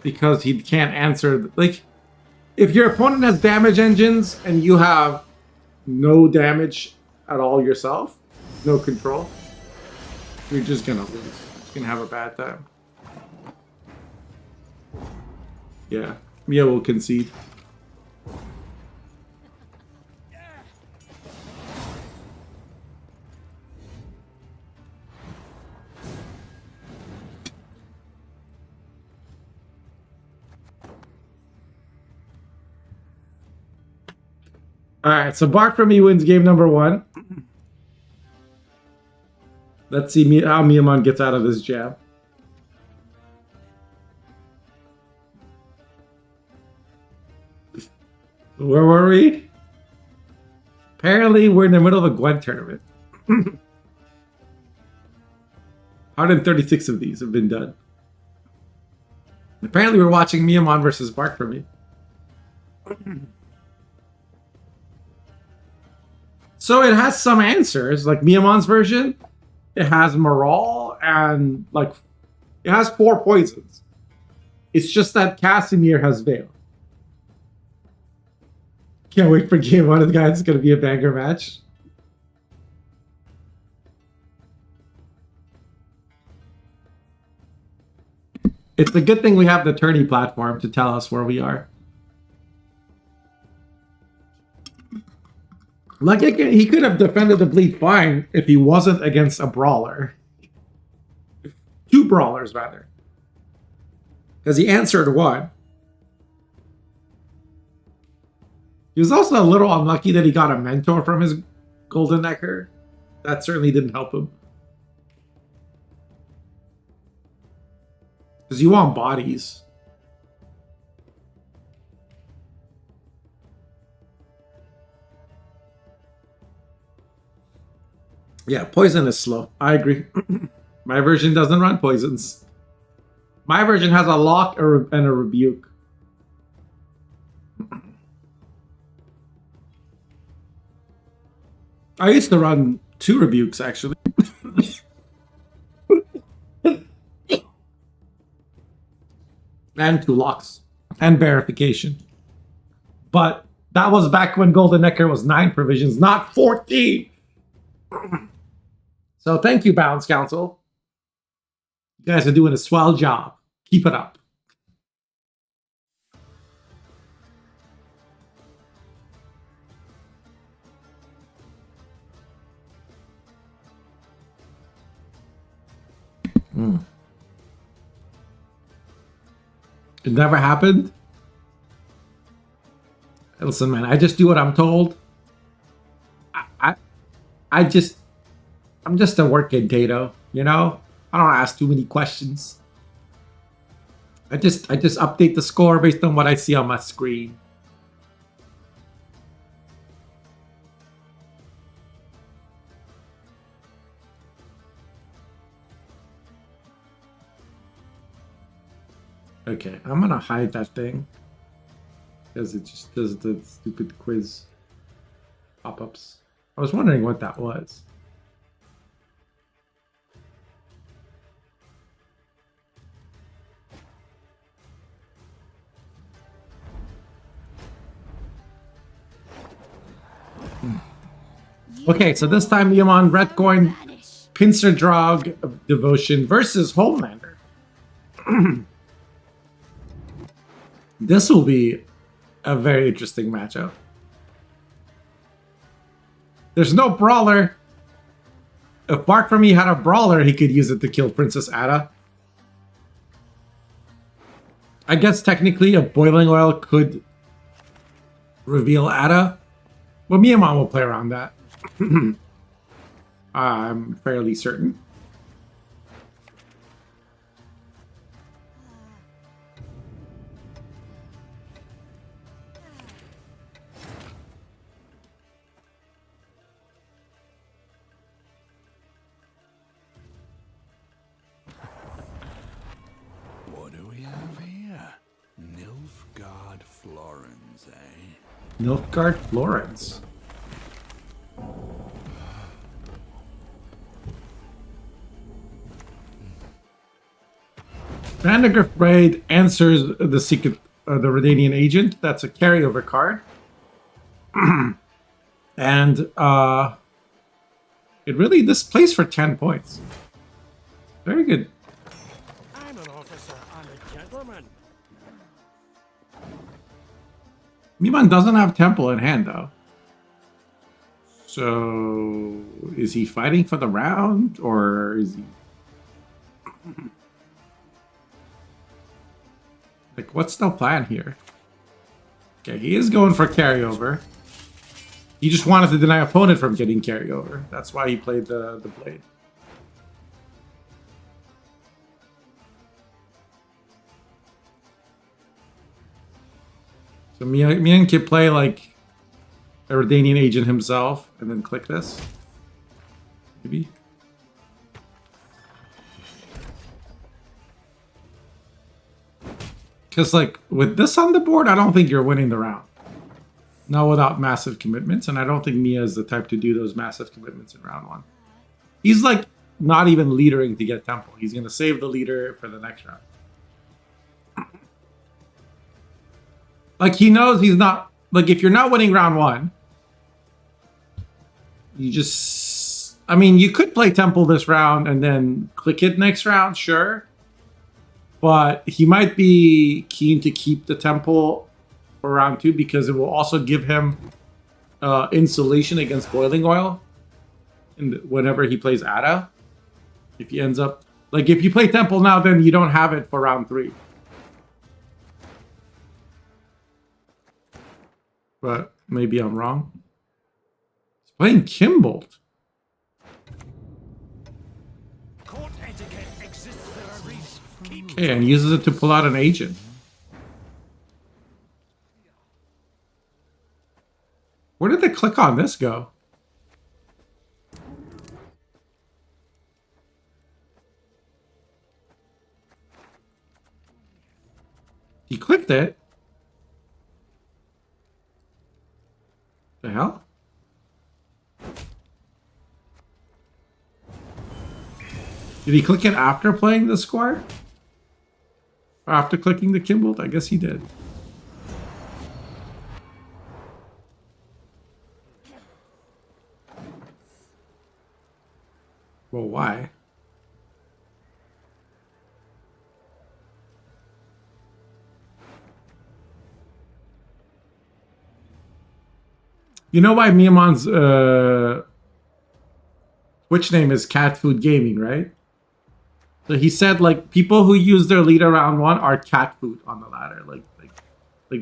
because he can't answer. Like, if your opponent has damage engines and you have no damage at all yourself, no control, you're just gonna lose. You're just gonna have a bad time. Yeah, Mia will concede. Alright, so Bark for me wins game number 1. Let's see how Miamon gets out of this jam. Where were we? Apparently, we're in the middle of a Gwent tournament. 136 of these have been done. Apparently, we're watching Miamon versus Bark for me. So it has some answers, like Miamon's version. It has Moral and like it has 4 poisons. It's just that Casimir has Veil. Can't wait for game 1, guys. It's gonna be a banger match. It's a good thing we have the tourney platform to tell us where we are. Like, he could have defended the bleed fine if he wasn't against a brawler. 2 brawlers, rather. Because he answered 1. He was also a little unlucky that he got a mentor from his Golden Necker. That certainly didn't help him. Because you want bodies. Yeah, poison is slow. I agree. My version doesn't run poisons. My version has a lock and a rebuke. I used to run 2 rebukes, actually. And 2 locks. And verification. But that was back when Golden Necker was 9 provisions, not 14! So thank you, Balance Council. You guys are doing a swell job. Keep it up. It never happened? Listen, man, I just do what I'm told. I'm just a working Tato, you know? I don't ask too many questions. I just update the score based on what I see on my screen. Okay, I'm gonna hide that thing. Because it just does the stupid quiz pop-ups. I was wondering what that was. Okay, so this time Yaman Redcoin Pincer Drog of Devotion versus Homelander. This will be a very interesting matchup. There's no brawler. If Bark for me had a brawler, he could use it to kill Princess Ada. I guess technically a boiling oil could reveal Ada. But me and Mom will play around that. I'm fairly certain. What do we have here? Nilfgaard Florence, eh? Nilfgaard Florence. Vandergrift Raid answers the secret, the Redanian agent. That's a carryover card. And it really, this plays for 10 points. Very good. I'm an officer and a gentleman. Miman doesn't have Temple in hand, though. So, is he fighting for the round, or is he... Like, what's the plan here? Okay, he is going for carryover. He just wanted to deny opponent from getting carryover. That's why he played the blade. So Mian can play like a Redanian agent himself and then click this. Maybe. Because like with this on the board, I don't think you're winning the round. Not without massive commitments, and I don't think Mia is the type to do those massive commitments in round one. He's like not even leadering to get Temple. He's gonna save the leader for the next round. Like he knows he's not, like if you're not winning round one, you just, I mean, you could play Temple this round and then click it next round, sure. But he might be keen to keep the Temple for round two because it will also give him insulation against boiling oil whenever he plays Ada. If he ends up, like if you play Temple now, then you don't have it for round three. But maybe I'm wrong. He's playing Kimbolt. Court etiquette exists for a reason. Keep Okay, and uses it to pull out an agent. Where did the click on this go? He clicked it. The hell? Did he click it after playing the squire? Or after clicking the Kimbolt? I guess he did. Well, why? You know why Miyamon's Twitch name is Cat Food Gaming, right? So he said like people who use their lead around one are cat food on the ladder. Like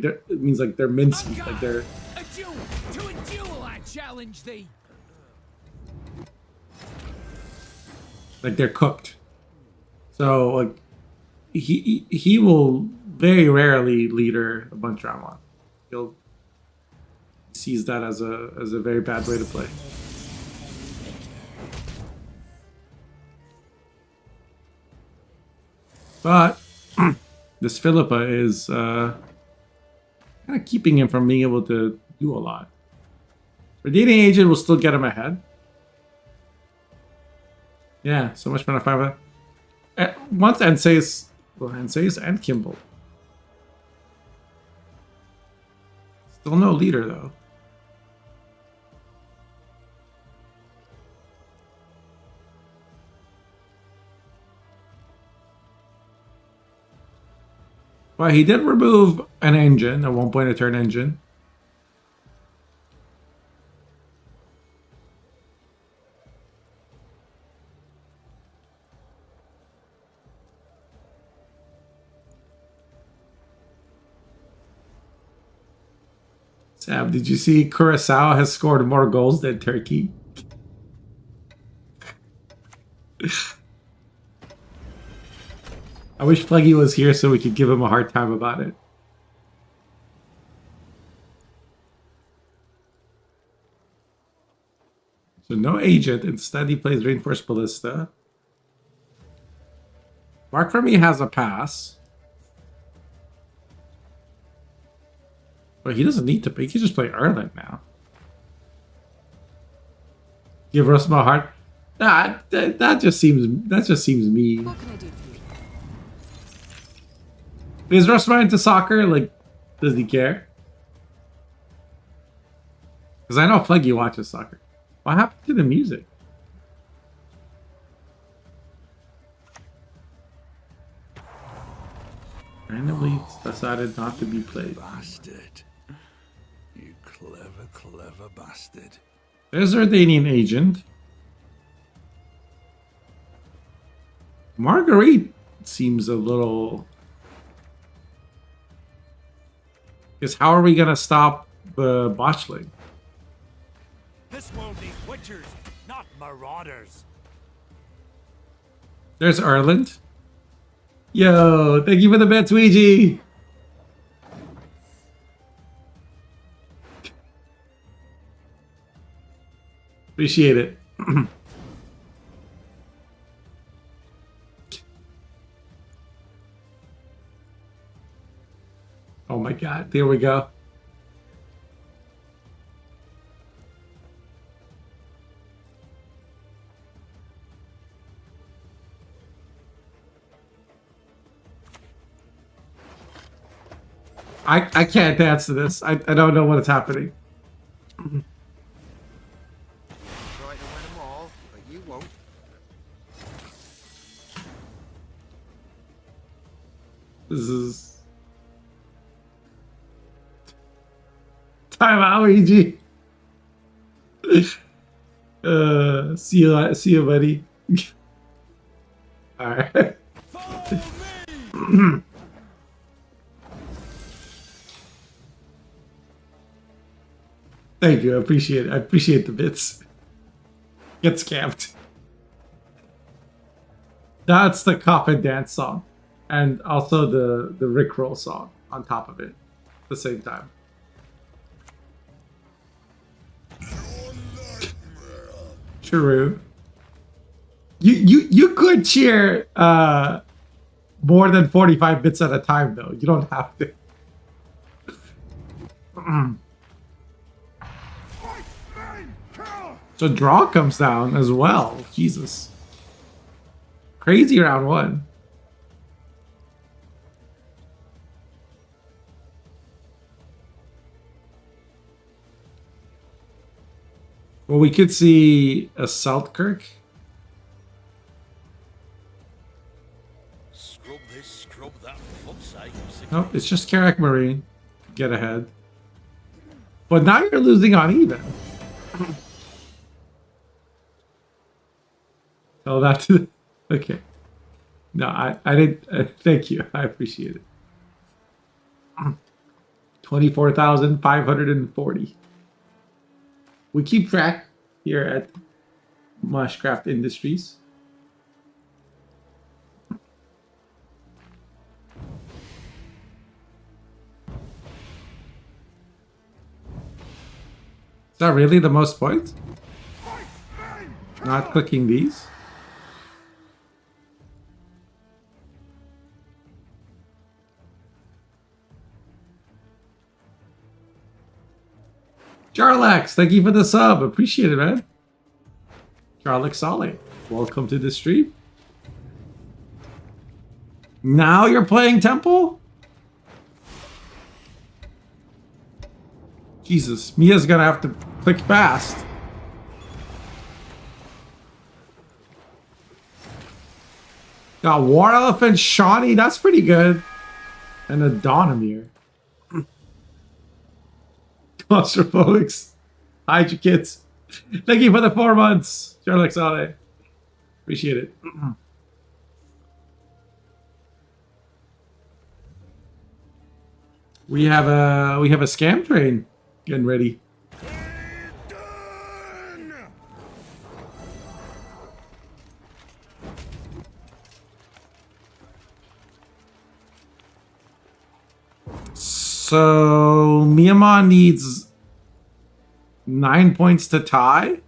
they're, it means like they're mincemeat, like they're A duel! To a duel I challenge thee! like they're cooked. So like he will very rarely leader a bunch round one. He'll sees that as a very bad way to play. But this Philippa is kind of keeping him from being able to do a lot. Redeeming agent will still get him ahead. Yeah, so much fun to find with. Once Enseis, well, Enseis and Kimball. Still no leader though. Well, he did remove an engine, a 1 point a turn engine. Sam, did you see Curacao has scored more goals than Turkey? I wish Pluggy was here so we could give him a hard time about it. So no agent. Instead, he plays Reinforced Ballista. Mark for me has a pass. But he doesn't need to. He can just play Erland now. Give Rosma a heart. That just seems mean. What can I do for you? Is Russman into soccer? Like, does he care? Because I know Fleggy watches soccer. What happened to the music? Randomly decided not to be played. Bastard. You clever, clever bastard. There's a Redanian agent. Marguerite seems a little... Because how are we going to stop the botchling? This world needs witchers, not marauders. There's Erland. Yo, thank you for the bets, Ouija. Appreciate it. Oh my god, there we go. I can't dance to this. I don't know what is happening. Try to win them all, but you won't. This is time out, EG. See you, buddy. All right. Thank you. I appreciate it. I appreciate the bits. Get scammed. That's the coffin dance song. And also the Rickroll song on top of it at the same time. True. You could cheer more than 45 bits at a time though. You don't have to. So draw comes down as well. Jesus. Crazy round one. Well, we could see a Seltkirk. Scrub this, scrub that, for fuck's sake. I'm sick Nope, it's just Carrack Marine. Get ahead. But now you're losing on even. Oh, that's okay. No, I didn't. Thank you. I appreciate it. 24,540. We keep track here at Mushcraft Industries. Is that really the most points? Not clicking these? Jarlax, thank you for the sub. Appreciate it, man. Jarlax Solid, welcome to the stream. Now you're playing Temple? Jesus, Mia's gonna have to click fast. Got War Elephant Shawnee, that's pretty good. And a Donamir. Claustrophobics. Hide your kids. Thank you for the 4 months, Jarlax Ale. Appreciate it. We have a scam train getting ready. So Myanmar needs 9 points to tie.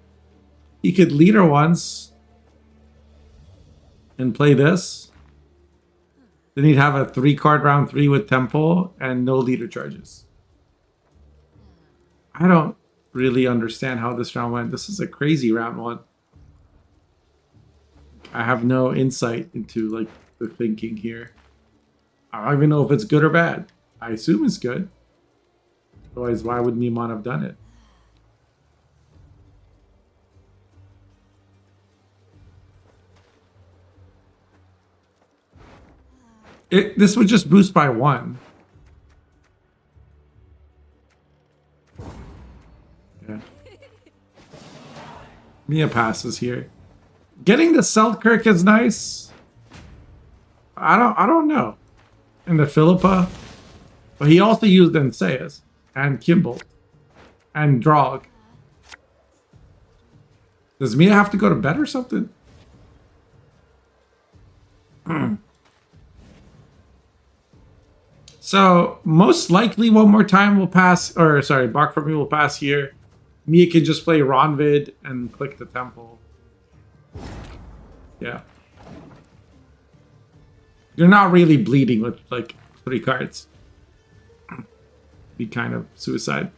He could leader once and play this. Then he'd have a 3-card round 3 with Temple and no leader charges. I don't really understand how this round went. This is a crazy round 1. I have no insight into like the thinking here. I don't even know if it's good or bad. I assume it's good. Otherwise, why would Niemon have done it? This would just boost by 1. Yeah. Mia passes here. Getting the Selkirk is nice. I don't know. And the Philippa. But he also used Enseas and Kimball and Drog. Does Mia have to go to bed or something? So most likely one more time will pass, or sorry, Bark for me will pass here. Mia can just play Ronvid and click the temple. Yeah. You're not really bleeding with like 3 cards. Be kind of suicide.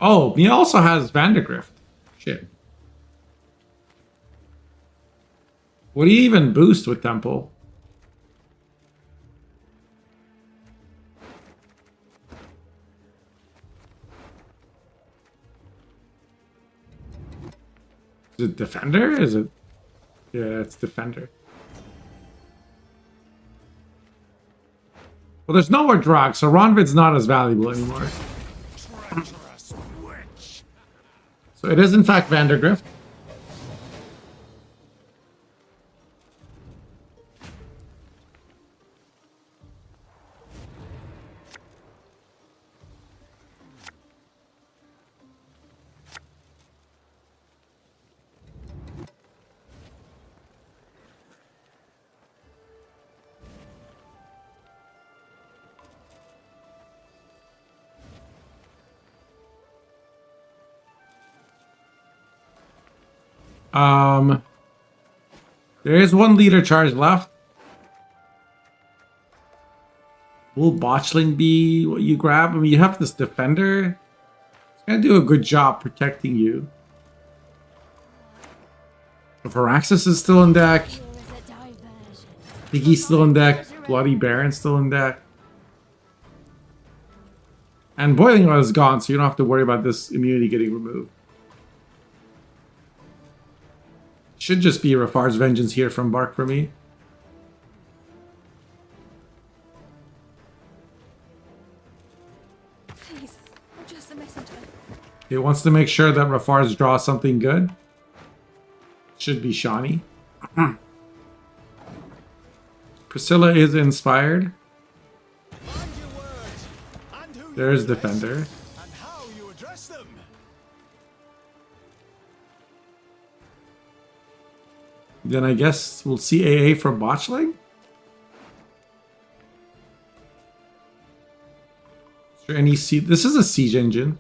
Oh, Mia also has Vandergrift. Shit. What do you even boost with Temple? Is it Defender? Is it? Yeah, it's Defender. Well, there's no more Drog, so Ronvid's not as valuable anymore. Treacherous witch. So it is in fact Vandergrift. There is 1 leader charge left. Will Botchling be what you grab? I mean, you have this Defender. It's gonna do a good job protecting you. Varaxis is still in deck. Piggy's still in deck. Bloody Baron's still in deck. And Boiling Oil is gone, so you don't have to worry about this immunity getting removed. Should just be Rafar's Vengeance here from Bark for me. Please, I'm just a messenger. He wants to make sure that Rafar's draws something good. Should be Shawnee. Priscilla is inspired. Mind your words, and who There's you address, Defender. and how you address them. Then I guess we'll see AA from Botchling. Is there any siege? This is a siege engine.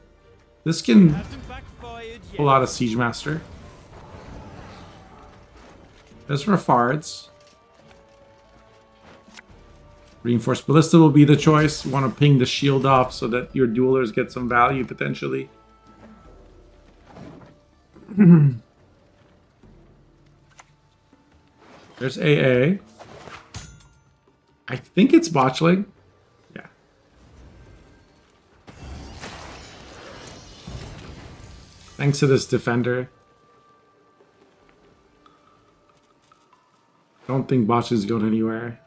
This can pull out a Siege Master. There's Rafards. Reinforced Ballista will be the choice. You want to ping the shield off so that your duelers get some value potentially. There's AA. I think it's Botchling. Yeah. Thanks to this Defender. Don't think Botchling's going anywhere.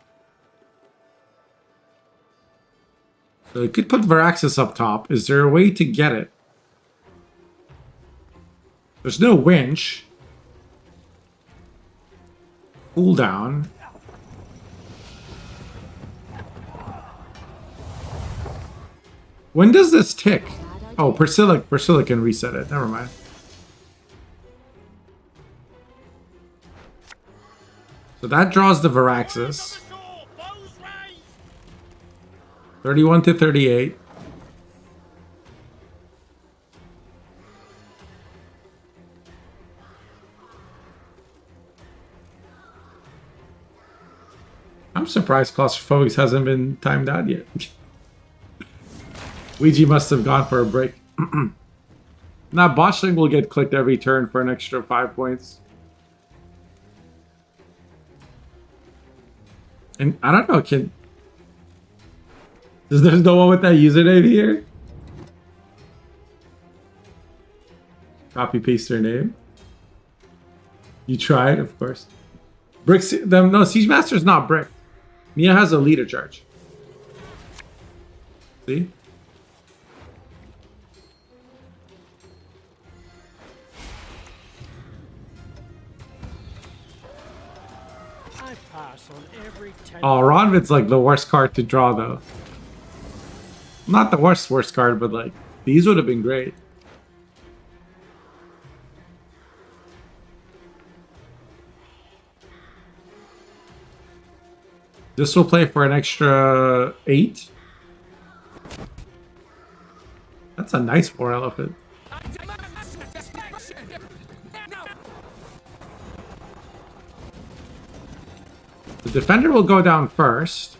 So you could put Varaxis up top. Is there a way to get it? There's no winch. Cooldown. When does this tick? Oh, Priscilla can reset it. Never mind. So that draws the Varaxis. 31 to 38. I'm surprised Claustrophobics hasn't been timed out yet. Ouija must have gone for a break. Now Botchling will get clicked every turn for an extra 5 points. And I don't know, there's no one with that username here? Copy paste their name. You tried, of course. Bricks them no, Siege Master's not brick. Mia has a leader charge. See? I pass on every 10. Oh, Ronvid's like the worst card to draw though. Not the worst card, but like these would have been great. This will play for an extra 8. That's a nice 4 elephant. The defender will go down first.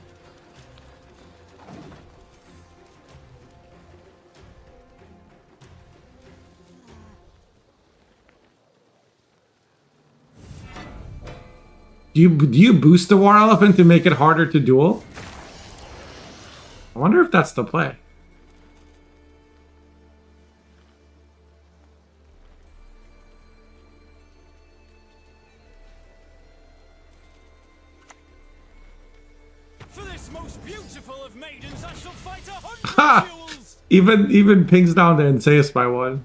Do you boost the War Elephant to make it harder to duel? I wonder if that's the play. For this most beautiful of maidens, I shall fight 100 Ha! duels. Even pings down the Anseus by 1.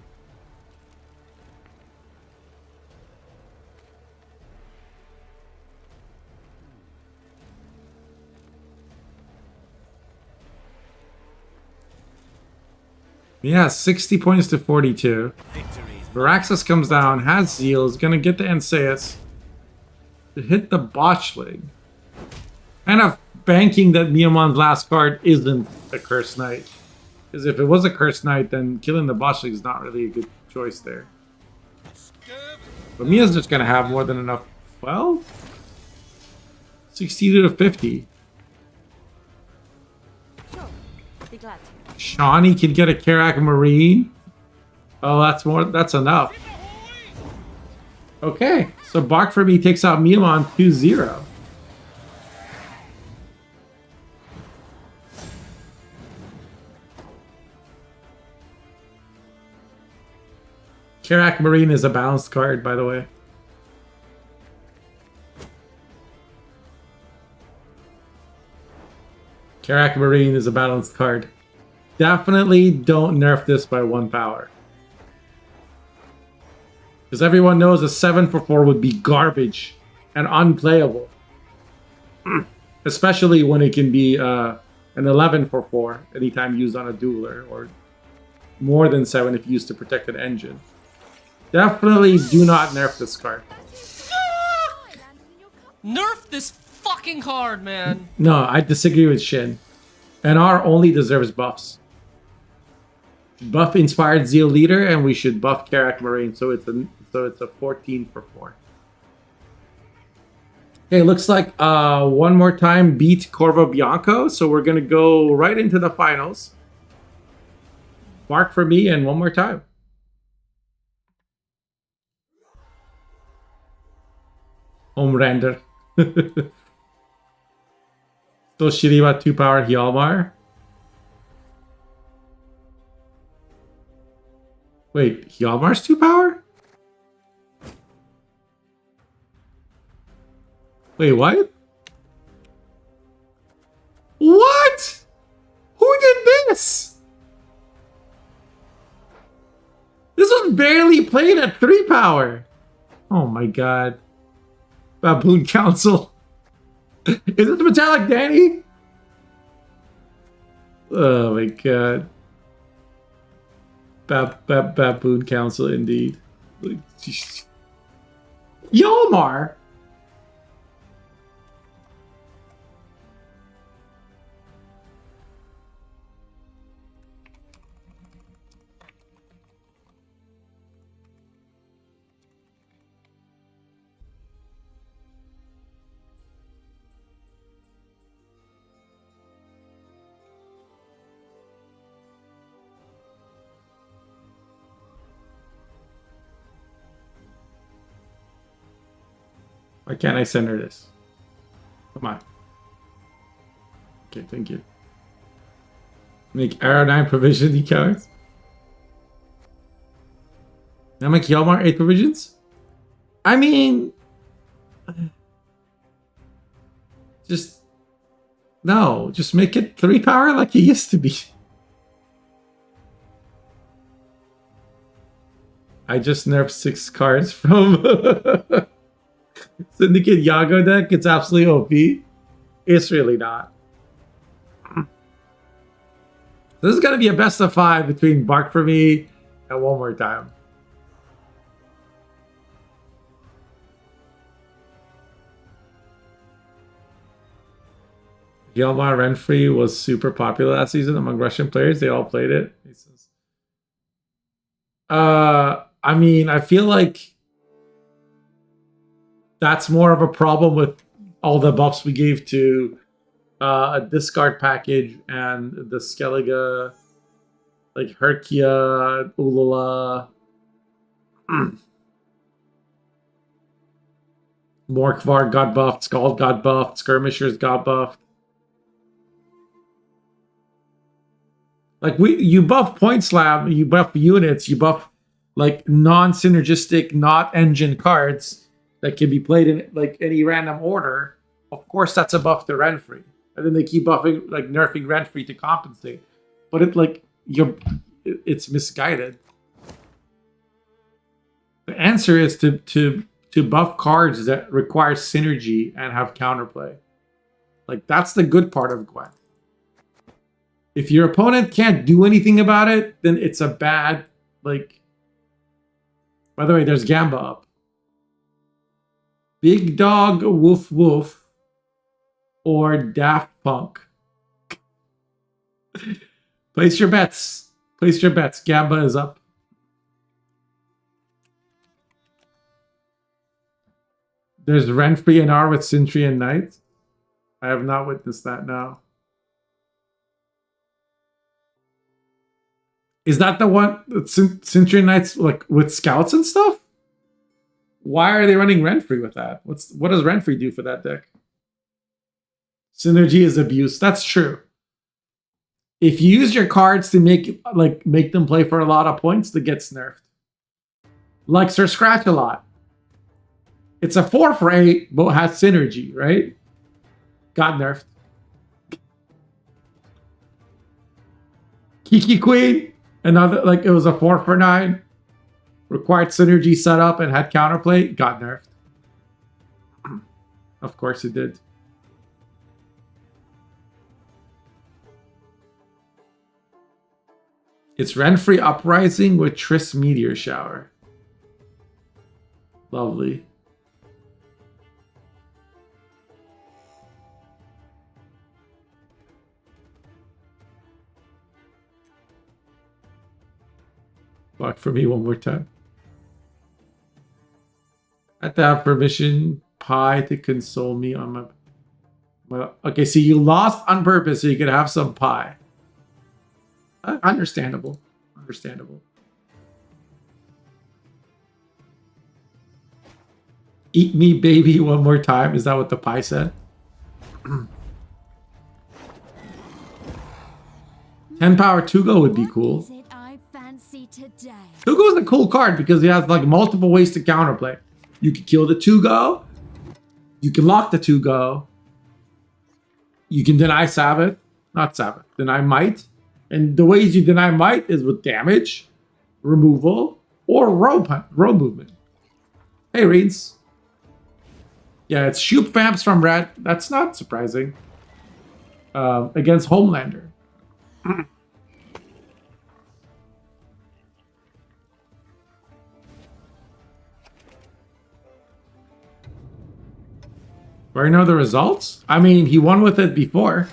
Yeah, 60 points to 42. Varaxis comes down, has Zeal, is gonna get the Anseus to hit the Botchling. Kind of banking that Miamon's last card isn't a Cursed Knight. Because if it was a Cursed Knight, then killing the Botchling is not really a good choice there. But Mia's just gonna have more than enough. Well, 62 to 50. Sure. Be glad to. Shawnee can get a Karak Marine. Oh, that's enough. Okay, so Bark for me takes out Miamon 2-0. Karak Marine is a balanced card, by the way. Karak Marine is a balanced card. Definitely don't nerf this by 1 power. Because everyone knows a 7 for 4 would be garbage and unplayable. Especially when it can be an 11 for 4 anytime used on a dueler, or more than 7 if used to protect an engine. Definitely do not nerf this card. Nerf this fucking card, man. No, I disagree with Shin. NR only deserves buffs. Buff Inspired Zeal Leader, and we should buff Karak Marine, so it's a 14 for 4. Okay, looks like one more time beat Corvo Bianco, so we're gonna go right into the finals. Mark for me, and one more time. Home render. Still shitty about 2 power Hjalmar. Wait, Hjalmar's 2 power? Wait, what? What? Who did this? This was barely played at 3 power. Oh my god. Baboon Council. Is it the Metallic Danny? Oh my god. Baboon Council indeed. Yomar! Why can't I send her this? Come on. Okay, thank you. Make Arrow 9 provision cards. Now make Yelmar 8 provisions? I mean... Just... No, just make it 3 power like it used to be. I just nerfed 6 cards from Syndicate Yago deck. It's absolutely OP. It's really not. This is going to be a best of 5 between Bark for Me and One More Time. Yelmar Renfrey was super popular last season among Russian players. They all played it. He says. I mean, I feel like that's more of a problem with all the buffs we gave to a discard package and the Skellige, like Herkia, Ulula, Morkvar got buffed, Scald got buffed, Skirmishers got buffed. Like you buff Point Slam, you buff units, you buff like non-synergistic, not engine cards that can be played in like any random order. Of course, that's a buff to Renfrey, and then they keep buffing, like nerfing Renfrey to compensate. But it's misguided. The answer is to buff cards that require synergy and have counterplay. Like that's the good part of Gwent. If your opponent can't do anything about it, then it's a bad, like... By the way, there's Gamba up. Big Dog Woof Woof or Daft Punk. Place your bets. Place your bets. Gamba is up. There's Renfrey and R with Sentry and Knight. I have not witnessed that now. Is that the one that Sentry Knights like with scouts and stuff? Why are they running Renfrey with that? What does Renfrey do for that deck? Synergy is abuse. That's true. If you use your cards to make them play for a lot of points, that gets nerfed. Like Sir Scratch a lot. It's a 4 for 8, but has synergy, right? Got nerfed. Kiki Queen. Another, like, it was a 4 for 9. Required synergy setup and had counterplay. Got nerfed. Of course it did. It's Renfrey Uprising with Triss Meteor Shower. Lovely. Walk for me one more time. I have to have permission, pie, to console me on my... Okay, so you lost on purpose so you could have some pie. Understandable. Understandable. Eat me, baby, one more time. Is that what the pie said? 10 power Tugo would be cool. Tugo is a cool card because he has like multiple ways to counterplay. You can kill the Tugo. You can lock the Tugo. You can deny Sabbath. Not Sabbath. Deny Might. And the ways you deny Might is with damage, removal, or row movement. Hey, Reeds. Yeah, it's Shoop Vamps from Red. That's not surprising. Against Homelander. Where I know the results? I mean, he won with it before.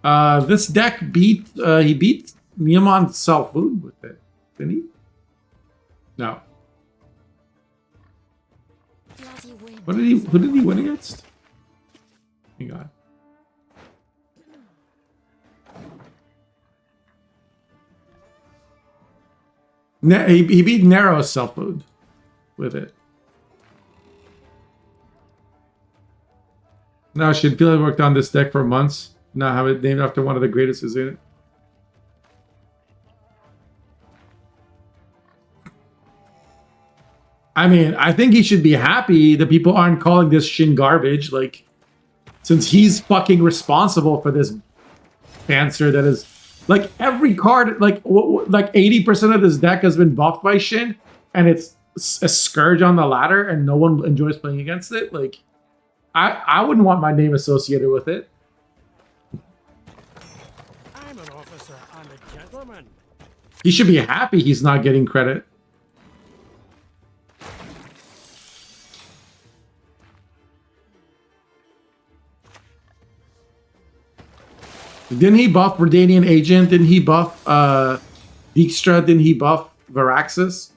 This deck beat he beat Miamon Self-Food with it, didn't he? No. Who did he win against? Hang on. He beat Narrow Self-Food with it. No, she'd feel I worked on this deck for months. Not have it named after one of the greatest, isn't it? I mean, I think he should be happy that people aren't calling this Shin garbage. Like, since he's fucking responsible for this cancer that is like every card, like 80% of this deck has been buffed by Shin, and it's a scourge on the ladder, and no one enjoys playing against it. Like, I wouldn't want my name associated with it. I'm an officer and a gentleman. He should be happy he's not getting credit. Didn't he buff Redanian Agent? Didn't he buff Dijkstra? Didn't he buff Varaxis?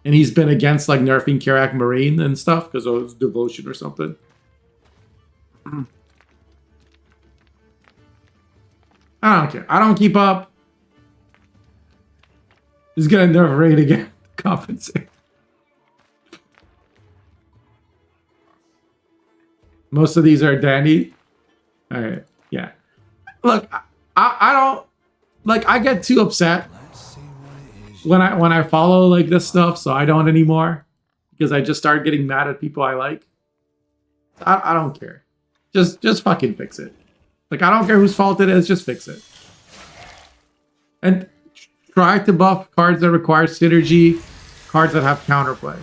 And he's been against like nerfing Karak Marine and stuff because of his devotion or something. I don't care. I don't keep up. He's gonna nerf raid again. Compensate. Most of these are Danny. All right. Yeah. Look, I don't like. I get too upset when I follow like this stuff, so I don't anymore because I just start getting mad at people I like. I don't care. Just fucking fix it. Like, I don't care whose fault it is. Just fix it. And try to buff cards that require synergy, cards that have counterplay.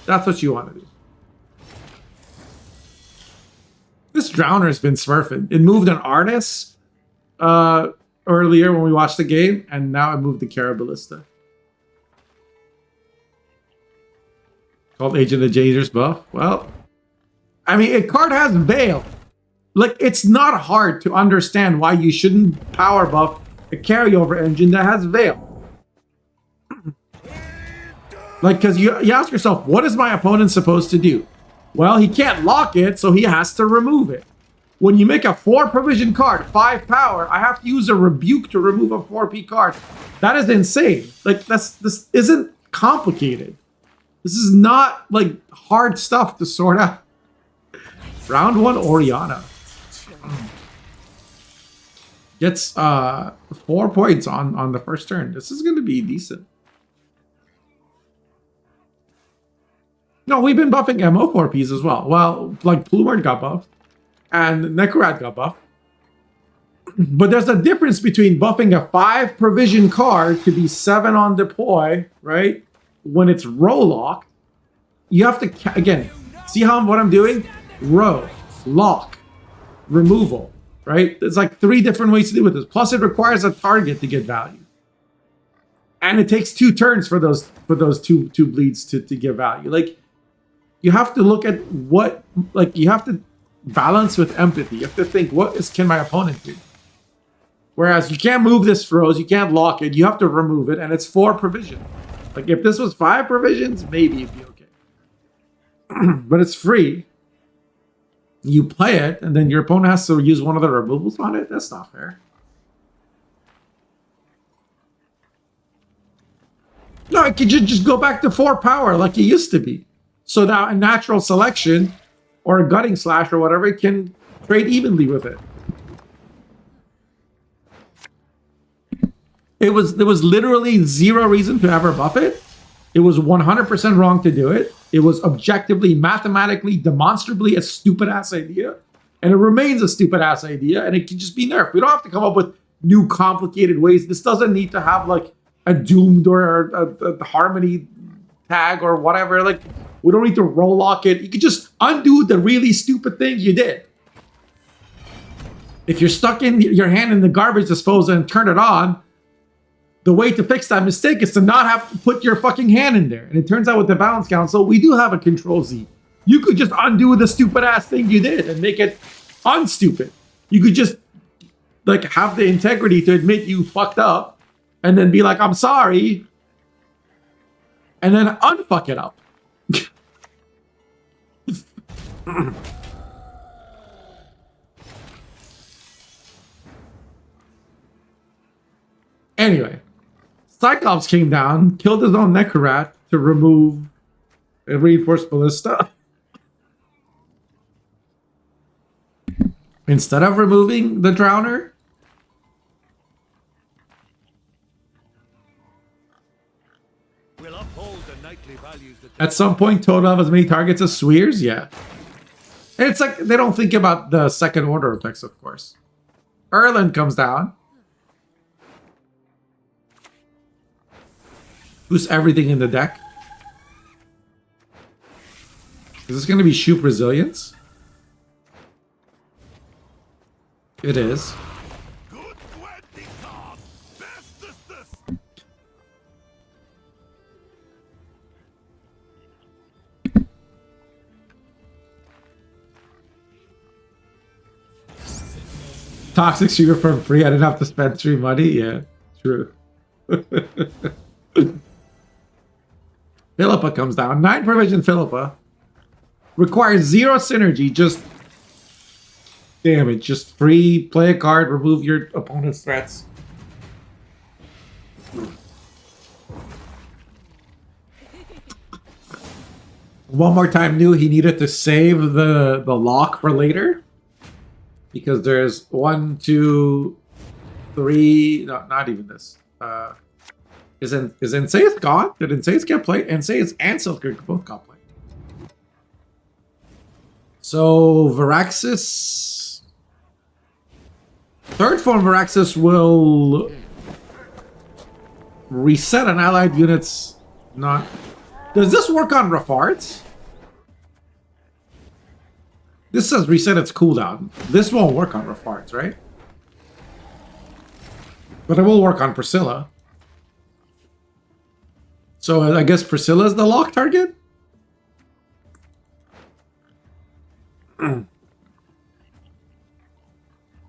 That's what you want to do. This Drowner's been smurfing. It moved an Artis earlier when we watched the game, and now it moved the Carabalista. Called Agent of Danger's buff. Well, I mean, a card has Veil. Like, it's not hard to understand why you shouldn't power buff a carryover engine that has Veil. Like, because you ask yourself, what is my opponent supposed to do? Well, he can't lock it, so he has to remove it. When you make a 4 provision card, 5 power, I have to use a rebuke to remove a 4P card. That is insane. Like, this isn't complicated. This is not like hard stuff to sort out. Round 1 Oriana gets 4 points on the first turn. This is going to be decent. No, we've been buffing MO4Ps as well. Well, like Plumard got buffed and Nekurat got buffed. But there's a difference between buffing a 5 provision card to be 7 on deploy, right? When it's row locked, you have to, again, see what I'm doing? Row, lock, removal, right? There's like 3 different ways to do with this. Plus, it requires a target to get value. And it takes 2 turns for those two bleeds to give value. Like, you have to look at what, like, you have to balance with empathy. You have to think, can my opponent do? Whereas you can't move this froze, you can't lock it, you have to remove it, and it's 4 provision. Like, if this was 5 provisions, maybe it'd be okay. But it's free. You play it, and then your opponent has to use one of the removals on it. That's not fair. No, it could just go back to 4 power like it used to be. So now a natural selection or a gutting slash or whatever can trade evenly with it. There was literally 0 reason to ever buff it. It was 100% wrong to do it. It was objectively, mathematically, demonstrably a stupid ass idea. And it remains a stupid ass idea, and it can just be nerfed. We don't have to come up with new complicated ways. This doesn't need to have like a doomed or a harmony tag or whatever. Like, we don't need to roll lock it. You can just undo the really stupid thing you did. If you're stuck in your hand in the garbage disposal and turn it on, the way to fix that mistake is to not have to put your fucking hand in there. And it turns out with the Balance Council, we do have a Control Z. You could just undo the stupid ass thing you did and make it unstupid. You could just like have the integrity to admit you fucked up and then be like, I'm sorry. And then unfuck it up. Anyway, Cyclops came down, killed his own Nekurat to remove a reinforced ballista. instead of removing the Drowner. We'll uphold the knightly values that At some point, total have as many targets as Swears? Yeah. It's like they don't think about the second order effects, of course. Erland comes down. Boosts everything in the deck. Is this going to be Shoop Resilience? It is. good Gwent card. Bestest. Toxic sugar for free. I didn't have to spend 3 money. Yeah, true. Philippa comes down. 9 provision Philippa. Requires 0 synergy. Just damage. Just free. Play a card. Remove your opponent's threats. One more time, knew he needed to save the lock for later. Because there's 1, 2, 3. No, not even this. Is Ensaith gone? Did Ensaith get played? Ensaith and Silker both got played. So Viraxis. Third form Viraxis will reset an allied unit's not. Does this work on Rafarts? This says reset its cooldown. This won't work on Rafarts, right? But it will work on Priscilla. So I guess Priscilla's the lock target?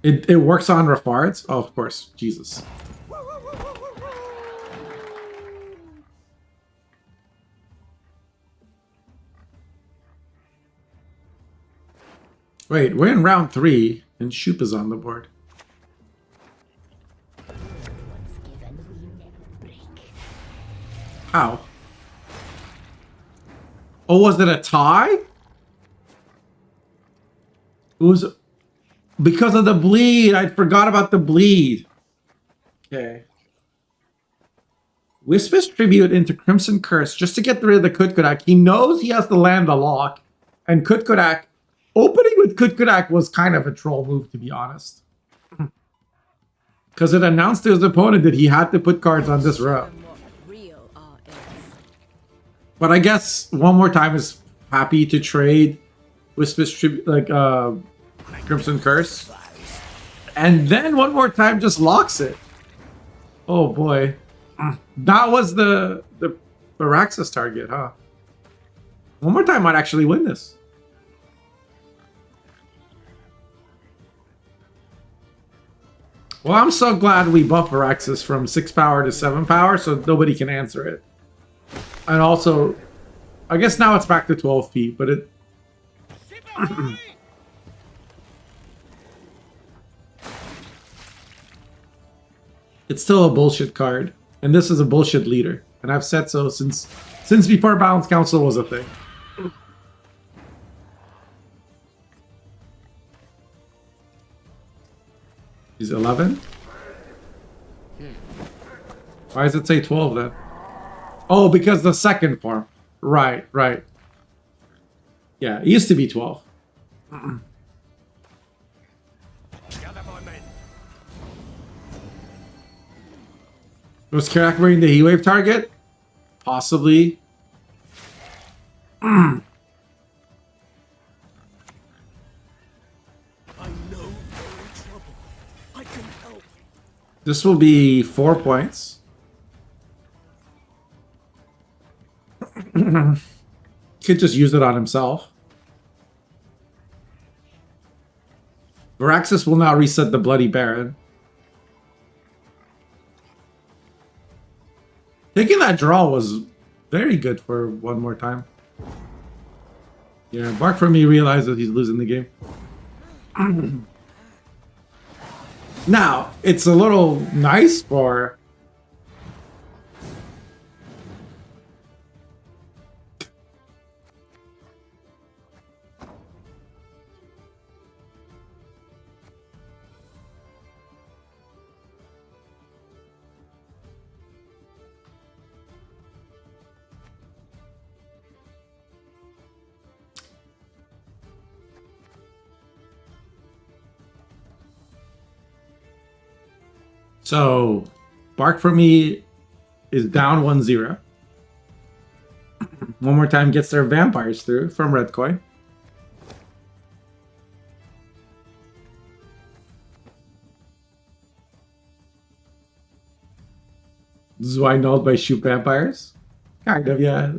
It works on Rafarts? Oh, of course. Jesus. Wait, we're in round 3 and Shoop is on the board. How? Oh, was it a tie? It was because of the bleed. I forgot about the bleed. Okay. Wisp his tribute into Crimson Curse just to get rid of the Kutkudak. He knows he has to land the lock. And Kutkudak, opening with Kutkudak was kind of a troll move, to be honest. Because it announced to his opponent that he had to put cards on this row. But I guess one more time is happy to trade Wisp tribute, like Crimson Curse, and then one more time just locks it. Oh boy, that was the Viraxis target, huh? One more time might actually win this. Well, I'm so glad we buffed Viraxis from 6 power to 7 power, so nobody can answer it. And also, I guess now it's back to 12p, but it... it's still a bullshit card. And this is a bullshit leader. And I've said so since before Balance Council was a thing. He's 11? Why does it say 12 then? Oh, because the second form. Right, right. Yeah, it used to be 12. Was Karak wearing the Heat Wave target? Possibly. I know you're in trouble. I can help. This will be 4 points. Could just use it on himself. Viraxis will now reset the Bloody Baron. Taking that draw was very good for one more time. Yeah, Bark for me realizes he's losing the game. Now, it's a little nice for... So, Bark for me is down 1-0. One more time gets their vampires through from red coin. This is why nulled by shoot vampires? Kind of, yeah.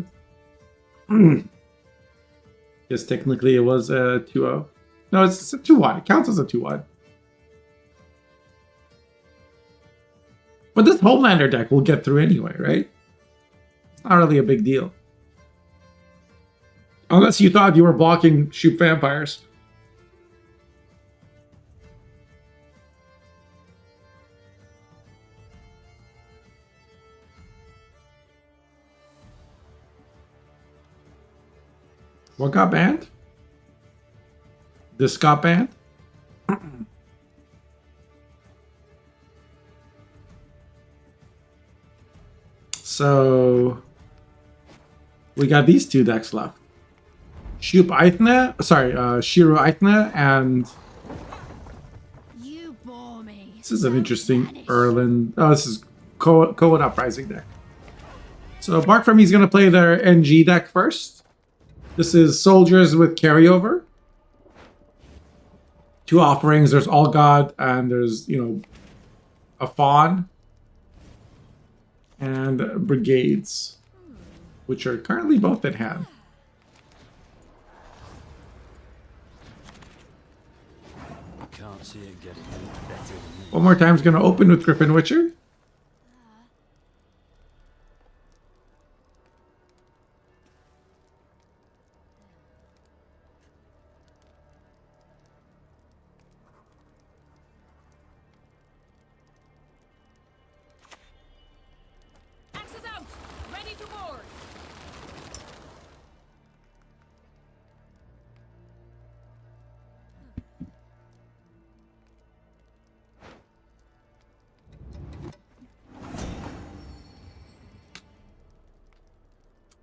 Yes, technically it was a 2-0. No, it's a 2-1. It counts as a 2-1. But this Homelander deck will get through anyway, right? It's not really a big deal. Unless you thought you were blocking shoot vampires. What got banned? This got banned? So we got these two decks left. Shiro Aithna and You bore me. this is an interesting Erland. Oh, this is Koan Uprising deck. So Bark for me is going to play their NG deck first. This is soldiers with carryover. 2 offerings. There's All God and there's, a Fawn. And brigades, which are currently both at hand. Can't see it getting any better than this. One more time is going to open with Griffin Witcher. Axes out! Ready to board!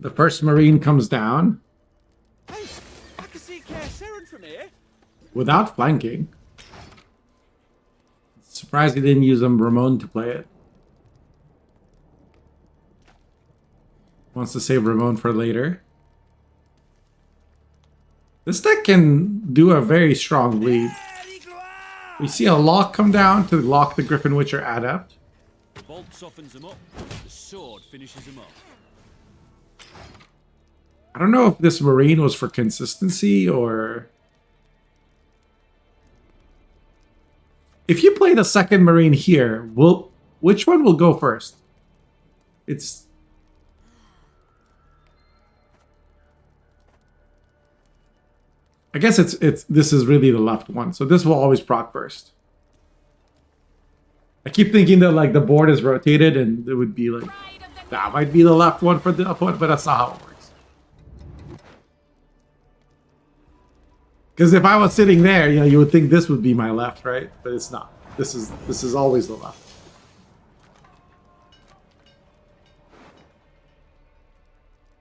The first Marine comes down Hey, I can see Care Saren from here. without flanking. Surprised he didn't use Ramon to play it. Wants to save Ramon for later. This deck can do a very strong lead. We see a lock come down to lock the Griffin Witcher Adept. The bolt softens him up. The sword finishes him off. I don't know if this Marine was for consistency or... If you play the second Marine here, which one will go first? It's... I guess this is really the left one, so this will always proc first. I keep thinking that like the board is rotated and it would be like that might be the left one for the opponent, but that's not how it works. Because if I was sitting there, you would think this would be my left, right? But it's not. This is always the left.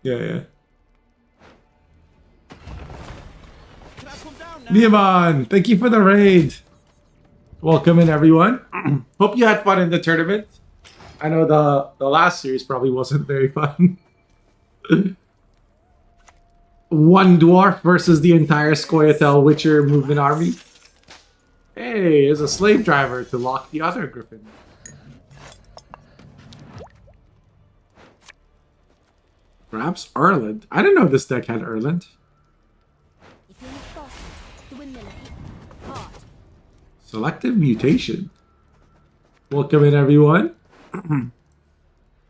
Yeah. Niaman, thank you for the raid. Welcome in, everyone. Hope you had fun in the tournament. I know the last series probably wasn't very fun. One dwarf versus the entire Scoia'tael Witcher movement army. Hey, there's a slave driver to lock the other Griffin. Perhaps Erland. I didn't know this deck had Erland. If you're not boss, the windmill. Hard. Selective mutation. Welcome in, everyone.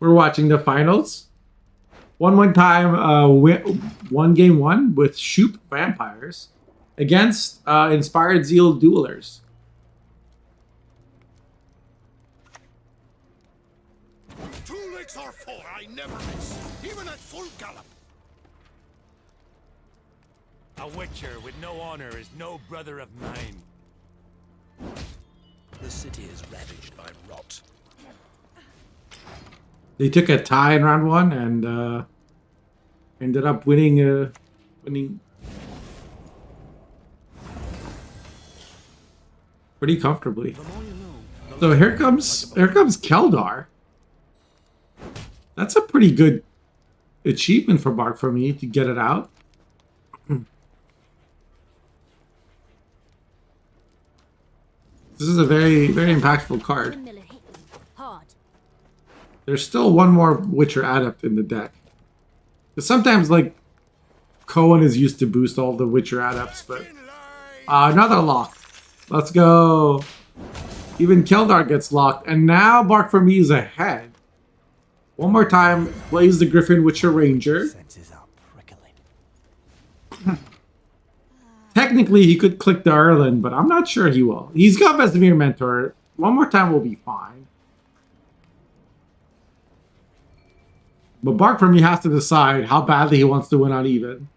We're watching the finals. One more time, one game one with Shoop Vampires against Inspired Zeal Duelers. Two legs or four, I never miss, even at full gallop. A witcher with no honor is no brother of mine. The city is ravaged by rot. They took a tie in round one and ended up winning pretty comfortably. The more you know, the So here comes Keldar. That's a pretty good achievement for Bark for me to get it out. This is a very, very impactful card. Windmiller hit. Hard. There's still one more Witcher Adept in the deck. Because sometimes, like, Cohen is used to boost all the Witcher Adepts, but... another lock. Let's go. Even Keldar gets locked. And now Bark for me is ahead. One more time, plays the Griffin Witcher Ranger. Senses are prickling. Technically, he could click the Erland, but I'm not sure he will. He's got Vesemir Mentor. One more time will be fine. But Bark for me has to decide how badly he wants to win on even.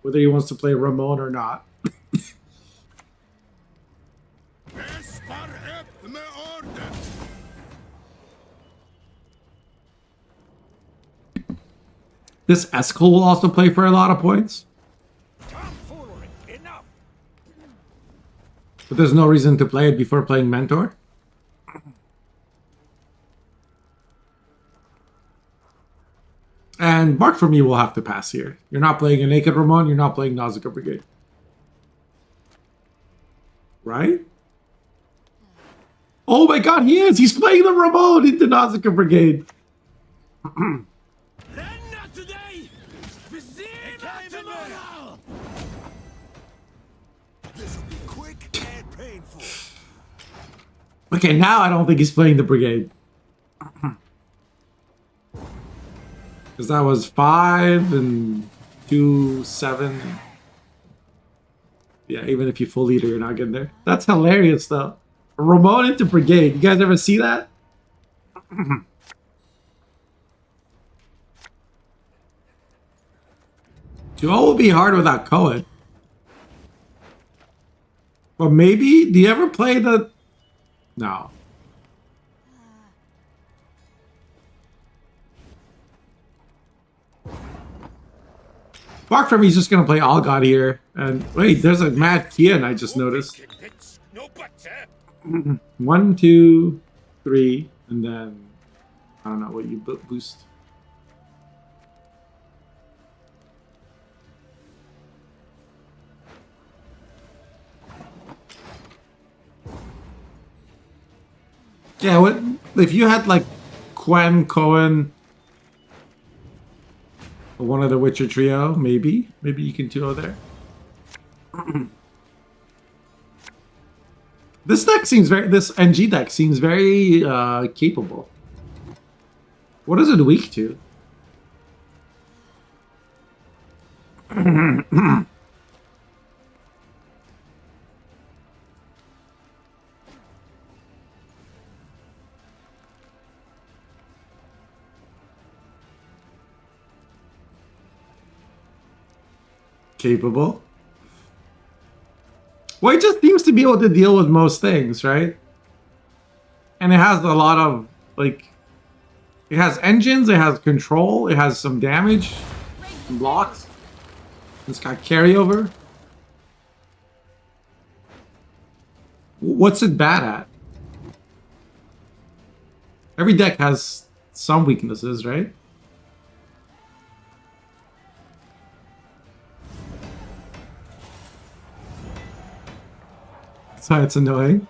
Whether he wants to play Ramon or not. This Eskel will also play for a lot of points. Enough. But there's no reason to play it before playing Mentor. And Bark for me will have to pass here. You're not playing a Naked Ramon, you're not playing Nausicaa Brigade. Right? Oh my god, he is! He's playing the Ramon into Nausicaa Brigade! Then not today. Vizier not tomorrow. This will be quick and painful. Okay, now I don't think he's playing the Brigade. Because that was 5 and 2, 7. Yeah, even if you full leader, you're not getting there. That's hilarious, though. Ramon into Brigade. You guys ever see that? Duo will be hard without Cohen. Or maybe, do you ever play the... No. Bark for me is just going to play All God here. And wait, there's a Mad Kian I just noticed. No buts, eh? 1, 2, 3, and then... I don't know what you boost. Yeah, what if you had like Quen, Cohen, or one of the Witcher trio? Maybe you can 2-0 there. This NG deck seems very capable. What is it weak to? Capable. Well, it just seems to be able to deal with most things, right? And it has a lot of, like... It has engines, it has control, it has some damage, some blocks. It's got carryover. What's it bad at? Every deck has some weaknesses, right? So it's annoying.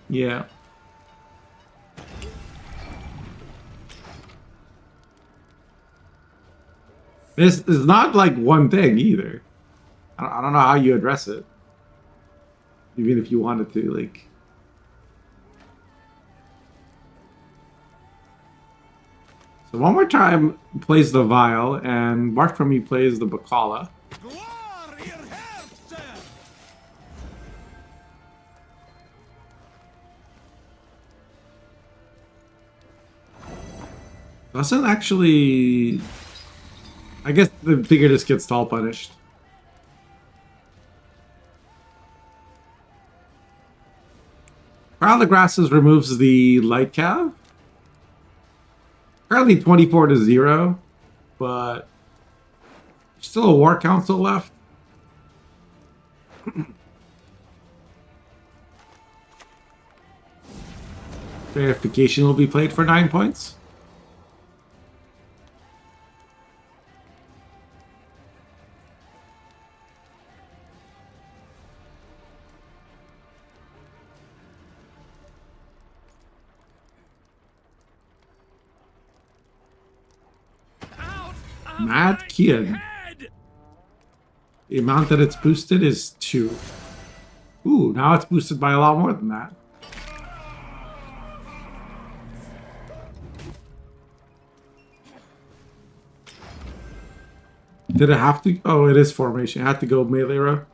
Yeah. This is not like one thing either. I don't know how you address it. Even if you wanted to, like... So one more time plays the Vial, and Bark for me plays the Bacala. Doesn't actually... I guess the figure just gets stall punished. Prowl the Grasses removes the Light Cav. Currently 24 to 0, but still a War Council left. Verification will be played for 9 points. Mad Kid. The amount that it's boosted is 2. Ooh, now it's boosted by a lot more than that. Did it have to? Oh, it is formation. It had to go melee row.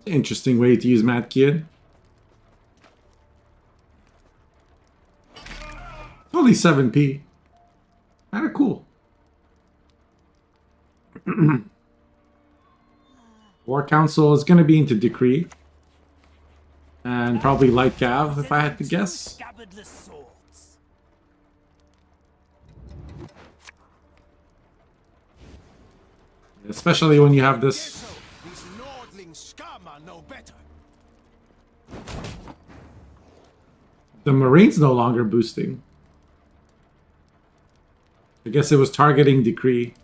Interesting way to use Mad Kid. Only 7p. Kinda cool. War Council is going to be into Decree. And probably Light Gav, if I had to guess. Especially when you have this. These Nordling scum are no better. The Marine's no longer boosting. I guess it was targeting Decree.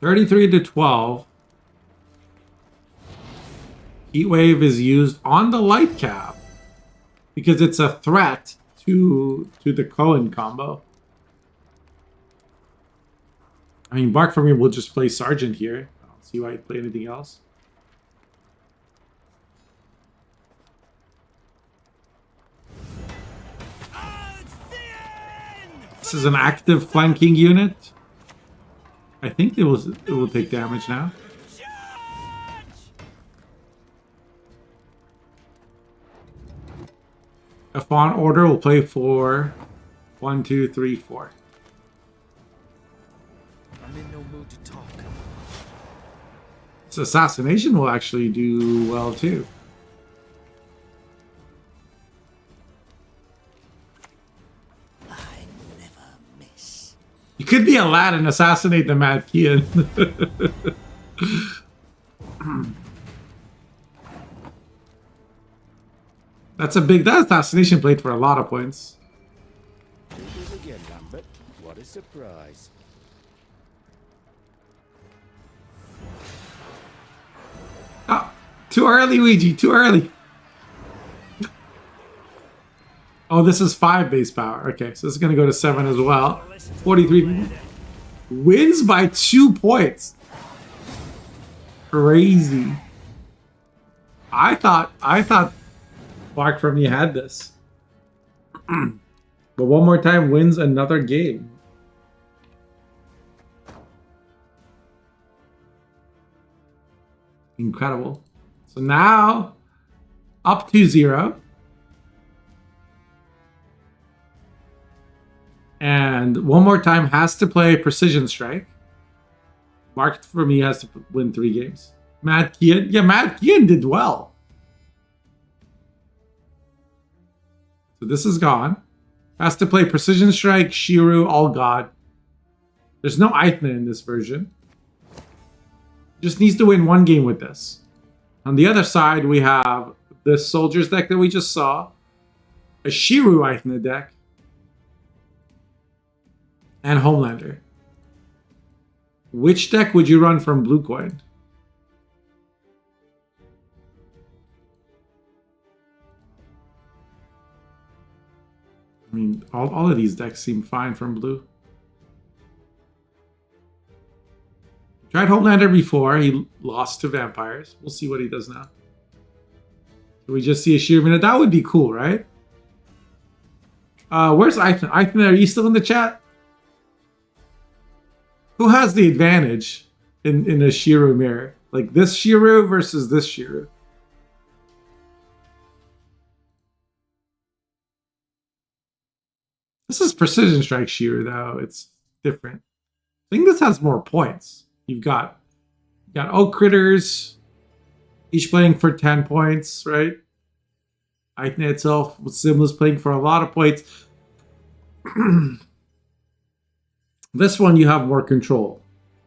$33 to $12. Heatwave is used on the light cap because it's a threat to the Cohen combo. I mean, Bark for me will just play Sergeant here. I don't see why he'd play anything else. This is an active flanking unit. I think it will take damage now. A Fawn Order will play for 1, 2, 3, 4. I'm in no mood to talk. This assassination will actually do well too. I never miss. You could be a lad and assassinate the Mad Kian. That assassination played for a lot of points. Again, Lambert. What a surprise. Oh, too early, Ouija, too early. Oh, this is 5 base power. Okay, so this is going to go to 7 as well. 43 wins by 2 points. Crazy. I thought Bark from you had this. But one more time wins another game. Incredible. So now up to 0. And one more time has to play Precision Strike. Marked for me has to win 3 games. Mad Kian. Yeah, Mad Kian did well. So this is gone. Has to play Precision Strike, Shiru, All God. There's no Aithna in this version. Just needs to win 1 game with this. On the other side, we have the Soldiers deck that we just saw. A Shiru Aithna deck. And Homelander. Which deck would you run from Blue Coin? I mean, all of these decks seem fine from Blue. Tried Homelander before. He lost to Vampires. We'll see what he does now. Can we just see a Sheer Minute? That would be cool, right? Where's Aithna? Aithna, are you still in the chat? Who has the advantage in a Shiru mirror? Like this Shiru versus this Shiru? This is Precision Strike Shiru, though. It's different. I think this has more points. You've got Oak Critters, each playing for 10 points, right? Aithna itself with Simla's playing for a lot of points. This one you have more control.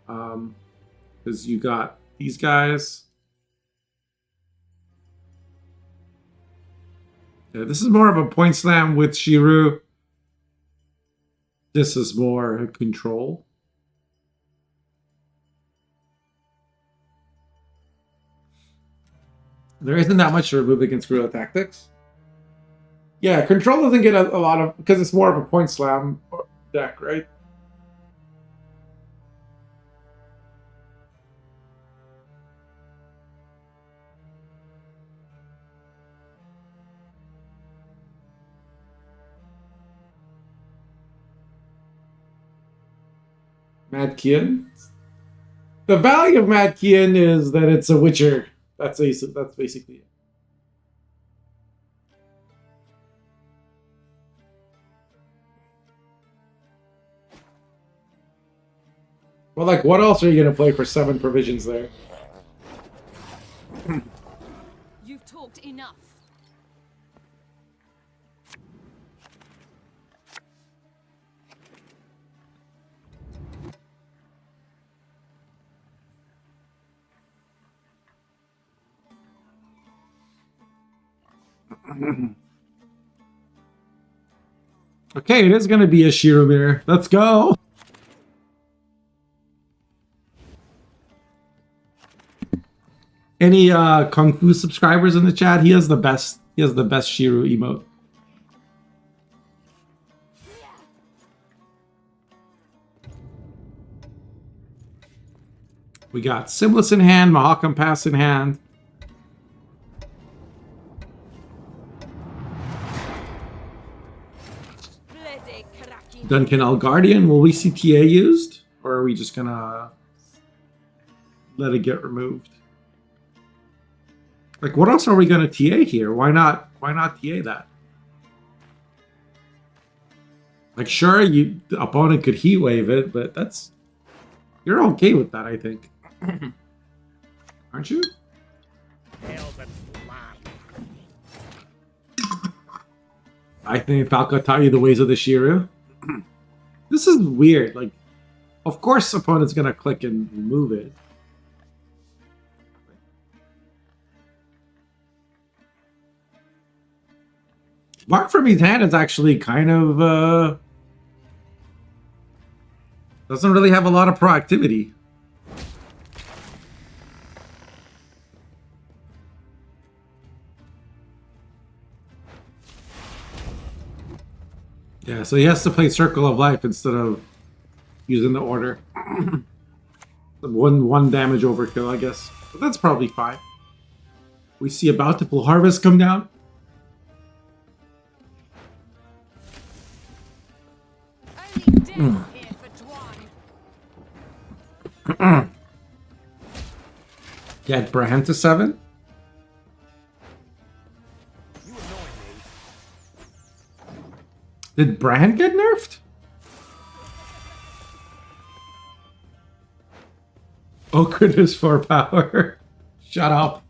Because you got these guys. Yeah, this is more of a point slam with Shiru. This is more control. There isn't that much to remove against guerrilla tactics. Yeah, control doesn't get a lot of, because it's more of a point slam deck, right? Mad Kian. The value of Mad Kian is that it's a Witcher. That's basically it. Well, like, what else are you gonna play for 7 provisions there? You've talked enough. Okay, it is gonna be a Shiro mirror. Let's go. Any Kung Fu subscribers in the chat? He has the best. He has the best Shiro emote. We got Simless in hand, Mahakam Pass in hand. Duncan Guardian. Will we see TA used? Or are we just gonna let it get removed? Like, what else are we gonna TA here? Why not TA that? Like, sure, the opponent could heat wave it, but you're okay with that, I think. Aren't you? I think Falco taught you the ways of the Shiru. This is weird. Like, of course, opponent's gonna click and move it. Mark from his hand is actually kind of doesn't really have a lot of proactivity. Yeah, so he has to play Circle of Life instead of using the order. one damage overkill, I guess. But that's probably fine. We see a bountiful harvest come down. Only death here for Dwan. Get Brand to 7. Did Brand get nerfed? Oh, goodness, 4 power. Shut up.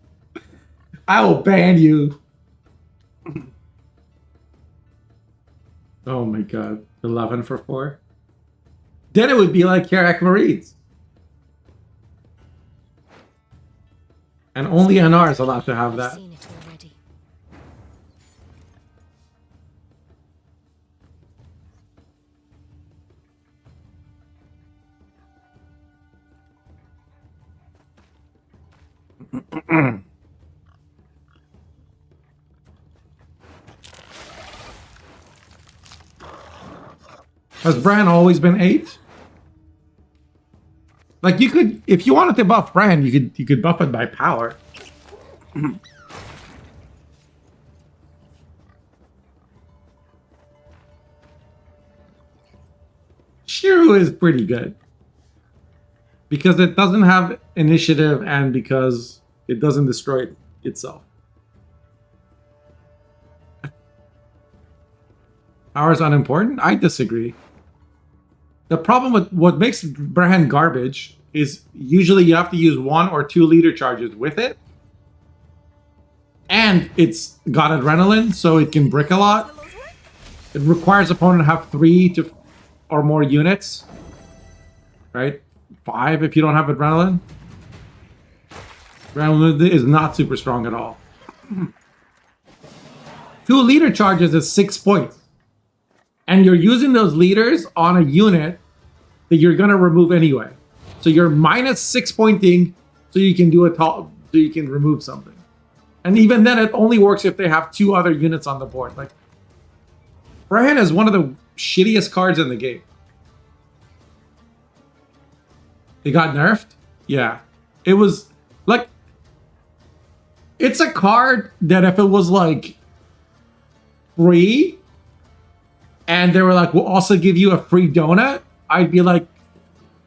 I will ban you. Oh my god. 11 for 4. Then it would be like Karak Marines. And only NR is allowed to have that. Seen it already. Has Bran always been 8? Like, you could, if you wanted to buff Bran, you could buff it by power. Shiru is pretty good. Because it doesn't have initiative and because it doesn't destroy itself. Power is unimportant? I disagree. The problem with what makes Bran garbage is usually you have to use 1 or 2 leader charges with it. And it's got adrenaline, so it can brick a lot. It requires opponent to have 3 or more units. Right? 5 if you don't have adrenaline. Brand is not super strong at all. 2 leader charges is 6 points. And you're using those leaders on a unit that you're gonna remove anyway. So you're minus 6 pointing so you can do so you can remove something. And even then it only works if they have 2 other units on the board. Like Brand is one of the shittiest cards in the game. It got nerfed? Yeah. It was like, it's a card that if it was like free and they were like, we'll also give you a free donut, I'd be like,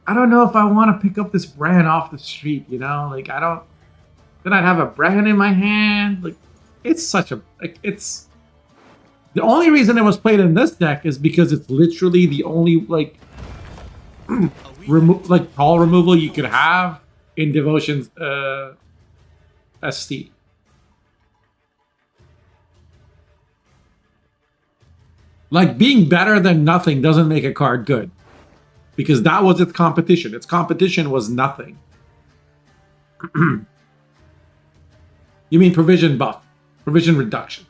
I don't know if I want to pick up this brand off the street, you know? Like, I don't, then I'd have a brand in my hand. Like, it's such a, like, it's, the only reason it was played in this deck is because it's literally the only, like, tall removal you could have in Devotion's ST. Like, being better than nothing doesn't make a card good. Because that was its competition. Its competition was nothing. You mean provision buff. Provision reduction.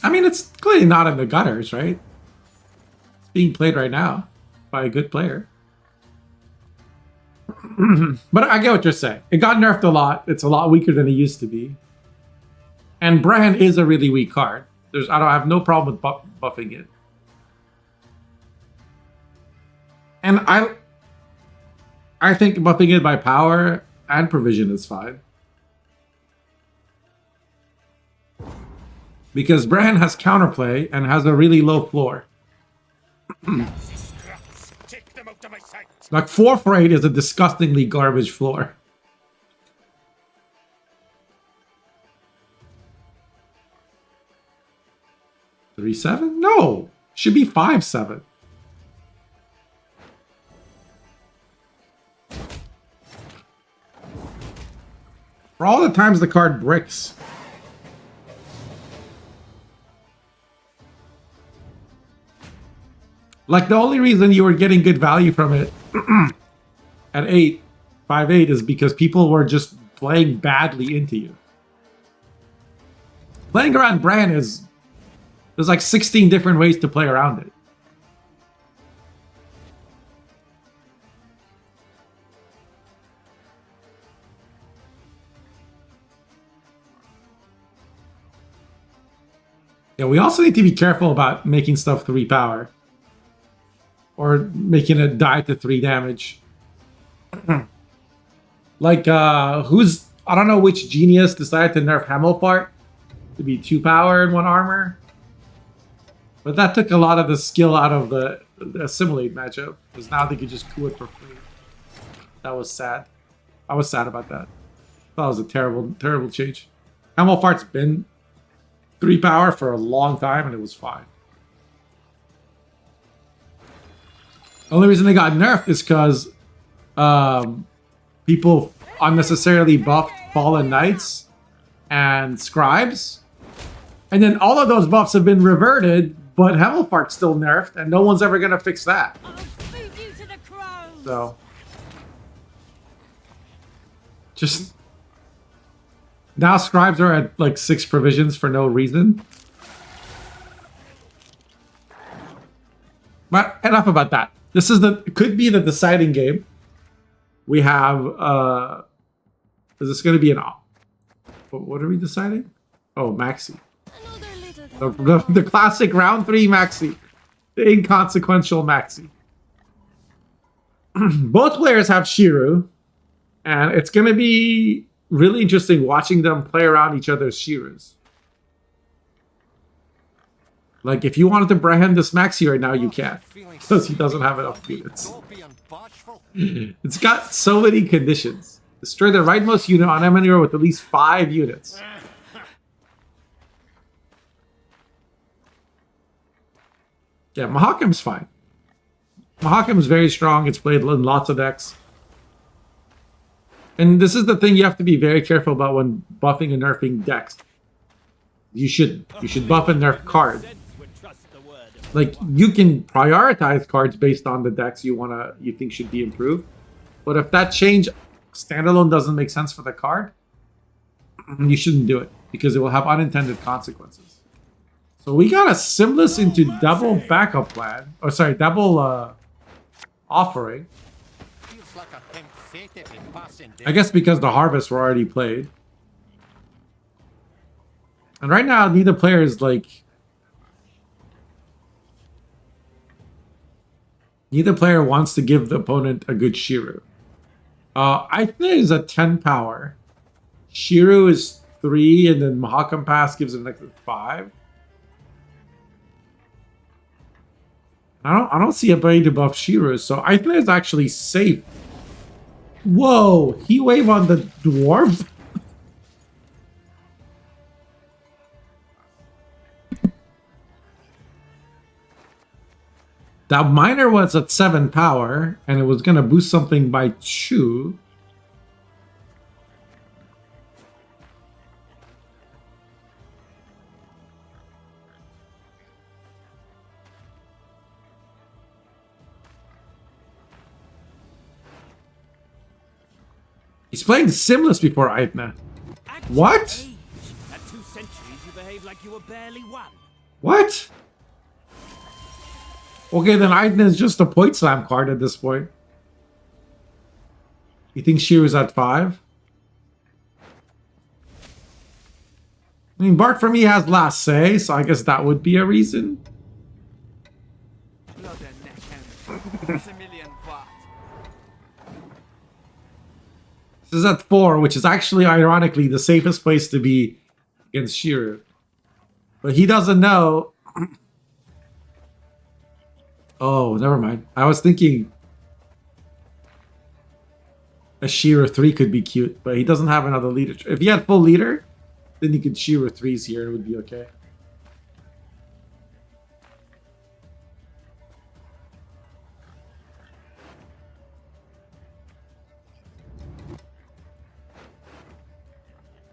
I mean, it's clearly not in the gutters, right? It's being played right now by a good player. But I get what you're saying. It got nerfed a lot. It's a lot weaker than it used to be. And Brand is a really weak card. I have no problem with buffing it. And I think buffing it by power and provision is fine. Because Brand has counterplay and has a really low floor. Take them out of my sight. Like 4 for 8 is a disgustingly garbage floor. $3-7? No, should be 5-7. For all the times the card bricks. Like, the only reason you were getting good value from it at 5-8 is because people were just playing badly into you. Playing around Brand there's like 16 different ways to play around it. Yeah, we also need to be careful about making stuff 3 power. Or making it die to 3 damage. Like, I don't know which genius decided to nerf Hemmelfart to be 2 power and 1 armor. But that took a lot of the skill out of the Assimilate matchup. Because now they could just coup it for free. That was sad. I was sad about that. That was a terrible, terrible change. Hemmelfart's been 3 power for a long time and it was fine. The only reason they got nerfed is because people unnecessarily buffed Fallen Knights and Scribes. And then all of those buffs have been reverted, but Hemmelfart's still nerfed, and no one's ever going to fix that. I'll boot you to the crows. So, just... Now Scribes are at like 6 provisions for no reason. But enough about that. This is could be the deciding game. We have, is this going to be an, what are we deciding? Oh, Maxi. The classic round 3 Maxi. The inconsequential Maxi. Both players have Shiru. And it's going to be really interesting watching them play around each other's Shirus. Like, if you wanted to brand this Maxi right now, you can't. Because he doesn't have enough units. It's got so many conditions. Destroy the rightmost unit on enemy with at least 5 units. Yeah, Mahakim's fine. Mahakim's very strong. It's played in lots of decks. And this is the thing you have to be very careful about when buffing and nerfing decks. You should buff and nerf cards. Like you can prioritize cards based on the decks you think should be improved. But if that change standalone doesn't make sense for the card, you shouldn't do it because it will have unintended consequences. So we got a Simless into double backup plan. Oh, sorry, double offering. I guess because the harvests were already played. And right now, neither player is like... Neither player wants to give the opponent a good Shiru. I think it's a 10 power. Shiru is 3, and then Mahakam Pass gives him like 5. I don't see a way to buff Shiru, so I think it's actually safe. Whoa, Heat Wave on the Dwarf? That miner was at 7 power, and it was going to boost something by 2. He's playing Simless before Aithna. What? At 2 centuries, you behave like you were barely one. What? Okay, then Aithna is just a point slam card at this point. You think Shiru's at 5? I mean, Bart for me has last say, so I guess that would be a reason. This is at 4, which is actually, ironically, the safest place to be against Shiru. But he doesn't know... Oh, never mind. I was thinking a Shiru 3 could be cute, but he doesn't have another leader. If he had full leader, then he could Shiru 3s here. It would be okay.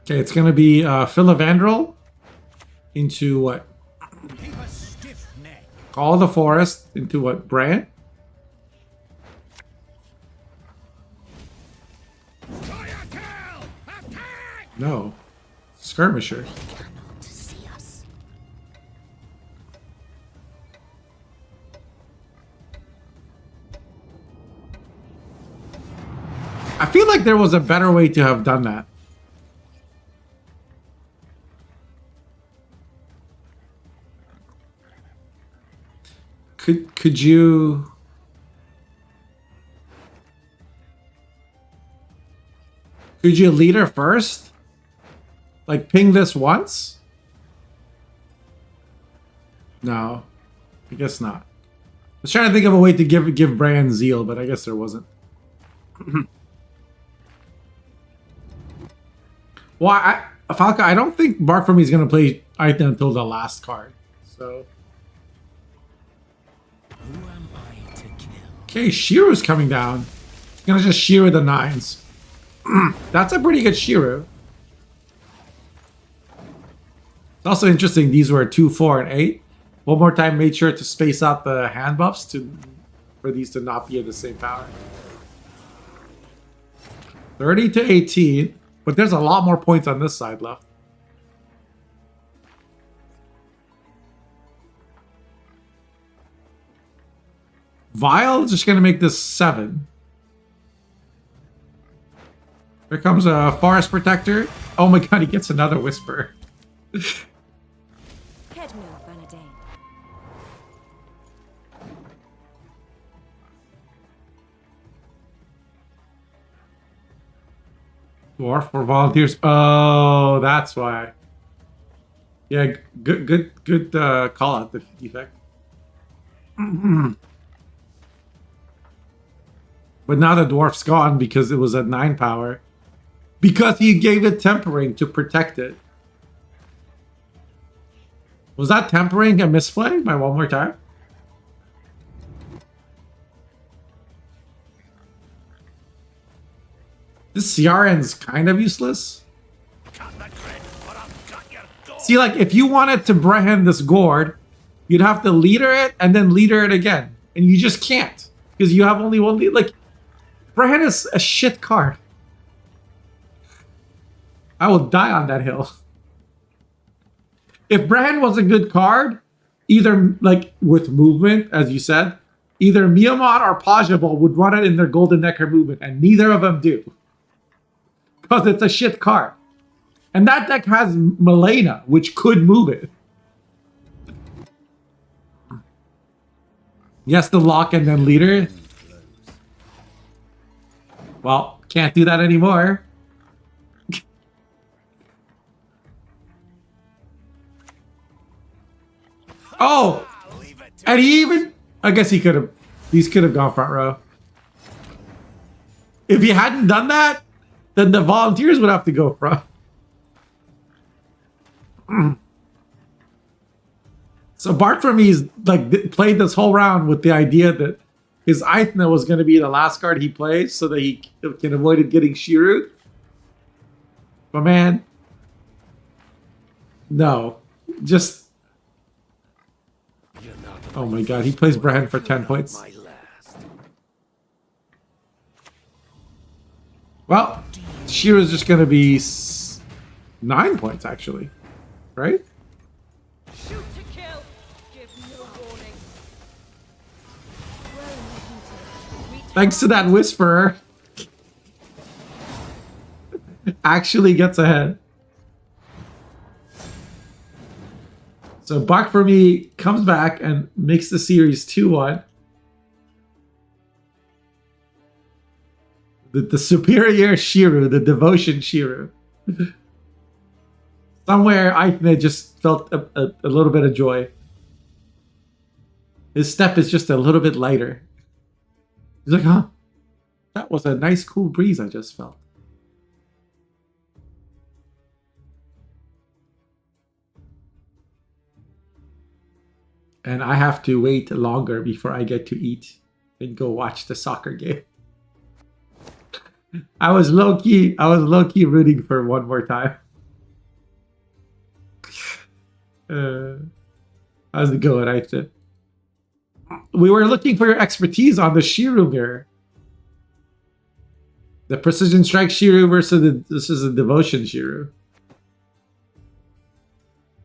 Okay, it's going to be Philavandrel into what? Call the Forest into what? Bran? No. Skirmisher. I feel like there was a better way to have done that. Could you... Could you lead her first? Like ping this once? No. I guess not. I was trying to think of a way to give Bran zeal, but I guess there wasn't. Well, Falca, I don't think Bark for me is going to play Aithna until the last card. So... Okay, Shiru's coming down. He's gonna just Shiru the 9s. That's a pretty good Shiru. It's also interesting, these were 2, 4, and 8. One more time, made sure to space out the hand buffs for these to not be at the same power. 30 to 18, but there's a lot more points on this side left. Vile is just going to make this 7. Here comes a Forest Protector. Oh my god, he gets another Whisper. Dwarf for volunteers. Oh, that's why. Yeah, good call out the defect. But now the dwarf's gone because it was at 9 power. Because he gave it tempering to protect it. Was that tempering a misplay by one more time? This CRN's kind of useless. See, like, if you wanted to Brehen this gourd, you'd have to leader it and then leader it again. And you just can't. Because you have only one lead. Like, Brehen is a shit card. I will die on that hill. If Brehen was a good card, either, like, with movement, as you said, either Miamon or Pajabal would run it in their Golden Necker movement, and neither of them do. Because it's a shit card. And that deck has Malena, which could move it. Yes, the lock and then leader. Well, can't do that anymore. Oh! And he even... I guess he could have... These could have gone front row. If he hadn't done that, then the volunteers would have to go front. So Bart for me is like played this whole round with the idea that his Aithna was going to be the last card he plays so that he can avoid getting Shiru. But man, no, just oh my god, he plays Brehen for 10 points. Well, Shiru's just going to be 9 points actually, right? Shoot to kill. Give no warning. Thanks to that Whisperer. Actually gets ahead. So Bach for me comes back and makes the series 2-1. The superior Shiru, the devotion Shiru. Somewhere Aithne just felt a little bit of joy. His step is just a little bit lighter. He's like, huh? That was a nice cool breeze I just felt. And I have to wait longer before I get to eat and go watch the soccer game. I was low-key rooting for one more time. How's it going, Aitha? We were looking for your expertise on the Shiru mirror. The Precision Strike Shiru versus this is a Devotion Shiru.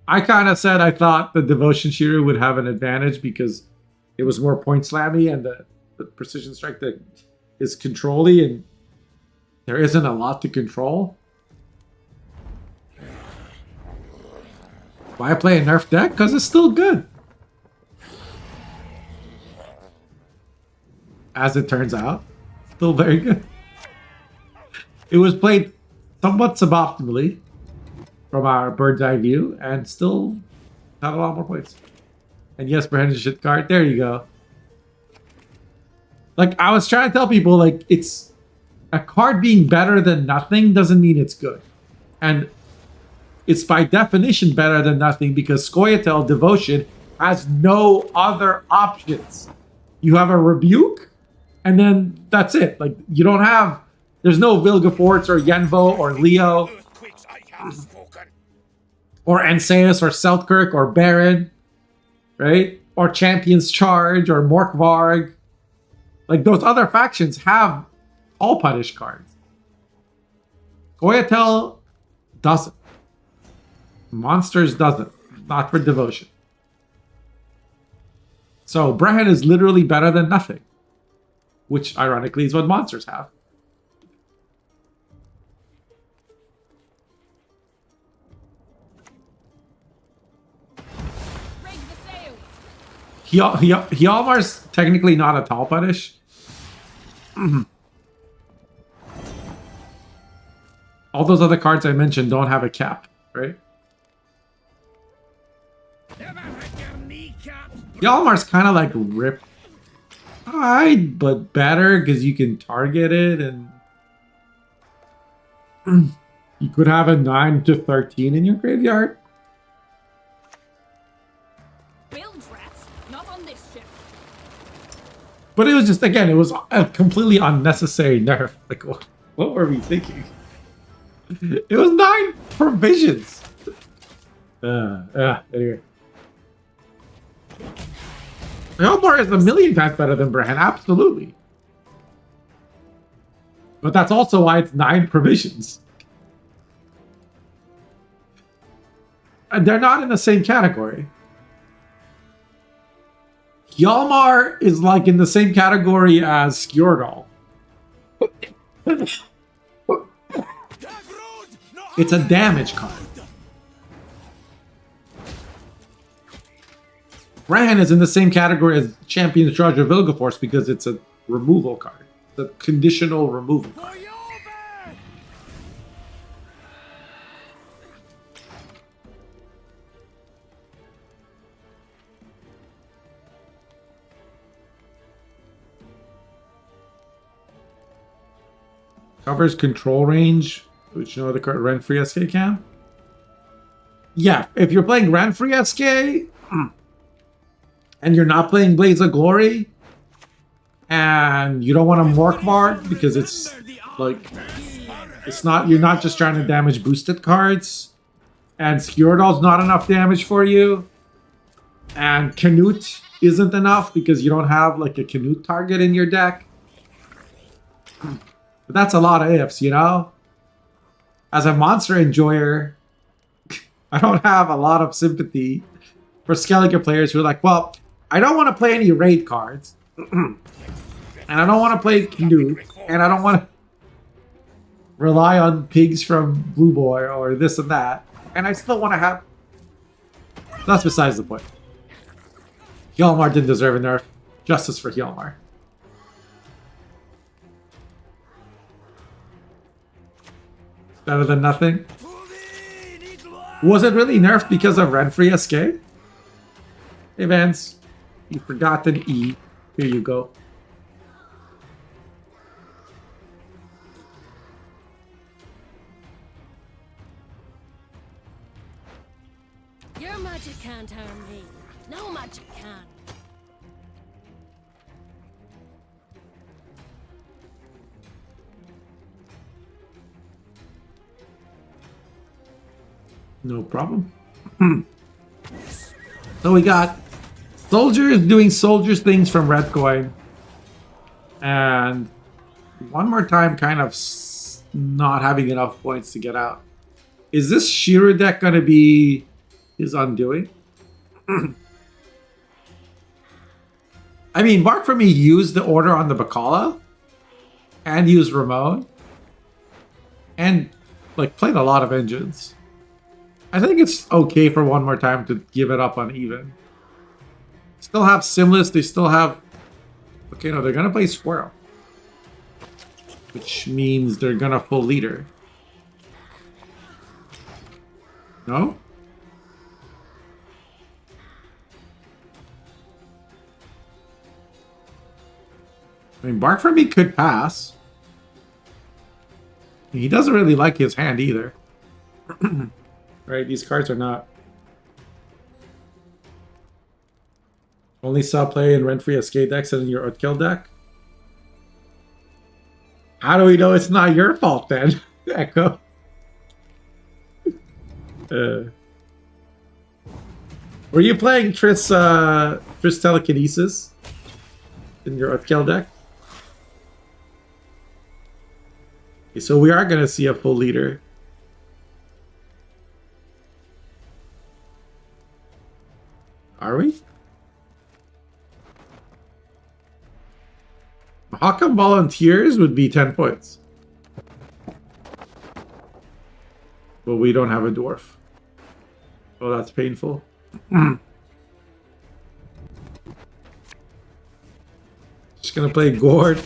I kind of said I thought the Devotion Shiru would have an advantage because it was more point slammy and the Precision Strike that is control-y and there isn't a lot to control. Why play a nerf deck? Because it's still good. As it turns out, still very good. It was played somewhat suboptimally from our bird's eye view and still had a lot more points. And yes, Brandon's a shit card. There you go. Like, I was trying to tell people, like, it's a card being better than nothing doesn't mean it's good. And it's by definition better than nothing because Scoia'tael Devotion has no other options. You have a Rebuke, and then that's it. Like, you don't have... There's no Vilgefortz or Yenvo or Leo. Earthquakes I have spoken. Or Anseus or Seltkirk or Baron. Right? Or Champion's Charge or Morkvarg. Like, those other factions have all punish cards. Scoia'tael doesn't. Monsters doesn't. Not for Devotion. So Brehen is literally better than nothing. Which ironically is what monsters have. Rig the sails. Hjalmar's technically not a tall punish. All those other cards I mentioned don't have a cap, right? Hjalmar's kind of like Rip. Alright, but better because you can target it and you could have a 9 to 13 in your graveyard. Build rats, not on this ship. But it was just, again, it was a completely unnecessary nerf. Like, what were we thinking? It was 9 provisions. Anyway. Hellbar is a million times better than Brand, absolutely. But that's also why it's 9 provisions. And they're not in the same category. Hjalmar is like in the same category as Skjordal. It's a damage card. Ran is in the same category as Champion's Charge of Vilgeforce because it's a removal card. The conditional removal card. Covers control range, which no other card Renfree SK can. Yeah, if you're playing Renfree SK and you're not playing Blades of Glory and you don't want a Morkvar because it's like it's not, you're not just trying to damage boosted cards, and Skjordal's not enough damage for you, and Canute isn't enough because you don't have like a Canute target in your deck. But that's a lot of ifs, you know? As a monster enjoyer, I don't have a lot of sympathy for Skellige players who are like, well, I don't want to play any raid cards. And I don't want to play Canute. And I don't want to rely on pigs from Blue Boy or this and that. And I still want to have... That's besides the point. Hjalmar didn't deserve a nerf. Justice for Hjalmar. Better than nothing. Was it really nerfed because of Renfree SK? Hey Vance, you forgot an E. Here you go. Your magic can't harm me. No magic can. No problem. So we got soldiers doing soldiers things from Red Coin. And one more time kind of not having enough points to get out. Is this Shira deck going to be his undoing? I mean, Mark for me used the order on the Bacala and used Ramon and like played a lot of engines. I think it's okay for one more time to give it up on even. Still have Simless, they still have... Okay, no, they're gonna play Squirrel. Which means they're gonna full leader. No? I mean, Bark for me could pass. He doesn't really like his hand either. Right, these cards are not. Only saw play in Renfree SK decks and in your Utkill deck? How do we know it's not your fault then, Echo? Were you playing Triss Telekinesis in your Utkill deck? Okay, so we are going to see a full leader. Are we? How come volunteers would be 10 points? But we don't have a dwarf. Oh, that's painful. Just gonna play Gord.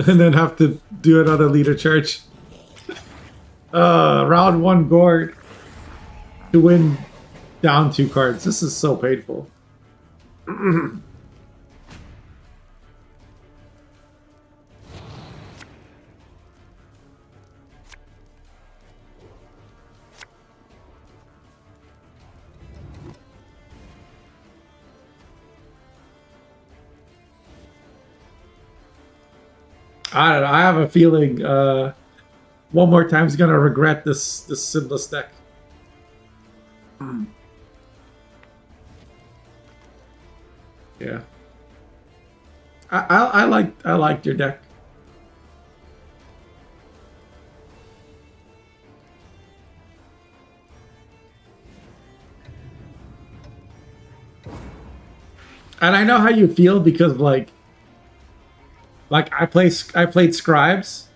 And then have to do another leader church. Round 1 Gord. To win down 2 cards. This is so painful. I don't know. I have a feeling one more time he's gonna regret this Simless deck. I liked your deck. And I know how you feel because like I played scribes,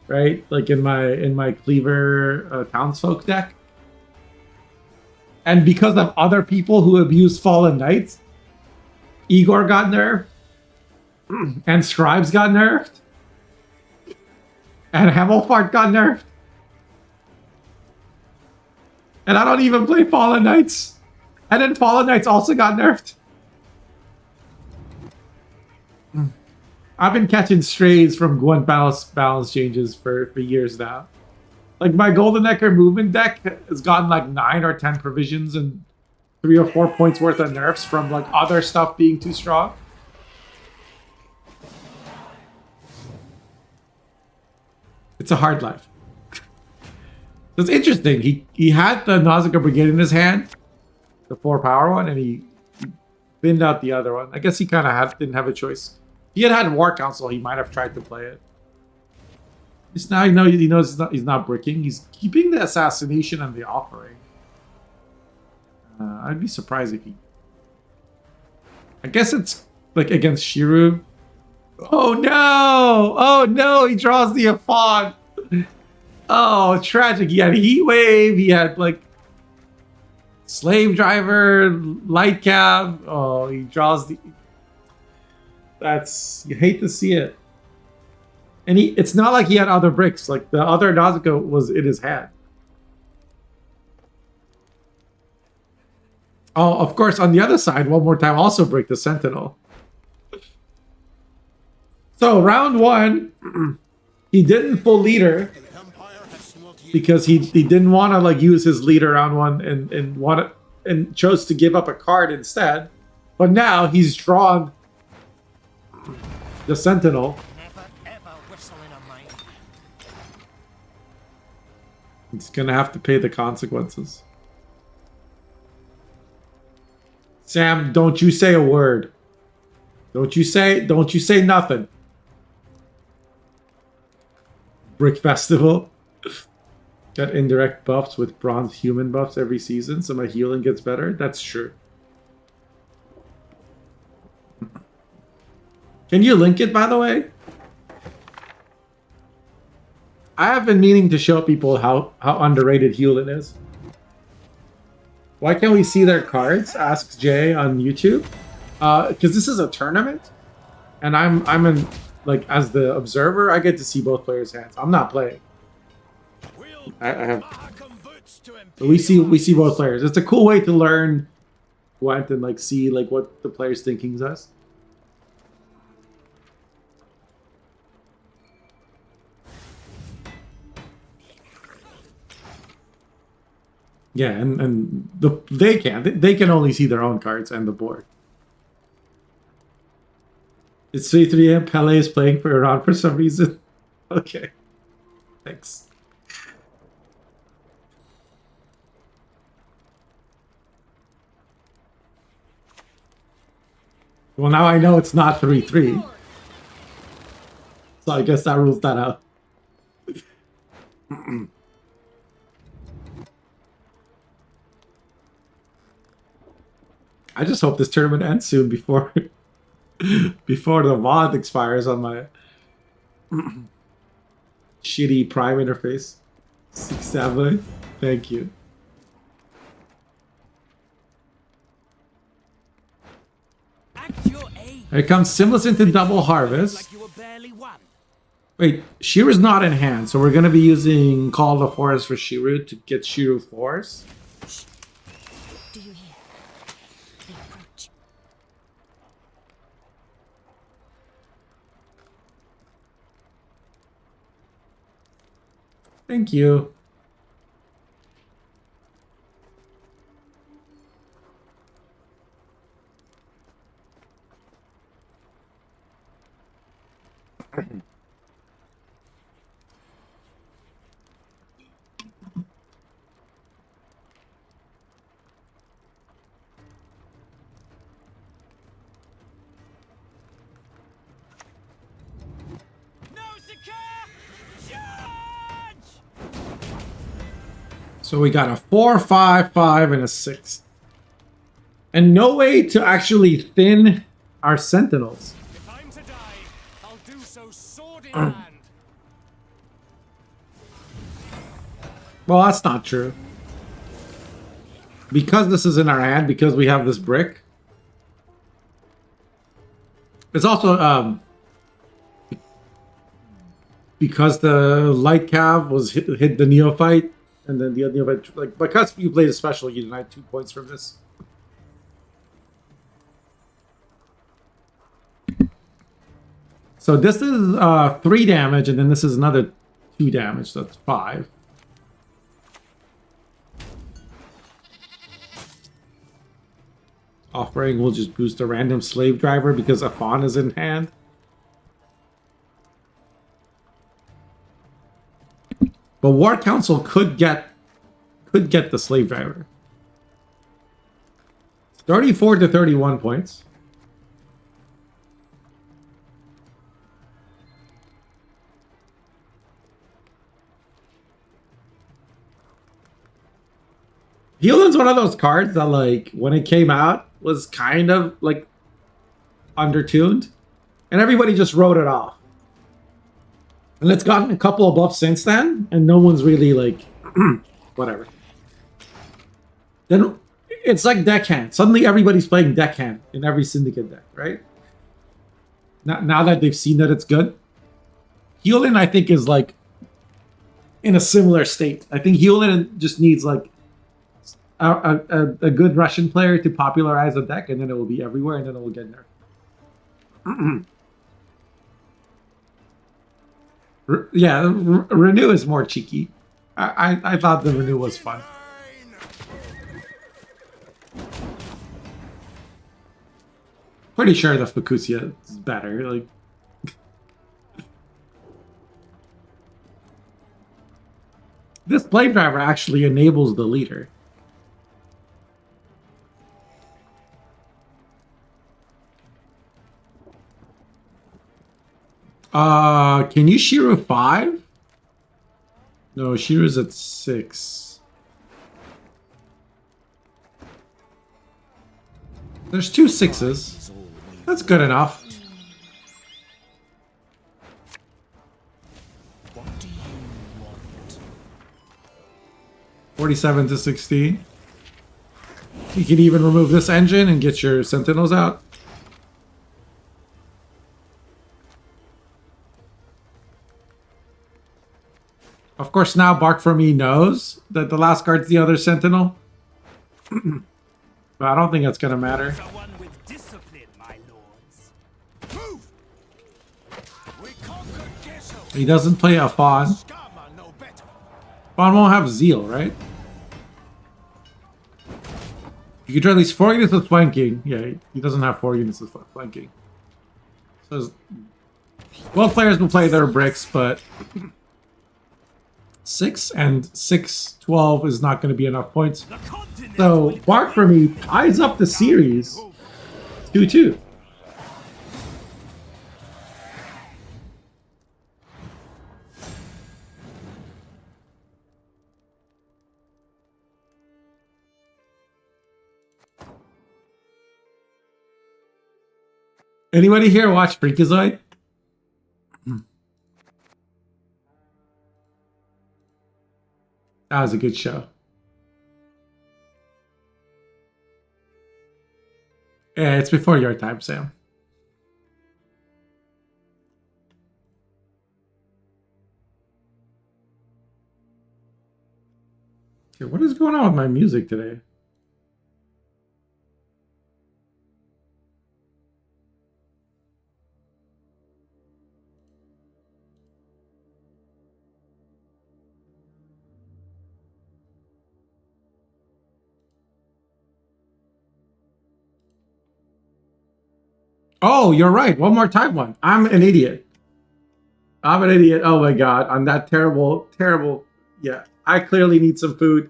right? Like in my Cleaver townsfolk deck. And because of other people who abuse Fallen Knights, Igor got nerfed, and Scribes got nerfed, and Hemmelfart got nerfed. And I don't even play Fallen Knights. And then Fallen Knights also got nerfed. I've been catching strays from Gwent balance changes for years now. Like my Golden Necker movement deck has gotten like 9 or 10 provisions and 3 or 4 points worth of nerfs from like other stuff being too strong. It's a hard life. It's interesting. He had the Nausicaa Brigade in his hand, the 4-power one, and he thinned out the other one. I guess he kind of didn't have a choice. If he had War Council, he might have tried to play it. Just now he knows he's not bricking. He's keeping the assassination and the offering. I'd be surprised if he... I guess it's like against Shiru. Oh no! Oh no! He draws the Afon. Oh, tragic. He had Heat Wave. He had like Slave Driver, Light Cab. Oh, he draws the... You hate to see it. And it's not like he had other bricks. Like the other Nausicaa was in his hand. Oh, of course, on the other side, one more time, also break the Sentinel. So round 1, he didn't full leader because he didn't want to like use his leader round 1 and chose to give up a card instead. But now he's drawn the Sentinel. He's gonna have to pay the consequences. Sam, don't you say a word. Don't you say nothing. Brick Festival. Got indirect buffs with bronze human buffs every season, so my healing gets better. That's true. Can you link it, by the way? I have been meaning to show people how underrated Hewlin is. Why can't we see their cards? Asks Jay on YouTube. Because this is a tournament, and I'm in like as the observer. I get to see both players' hands. I'm not playing. I have. But we see both players. It's a cool way to learn Gwent and like see like what the player's thinking is. Yeah, and they can only see their own cards and the board. It's 3 a.m. Pele is playing for Iran for some reason. Okay, thanks. Well, now I know it's not 3-3. So I guess that rules that out. I just hope this tournament ends soon before before the mod expires on my shitty Prime interface. 6-7. Thank you. Here comes Simless into Double Harvest. Wait, Shiru's not in hand, so we're going to be using Call of the Forest for Shiru to get Shiru Force. Do you hear? They approach. Thank you. So we got a 4, 5, 5, and a 6. And no way to actually thin our sentinels. If I'm to die, I'll do so sword in hand. Well, that's not true. Because this is in our hand, because we have this brick. It's also because the light cav was hit the neophyte, and then the neophyte, like, because you played a special, you denied 2 points from this. So this is 3 damage, and then this is another 2 damage, so that's 5. Offering will just boost a random slave driver because a fawn is in hand. But War Council could get the slave driver. 34 to 31 points. Healin's one of those cards that, like, when it came out, was kind of, like, undertuned. And everybody just wrote it off. And it's gotten a couple of buffs since then, and no one's really, like, whatever. Then it's like deckhand. Suddenly everybody's playing deckhand in every syndicate deck, right? Now that they've seen that it's good. Healin, I think, is, like, in a similar state. I think Healin just needs, like, a good Russian player to popularize a deck, and then it will be everywhere, and then it will get nerfed. Yeah, Renew is more cheeky. I thought the Renew was fun. Pretty sure the Fukusia is better. Like, this blade driver actually enables the leader. Can you Shiro 5? No, Shiro's at 6. There's 2 6s. That's good enough. What do you want? 47 to 16. You can even remove this engine and get your sentinels out. Of course, now Bark for Me knows that the last card's the other sentinel. But I don't think that's going to matter. Someone with discipline, my lords. Move! We conquered Gesso. He doesn't play a Fawn. Skama no better. Fawn won't have Zeal, right? You could try at least 4 units with flanking. Yeah, he doesn't have 4 units with flanking. So both players will play their bricks, but 6 and 6, 12 is not going to be enough points. So Bark for Me ties up the series 2-2. Anybody here watch Freakazoid? That was a good show. Yeah, it's before your time, Sam. Okay, what is going on with my music today? Oh, you're right. One more time one. I'm an idiot. I'm an idiot. Oh my god. I'm that terrible, terrible. Yeah. I clearly need some food.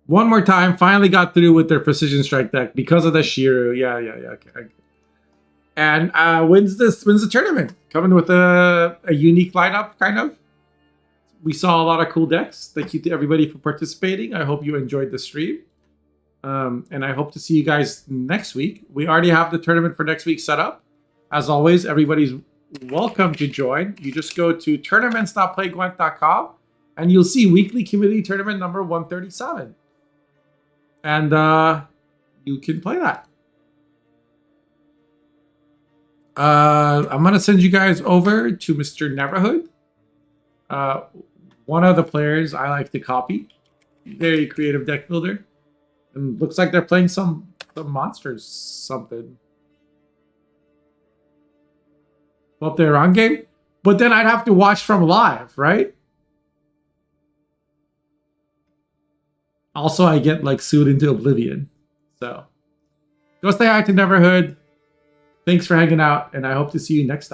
One more time. Finally got through with their Precision Strike deck because of the Shiru. Yeah. Okay. And wins the tournament. Coming with a unique lineup, kind of. we saw a lot of cool decks. Thank you to everybody for participating. I hope you enjoyed the stream. And I hope to see you guys next week. We already have the tournament for next week set up. As always, everybody's welcome to join. You just go to tournaments.playgwent.com and you'll see weekly community tournament number 137. And you can play that. I'm going to send you guys over to Mr. Neverhood. One of the players I like to copy. Very creative deck builder. And looks like they're playing some monsters, something. Up their on game. But then I'd have to watch from live, right? Also, I get like sued into oblivion. So go say hi to Neverhood. Thanks for hanging out, and I hope to see you next time.